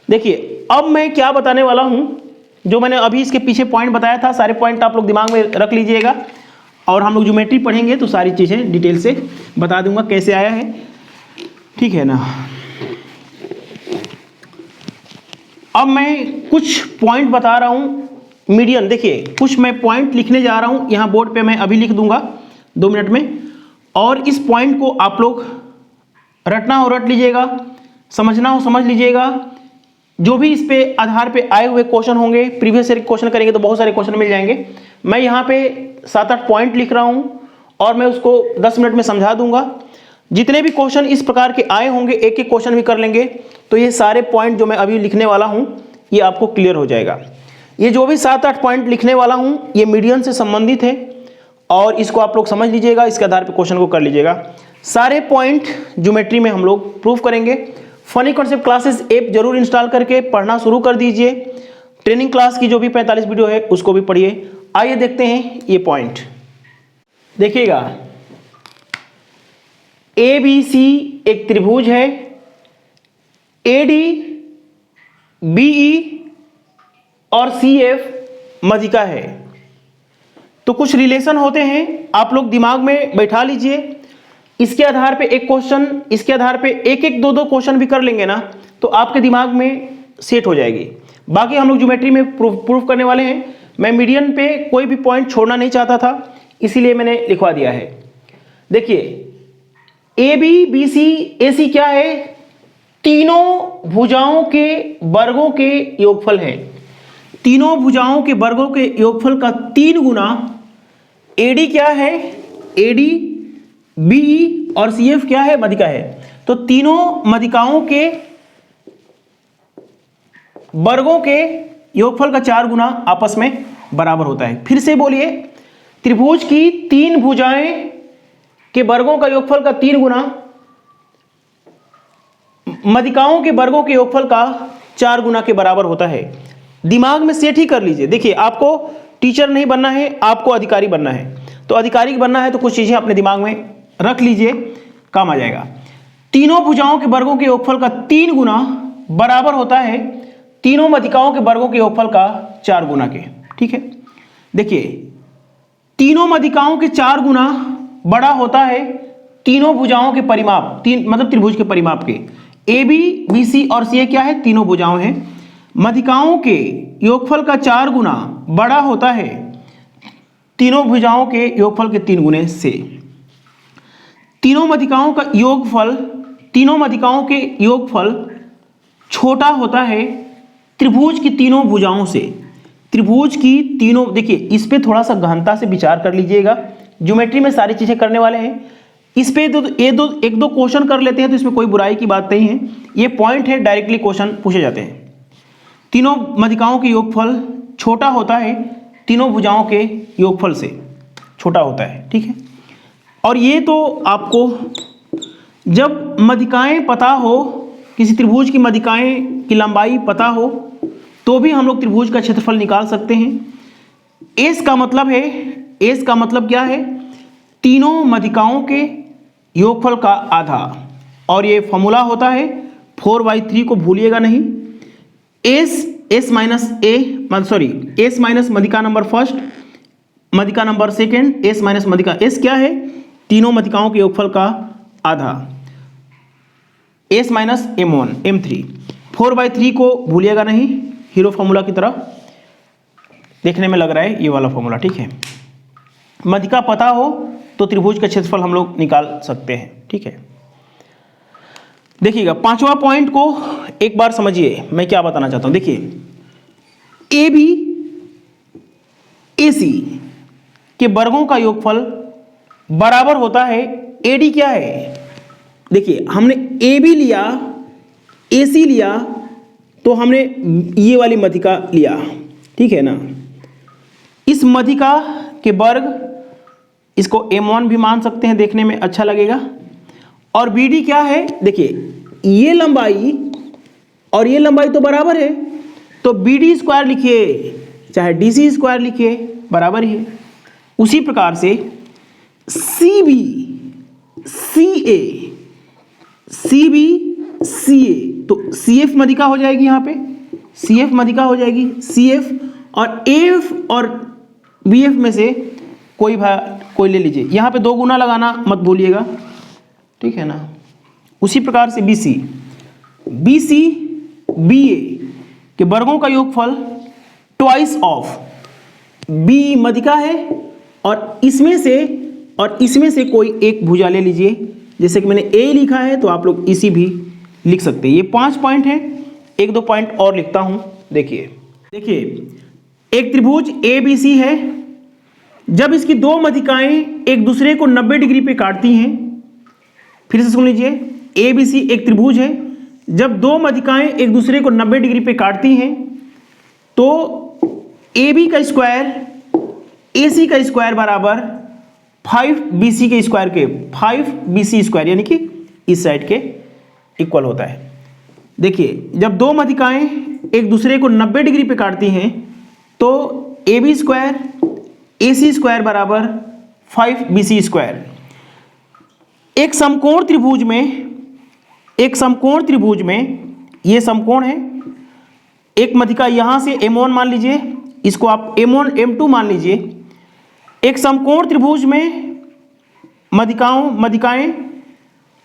देखिए, अब मैं क्या बताने वाला हूं, जो मैंने अभी इसके पीछे पॉइंट बताया था, सारे पॉइंट आप लोग दिमाग में रख लीजिएगा, और हम लोग ज्योमेट्री पढ़ेंगे तो सारी चीजें डिटेल से बता दूंगा कैसे आया है, ठीक है ना। अब मैं कुछ पॉइंट बता रहा हूं, मीडियन। देखिए, कुछ मैं पॉइंट लिखने जा रहा हूं, यहां बोर्ड पे मैं अभी लिख दूंगा 2 मिनट में, और इस पॉइंट को आप लोग रटना हो रट लीजिएगा, समझना हो समझ लीजिएगा। जो भी इस पे आधार पे आए हुए क्वेश्चन होंगे, प्रीवियस ईयर क्वेश्चन करेंगे तो बहुत सारे क्वेश्चन मिल जाएंगे। मैं यहाँ पे 7-8 पॉइंट लिख रहा हूँ और मैं उसको 10 मिनट में समझा दूंगा। जितने भी क्वेश्चन इस प्रकार के आए होंगे, एक एक क्वेश्चन भी कर लेंगे, तो ये सारे पॉइंट जो मैं अभी लिखने वाला हूँ ये आपको क्लियर हो जाएगा। ये जो भी 7-8 पॉइंट लिखने वाला हूँ ये मीडियन से संबंधित है, और इसको आप लोग समझ लीजिएगा, इसके आधार पर क्वेश्चन को कर लीजिएगा। सारे पॉइंट ज्योमेट्री में हम लोग प्रूफ करेंगे। फनी कॉन्सेप्ट क्लासेस ऐप जरूर इंस्टॉल करके पढ़ना शुरू कर दीजिए। ट्रेनिंग क्लास की जो भी 45 वीडियो है उसको भी पढ़िए। आइए देखते हैं ये पॉइंट। देखिएगा, ABC एक त्रिभुज है, AD, BE और CF मध्यिका है। तो कुछ रिलेशन होते हैं, आप लोग दिमाग में बैठा लीजिए। इसके आधार पे एक क्वेश्चन, इसके आधार पे एक एक 2-2 क्वेश्चन भी कर लेंगे ना, तो आपके दिमाग में सेट हो जाएगी। बाकी हम लोग ज्योमेट्री में प्रूफ करने वाले हैं। मैं मीडियन पे कोई भी पॉइंट छोड़ना नहीं चाहता था, इसीलिए मैंने लिखवा दिया है। देखिए, AB, BC, AC क्या है, तीनों भुजाओं के वर्गों के योगफल है। तीनों भुजाओं के वर्गों के योगफल का 3 गुना AD क्या है, AD, BE और CF क्या है, मध्यिका है। तो तीनों मध्यिकाओं के वर्गों के योगफल का 4 गुना आपस में बराबर होता है। फिर से बोलिए, त्रिभुज की 3 भुजाएं के वर्गों का योगफल का 3 गुना मध्यिकाओं के वर्गों के योगफल का 4 गुना के बराबर होता है। दिमाग में सेट ही कर लीजिए। देखिए, आपको टीचर नहीं बनना है, आपको अधिकारी बनना है। तो अधिकारी बनना है तो कुछ चीजें अपने दिमाग में रख लीजिए, काम आ जाएगा। तीनों भुजाओं के वर्गों के योगफल का 3 गुना बराबर होता है तीनों मध्यिकाओं के वर्गों के योगफल का 4 गुना के। ठीक है, देखिए, तीनों मध्यिकाओं के 4 गुना बड़ा होता है तीनों भुजाओं के परिमाप, मतलब त्रिभुज के परिमाप के। AB, BC और CA क्या है, तीनों भुजाओं हैं। मध्यिकाओं के योगफल का 4 गुना बड़ा होता है तीनों भुजाओं के योगफल के 3 गुने से। तीनों मध्यिकाओं का योगफल, तीनों मध्यिकाओं के योगफल छोटा होता है त्रिभुज की तीनों भुजाओं से। त्रिभुज की तीनों, देखिए इस पे थोड़ा सा गहनता से विचार कर लीजिएगा। ज्योमेट्री में सारी चीजें करने वाले हैं, इस पे एक दो क्वेश्चन कर लेते हैं तो इसमें कोई बुराई की बात नहीं है। ये पॉइंट है, डायरेक्टली क्वेश्चन पूछे जाते हैं। तीनों माध्यिकाओं के योगफल छोटा होता है तीनों भुजाओं के योगफल से, छोटा होता है, ठीक है। और ये तो आपको जब माध्यिकाएं पता हो, किसी त्रिभुज की माध्यिकाएं की लंबाई पता हो, तो भी हम लोग त्रिभुज का क्षेत्रफल निकाल सकते हैं। एस का मतलब है, एस का मतलब क्या है, तीनों माध्यिकाओं के योगफल का आधा, और ये फॉर्मूला होता है 4/3 को भूलिएगा नहीं। एस माइनस एस माइनस माध्यिका नंबर फर्स्ट, माध्यिका नंबर सेकेंड, एस माइनस माध्यिका एस क्या है, तीनों माध्यिकाओं के योगफल का आधा, एस माइनस M1 M3। 4/3 को भूलिएगा नहीं, हीरो फॉर्मूला की तरह देखने में लग रहा है ये वाला फॉर्मूला, ठीक है। माध्यिका पता हो तो त्रिभुज का क्षेत्रफल हम लोग निकाल सकते हैं, ठीक है। देखिएगा पांचवा पॉइंट को एक बार समझिए, मैं क्या बताना चाहता हूं। देखिए ए बी ए सी के वर्गों का योगफल बराबर होता है ए डी क्या है। देखिए हमने ए बी लिया, ए सी लिया, तो हमने ये वाली माध्यिका लिया, ठीक है ना। इस माध्यिका के वर्ग, इसको M1 भी मान सकते हैं, देखने में अच्छा लगेगा। और BD क्या है, देखिए ये लंबाई और ये लंबाई तो बराबर है, तो BD स्क्वायर लिखिए चाहे DC स्क्वायर लिखिए, बराबर ही है। उसी प्रकार से CB CA CB CA, तो CF माध्यिका हो जाएगी, यहाँ पे CF माध्यिका हो जाएगी, CF और AF और BF में से कोई ले लीजिए। यहाँ पे 2 गुना लगाना मत भूलिएगा, ठीक है ना। उसी प्रकार से BC BA के वर्गों का योगफल ट्वाइस ऑफ B माध्यिका है, और इसमें से कोई एक भुजा ले लीजिए। जैसे कि मैंने A लिखा है तो आप लोग इसी भी लिख सकते हैं। ये 5 पॉइंट हैं, 1-2 पॉइंट और लिखता हूं। देखिए एक त्रिभुज ABC है, जब इसकी 2 माध्यिकाएं एक दूसरे को 90 डिग्री पे काटती हैं, फिर से सुन लीजिए, ABC एक त्रिभुज है, जब 2 माध्यिकाएं एक दूसरे को 90 डिग्री पे काटती हैं, तो AB का स्क्वायर AC का स्क्वायर बराबर 5BC के स्क्वायर के 5BC स्क्वायर, यानी कि इस साइड के इक्वल होता है। देखिए जब 2 माध्यिकाएं एक दूसरे को 90 डिग्री पे काटती हैं, तो AB स्क्वायर AC स्क्वायर बराबर 5BC स्क्वायर। एक समकोण त्रिभुज में ये समकोण है, एक माध्यिका यहां से M1 मान लीजिए, इसको आप M1 M2 मान लीजिए। एक समकोण त्रिभुज में माध्यिकाएं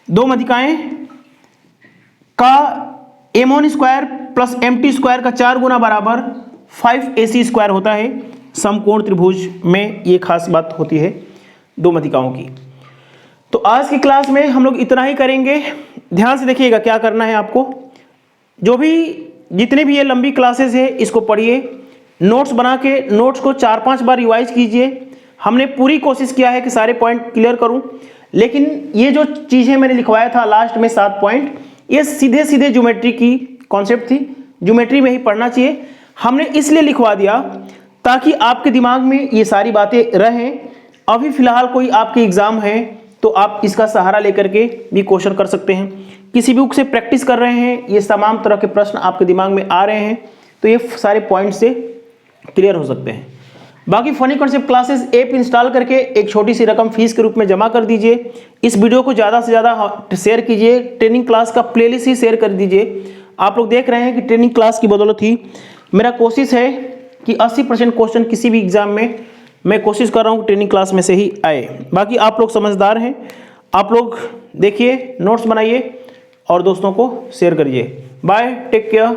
2 माध्यिकाएं का M1 square plus M2 square का 4 गुना बराबर 5AC स्क्वायर होता है। समकोण त्रिभुज में ये खास बात होती है 2 माध्यिकाओं की। तो आज की क्लास में हम लोग इतना ही करेंगे। ध्यान से देखिएगा क्या करना है आपको। जितने भी ये लंबी क्लासेस है इसको पढ़िए, नोट्स बना के नोट्स को 4-5 बार रिवाइज कीजिए। हमने पूरी कोशिश किया है कि सारे पॉइंट क्लियर करूं, लेकिन ये जो चीज़ें मैंने लिखवाया था लास्ट में 7 पॉइंट, ये सीधे ज्योमेट्री की कॉन्सेप्ट थी, ज्योमेट्री में ही पढ़ना चाहिए। हमने इसलिए लिखवा दिया ताकि आपके दिमाग में ये सारी बातें रहें। अभी फिलहाल कोई आपके एग्जाम है तो आप इसका सहारा लेकर के भी क्वेश्चन कर सकते हैं। किसी भी बुक से प्रैक्टिस कर रहे हैं, ये तमाम तरह के प्रश्न आपके दिमाग में आ रहे हैं, तो ये सारे पॉइंट से क्लियर हो सकते हैं। बाकी funny concept classes app install करके एक छोटी सी रकम फीस के रूप में जमा कर दीजिए। इस वीडियो को ज़्यादा से ज़्यादा शेयर कीजिए, ट्रेनिंग क्लास का प्लेलिस्ट ही शेयर कर दीजिए। आप लोग देख रहे हैं कि ट्रेनिंग क्लास की बदौलत ही मेरा कोशिश है कि 80% क्वेश्चन किसी भी एग्जाम में मैं कोशिश कर रहा हूँ ट्रेनिंग क्लास में से ही आए। बाकी आप लोग समझदार हैं, आप लोग देखिए, नोट्स बनाइए और दोस्तों को शेयर करिए। Bye, take care.